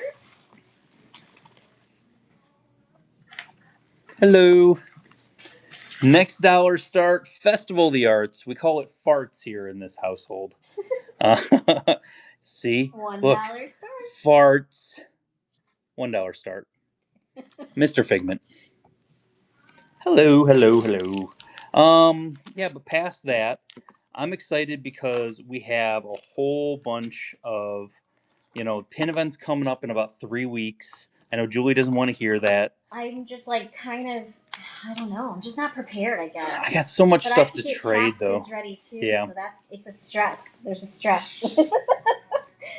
Hello. Next dollar start, Festival of the Arts. We call it farts here in this household. See? $1 Look, start. Farts. $1 start. Mr. Figment. Hello, hello, hello. Yeah, but past that, I'm excited because we have a whole bunch of, pin events coming up in about 3 weeks. I know Julie doesn't want to hear that. I'm just like I don't know. I'm just not prepared, I guess. I got so much but stuff I have to trade though. Ready too. Yeah. So it's a stress. There's a stress.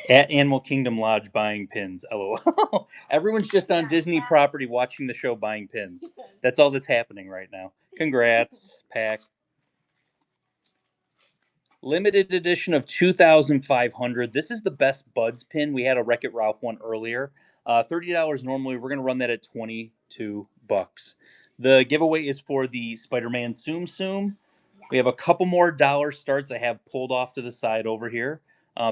At Animal Kingdom Lodge buying pins. LOL. Everyone's just on Disney property watching the show buying pins. That's all that's happening right now. Congrats, Pack. Limited edition of 2,500. This is the best Buds pin. We had a Wreck-It Ralph one earlier. $30 normally. We're going to run that at $22. The giveaway is for the Spider-Man Tsum Tsum. We have a couple more dollar starts I have pulled off to the side over here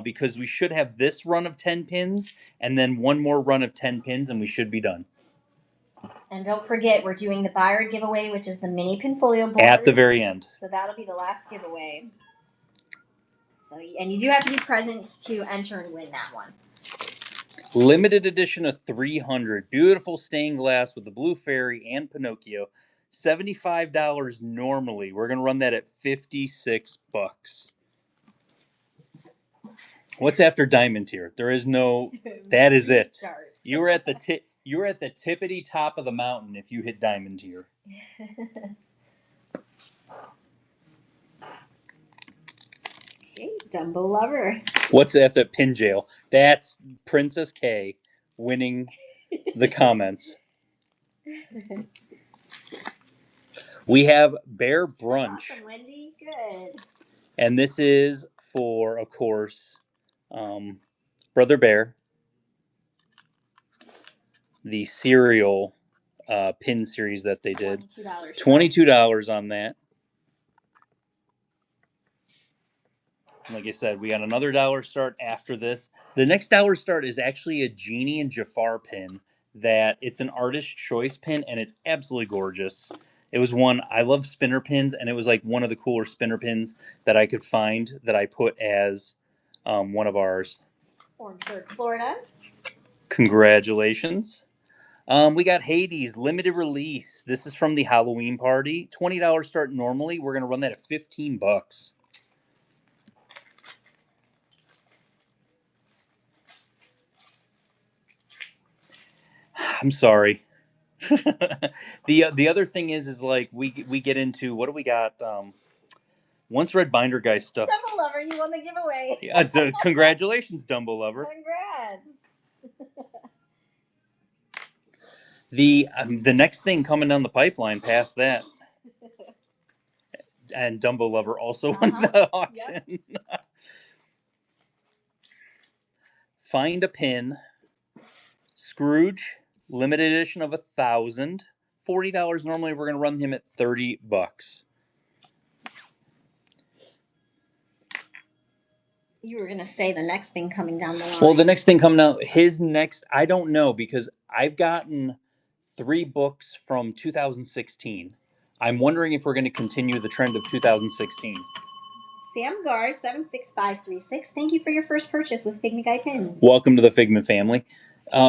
because we should have this run of 10 pins and then one more run of 10 pins and we should be done. And don't forget, we're doing the buyer giveaway, which is the mini Pinfolio board. At the very end. So that'll be the last giveaway. So, and you do have to be present to enter and win that one. Limited edition of 300. Beautiful stained glass with the Blue Fairy and Pinocchio. $75 normally. We're going to run that at $56. What's after diamond tier? There is no. That is it. You were at the tip. You were at the tippity top of the mountain if you hit diamond tier. Okay, Dumbo lover. What's after pin jail? That's Princess K winning the comments. We have Bear Brunch. Awesome, Wendy. Good. And this is for, of course, Brother Bear. The cereal pin series that they did. $22 on that. Like I said, we got another dollar start after this. The next dollar start is actually a Genie and Jafar pin that it's an artist choice pin and it's absolutely gorgeous. It was one, I love spinner pins, and it was like one of the cooler spinner pins that I could find that I put as one of ours. Orangeburg, Florida. Congratulations. We got Hades limited release. This is from the Halloween party. $20 start normally. We're going to run that at $15. I'm sorry. The other thing is like we get into what do we got? Once Red Binder guy stuff. Dumbo lover, you won the giveaway. Yeah, congratulations, Dumbo lover. Congrats. The next thing coming down the pipeline past that, and Dumbo lover also won the auction. Yep. Find a pin. Scrooge. Limited edition of 1,000. $40 normally. We're going to run him at $30. You were going to say the next thing coming down the line. Well, the next thing coming out, his next, I don't know because I've gotten 3 books from 2016. I'm wondering if we're going to continue the trend of 2016. Sam Gar 76536. Thank you for your first purchase with Figment Guy pins. Welcome to the Figment family.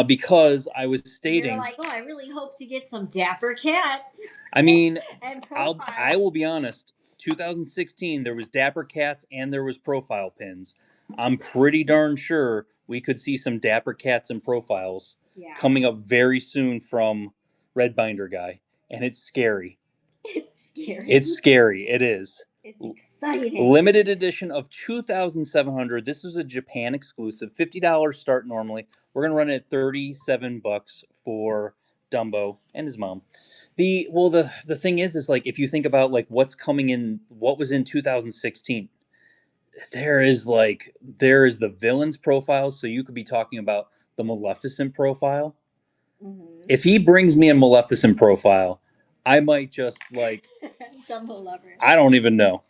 Because I was stating, you're like, oh, I really hope to get some Dapper Cats. I mean, and I will be honest. 2016, there was Dapper Cats and there was profile pins. I'm pretty darn sure we could see some Dapper Cats and profiles coming up very soon from Red Binder Guy, and it's scary. It's scary. It's scary. It is. It's exciting. Limited edition of 2,700. This is a Japan exclusive. $50 start normally. We're gonna run it at $37 for Dumbo and his mom. The thing is like if you think about like what's coming in, what was in 2016, there is the villains profile. So you could be talking about the Maleficent profile. Mm-hmm. If he brings me a Maleficent profile, I might just like Dumbo lover. I don't even know.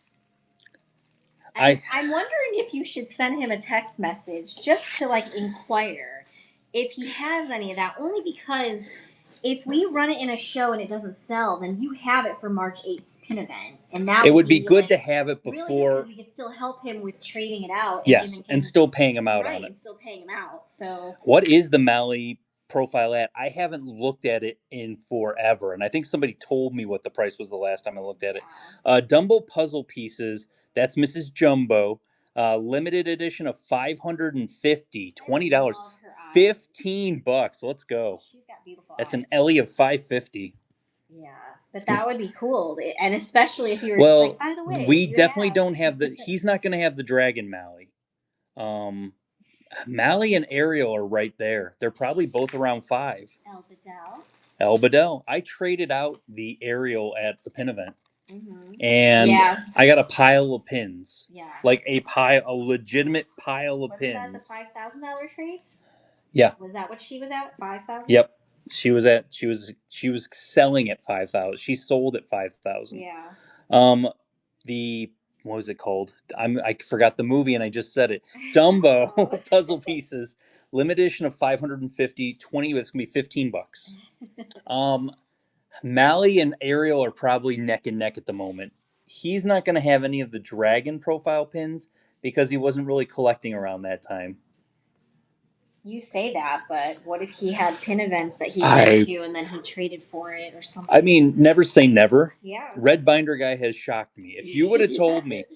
I'm wondering if you should send him a text message just to like inquire if he has any of that. Only because if we run it in a show and it doesn't sell, then you have it for March 8th's pin event, and that it would be good to have it before. Really, because we could still help him with trading it out. Yes, and still paying him out on it. And still paying him out. So what is the Mally profile at? I haven't looked at it in forever, and I think somebody told me what the price was the last time I looked at it. Dumbo puzzle pieces. That's Mrs. Jumbo. Limited edition of 550, $20, $15. Let's go. She's got beautiful That's eyes. an Ellie of 550. Yeah, but that would be cool, and especially if you were well, like, by the way, we definitely don't have the. He's not going to have the Dragon Mally. Mally and Ariel are right there. They're probably both around 5. El Bedell. I traded out the Ariel at the pin event. Mm-hmm. And I got a pile of pins. Yeah. Like a legitimate pile of pins. Was that the $5,000 trade? Yeah. Was that what she was at? 5,000? Yep. She was selling at 5,000. She sold at 5,000. Yeah. What was it called? I forgot the movie and I just said it. Dumbo puzzle pieces, limited edition of 550, 20. It's gonna be $15. Mally and Ariel are probably neck and neck at the moment. He's not gonna have any of the dragon profile pins because he wasn't really collecting around that time. You say that, but what if he had pin events that he went to and then he traded for it or something? I mean, never say never. Yeah. Red Binder Guy has shocked me. If you would have told me,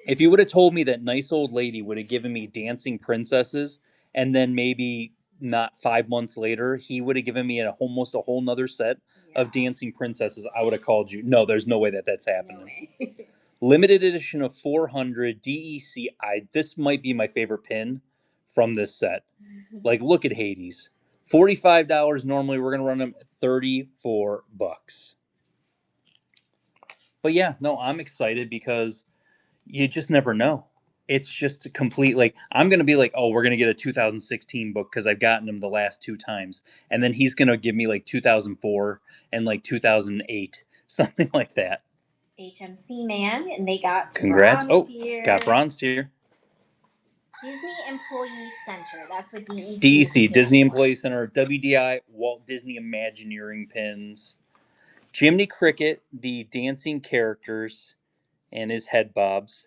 that nice old lady would have given me dancing princesses, and then maybe not 5 months later, he would have given me almost a whole nother set of dancing princesses, I would have called you. No, there's no way that's happening. No way. Limited edition of 400 DEC. This might be my favorite pin from this set. Like, look at Hades. $45 normally. We're gonna run them at $34. But yeah, no, I'm excited because you just never know. It's just a complete like I'm gonna be like, oh, we're gonna get a 2016 book because I've gotten them the last 2 times, and then he's gonna give me like 2004 and like 2008, something like that. HMC man, and they got congrats. Bronze tier. Got bronze tier. Disney Employee Center. That's what DEC. DEC, Disney Employee Center. WDI, Walt Disney Imagineering pins. Jiminy Cricket, the dancing characters, and his head bobs.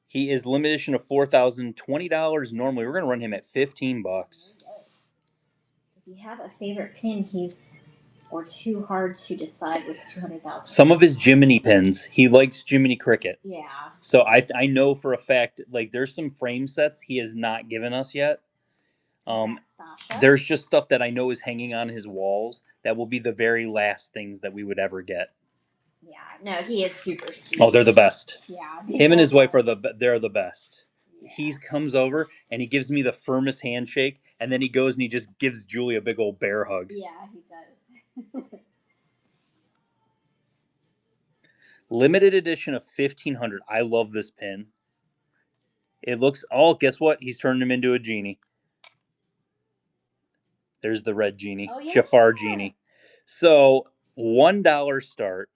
He is limited edition of $4,020 normally. We're gonna run him at $15. Does he have a favorite pin? Or too hard to decide with 200,000. Some of his Jiminy pins. He likes Jiminy Cricket. Yeah. So I know for a fact, like there's some frame sets he has not given us yet. There's just stuff that I know is hanging on his walls that will be the very last things that we would ever get. Yeah, no, he is super sweet. Oh, they're the best. Yeah. Him and his wife they're the best. Yeah. He comes over and he gives me the firmest handshake, and then he goes and he just gives Julie a big old bear hug. Yeah, he does. Limited edition of 1,500. I love this pin. It looks... Oh, guess what? He's turned him into a genie. There's the red genie. Oh, yeah. Jafar genie. So, $1 start.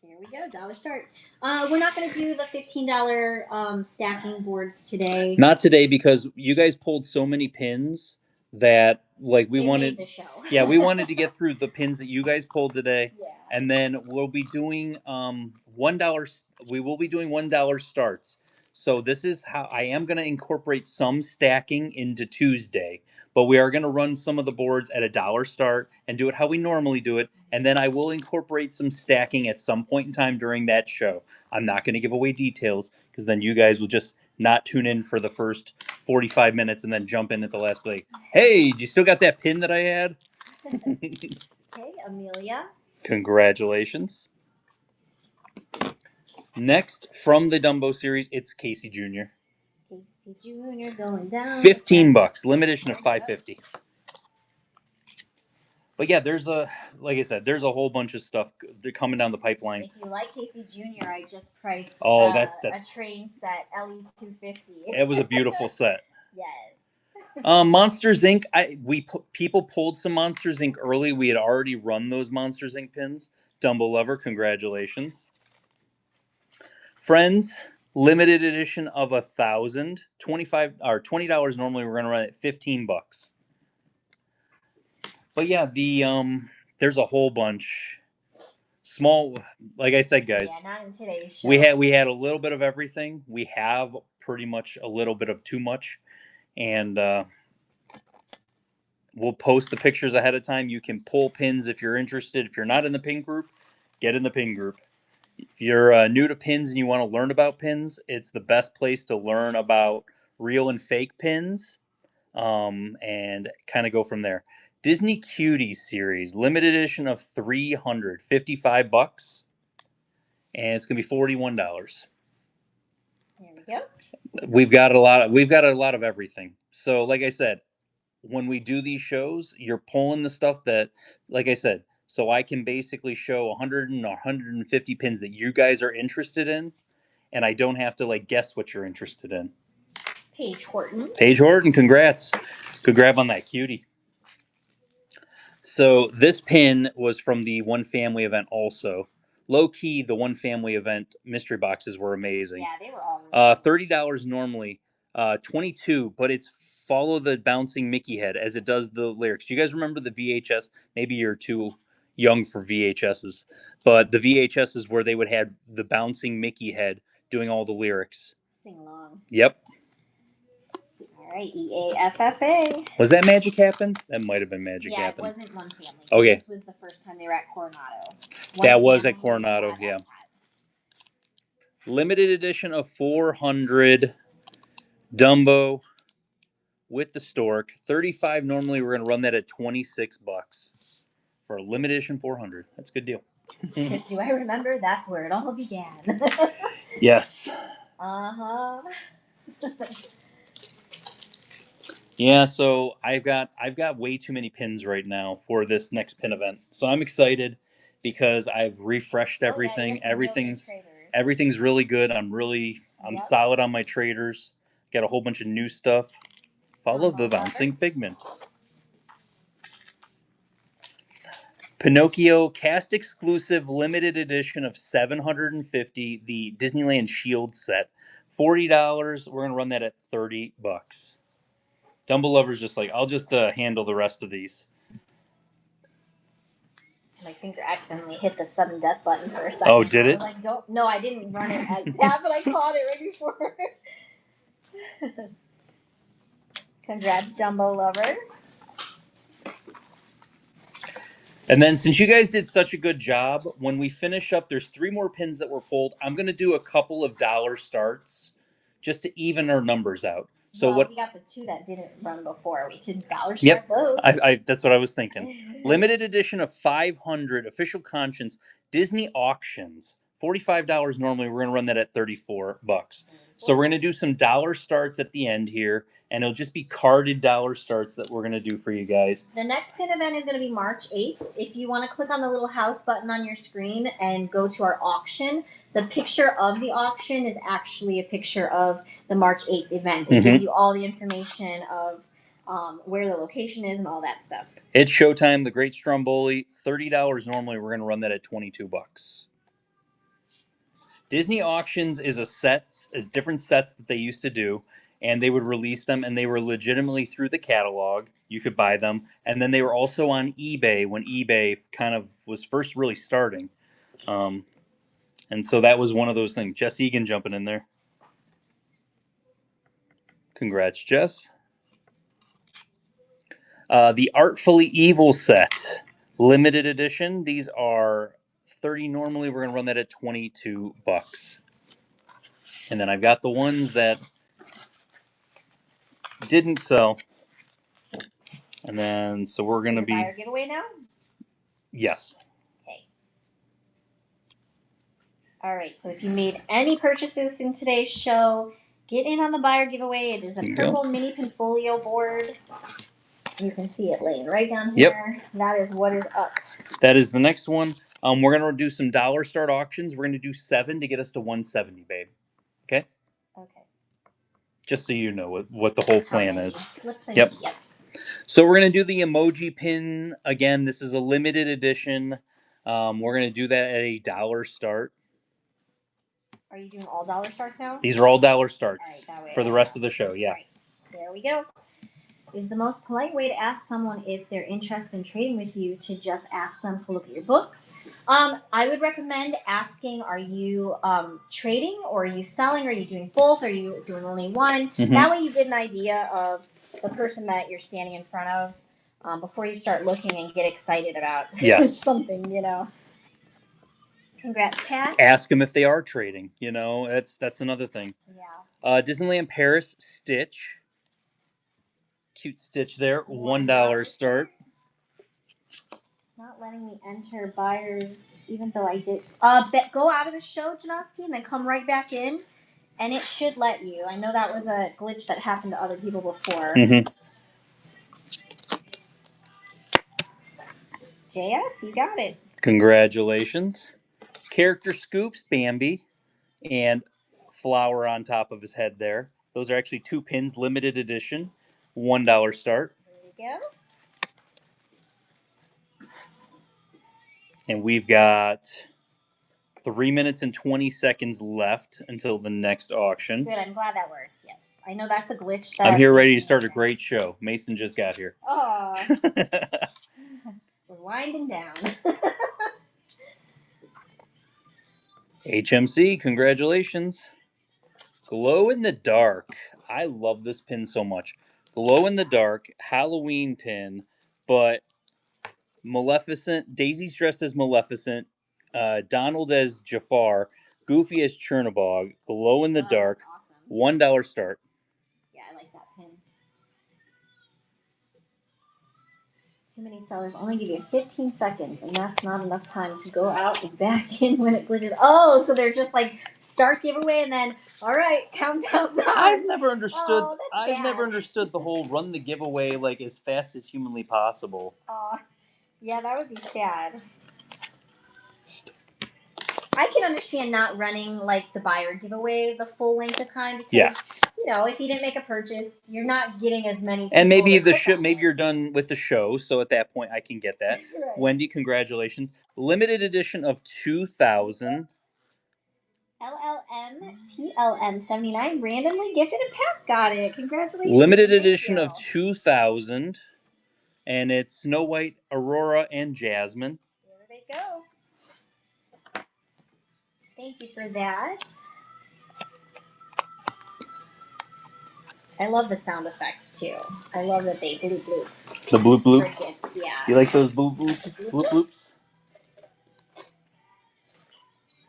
There we go, dollar start. We're not going to do the $15 stacking boards today. Not today because you guys pulled so many pins that like we It wanted. made the show. Yeah, we wanted to get through the pins that you guys pulled today. Yeah. And then we'll be doing $1. We will be doing $1 starts. So this is how I am going to incorporate some stacking into Tuesday, but we are going to run some of the boards at $1 start and do it how we normally do it. And then I will incorporate some stacking at some point in time during that show. I'm not going to give away details because then you guys will just not tune in for the first 45 minutes and then jump in at the last play. Hey, you still got that pin that I had? Okay, Amelia. Congratulations. Next, from the Dumbo series, it's Casey Jr. Casey Jr. going down. $15, limited edition of 550. But yeah, there's like I said, there's a whole bunch of stuff coming down the pipeline. If you like Casey Jr., I just priced that's a train set LE 250. It was a beautiful set. Yes. Monsters Inc. People pulled some Monsters Inc. early. We had already run those Monsters Inc. pins. Dumbo Lover, congratulations. Friends, limited edition of 1,000, 25 or $20. Normally, we're gonna run it $15. But yeah, there's a whole bunch. Small, like I said, guys. Yeah, not in today's show. We had a little bit of everything. We have pretty much a little bit of too much, and we'll post the pictures ahead of time. You can pull pins if you're interested. If you're not in the pin group, get in the pin group. If you're new to pins and you want to learn about pins, it's the best place to learn about real and fake pins, and kind of go from there. Disney Cuties series, limited edition of 300, $55, and it's gonna be $41. There we go. We've got a lot of everything. So, like I said, when we do these shows, you're pulling the stuff that, like I said, so I can basically show 100 and 150 pins that you guys are interested in, and I don't have to like guess what you're interested in. Paige Horton. Paige Horton, congrats. Good grab on that cutie. So this pin was from the One Family event also. Low key, the One Family event mystery boxes were amazing. Yeah, they were all really $30 normally, 22, but it's follow the bouncing Mickey head as it does the lyrics. Do you guys remember the VHS? Maybe you're too young for VHSs, but the VHSs where they would have the bouncing Mickey head doing all the lyrics. Sing along. Yep. All right, EAFFA. Was that Magic Happens? That might have been Magic Happens. Yeah, it wasn't One Family. Okay. This was the first time they were at Coronado. That was at Coronado, yeah. Limited edition of 400 Dumbo with the stork. 35 normally we're going to run that at $26 for a limited edition 400. That's a good deal. Do I remember? That's where it all began. Yes. Uh-huh. Yeah, so I've got way too many pins right now for this next pin event. So I'm excited because I've refreshed everything. Everything's really good. I'm solid on my traders. Got a whole bunch of new stuff. Follow the bouncing Figment. Pinocchio cast exclusive limited edition of 750, the Disneyland Shield set. $40. We're gonna run that at $30. Dumbo Lover's just like, I'll just handle the rest of these. My finger accidentally hit the sudden death button for a second. Oh, did it? I was like, no, I didn't run it as that, but I caught it right before. Congrats, Dumbo Lover. And then since you guys did such a good job, when we finish up, there's 3 more pins that were pulled. I'm going to do a couple of dollar starts just to even our numbers out. So we got the 2 that didn't run before. We could dollar start those. That's what I was thinking. Limited edition of 500 official conscience Disney auctions. $45 normally. We're going to run that at $34. So we're going to do some dollar starts at the end here, and it'll just be carded dollar starts that we're going to do for you guys. The next pin event is going to be March 8th. If you want to click on the little house button on your screen and go to our auction, the picture of the auction is actually a picture of the March 8th event. It gives you all the information of where the location is and all that stuff. It's Showtime, the Great Stromboli. $30 normally. We're going to run that at $22. Disney Auctions is different sets that they used to do, and they would release them, and they were legitimately through the catalog. You could buy them, and then they were also on eBay when eBay kind of was first really starting. And so that was one of those things. Jess Egan jumping in there. Congrats, Jess. The Artfully Evil set, limited edition. These are $30 normally. We're going to run that at $22. And then I've got the ones that didn't sell. And then, so we're going to be... buyer giveaway now? Yes. Okay. All right, so if you made any purchases in today's show, get in on the buyer giveaway. It is a purple mini Pinfolio board. You can see it laying right down here. Yep. That is what is up. That is the next one. We're going to do some dollar start auctions. We're going to do 7 to get us to 170, babe. Okay? Okay. Just so you know what the whole plan is. Slips in. Yep. So we're going to do the emoji pin. Again, this is a limited edition. We're going to do that at a dollar start. Are you doing all dollar starts now? These are all dollar starts right, for the rest of the show, yeah. Right. There we go. Is the most polite way to ask someone if they're interested in trading with you to just ask them to look at your book. I would recommend asking, are you trading or are you selling? Are you doing both? Are you doing only one? Mm-hmm. That way you get an idea of the person that you're standing in front of before you start looking and get excited about something, you know. Congrats, Pat. Ask them if they are trading, you know. That's another thing. Yeah. Disneyland Paris Stitch. Cute Stitch there. $1 start. It's not letting me enter buyers, even though I did. Go out of the show, Janoski, and then come right back in, and it should let you. I know that was a glitch that happened to other people before. Mm-hmm. JS, you got it. Congratulations. Character Scoops, Bambi, and flower on top of his head there. Those are actually 2 pins, limited edition. $1 start. There you go. And we've got 3 minutes and 20 seconds left until the next auction. Good, I'm glad that worked. Yes. I know that's a glitch. I'm here ready to start a great show. Mason just got here. Oh. We're winding down. HMC, congratulations. Glow in the Dark. I love this pin so much. Glow in the Dark, Halloween pin, but Maleficent, Daisy's dressed as Maleficent, Donald as Jafar, Goofy as Chernabog, Glow in the Dark, awesome. $1 start. Yeah, I like that pin. Too many sellers only give you 15 seconds, and that's not enough time to go out and back in when it glitches. Oh, so they're just like start giveaway and then all right, countdown's on. I've never understood. I've never understood the whole run the giveaway like as fast as humanly possible. Yeah, that would be sad. I can understand not running like the buyer giveaway the full length of time because you know, if you didn't make a purchase, you're not getting as many people. And maybe maybe you're done with the show, so at that point I can get that. Right. Wendy, congratulations. Limited edition of 2000. LLM-TLM79 randomly gifted and Pat got it. Congratulations. Limited edition of 2000. And it's Snow White, Aurora, and Jasmine. There they go. Thank you for that. I love the sound effects too. I love that they bloop bloop. The bloop bloops? Gifts, yeah. You like those bloop bloops?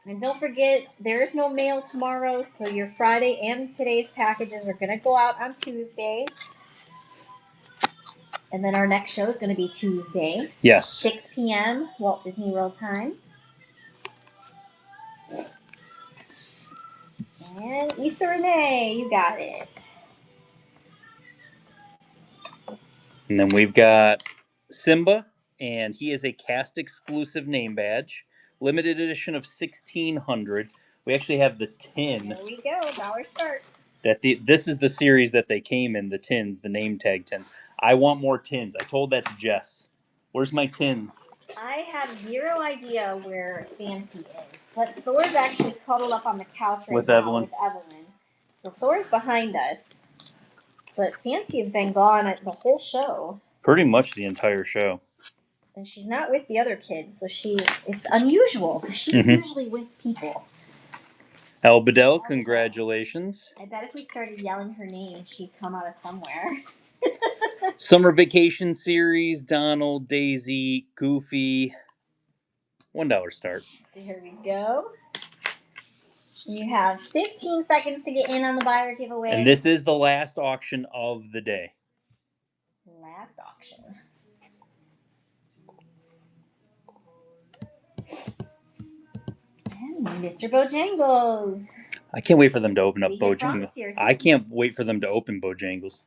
And don't forget, there is no mail tomorrow, so your Friday and today's packages are going to go out on Tuesday. And then our next show is going to be Tuesday. Yes. 6 p.m. Walt Disney World time. And Issa Renee, you got it. And then we've got Simba, and he is a cast exclusive name badge. Limited edition of 1600. We actually have the tin. There we go, dollar start. This is the series that they came in, the tins, the name tag tins. I want more tins. I told that to Jess. Where's my tins? I have zero idea where Fancy is. But Thor's actually cuddled up on the couch right now with Evelyn. So Thor's behind us. But Fancy has been gone at the whole show. Pretty much the entire show. And she's not with the other kids, so it's unusual because she's usually with people. Albedel, congratulations. I bet if we started yelling her name, she'd come out of somewhere. Summer Vacation Series, Donald, Daisy, Goofy. $1 start. Here we go. You have 15 seconds to get in on the buyer giveaway. And this is the last auction of the day. Last auction. And Mr. Bojangles. I can't wait for them to open up Bojangles. I can't wait for them to open Bojangles.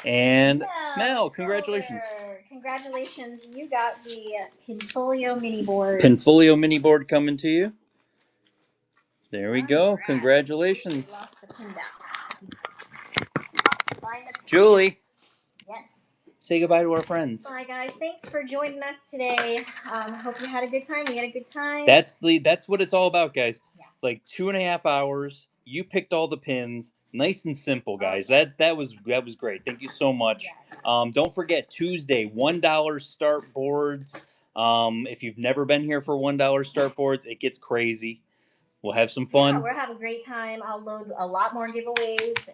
And Mel, congratulations. Congratulations. You got the Pinfolio mini board. Pinfolio mini board coming to you. There we go. Congratulations. Lost the pin down. Julie. Yes. Say goodbye to our friends. Bye, guys. Thanks for joining us today. Hope you had a good time. We had a good time. That's what it's all about, guys. Yeah. Like 2.5 hours. You picked all the pins. Nice and simple, guys. Okay. That was great. Thank you so much. Yes. Don't forget Tuesday, $1 start boards. If you've never been here for $1 start boards, it gets crazy. We'll have some fun. Yeah, we'll have a great time. I'll load a lot more giveaways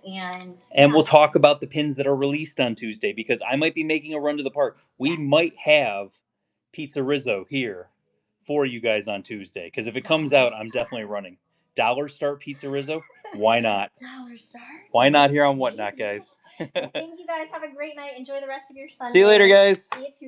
and we'll talk about the pins that are released on Tuesday because I might be making a run to the park. We might have Pizza Rizzo here for you guys on Tuesday because if it comes out, I'm definitely running. $1 start Pizza Rizzo? Why not? $1 start? Why not here on Whatnot, guys? Well, thank you guys. Have a great night. Enjoy the rest of your Sunday. See you later, guys. See you Tuesday.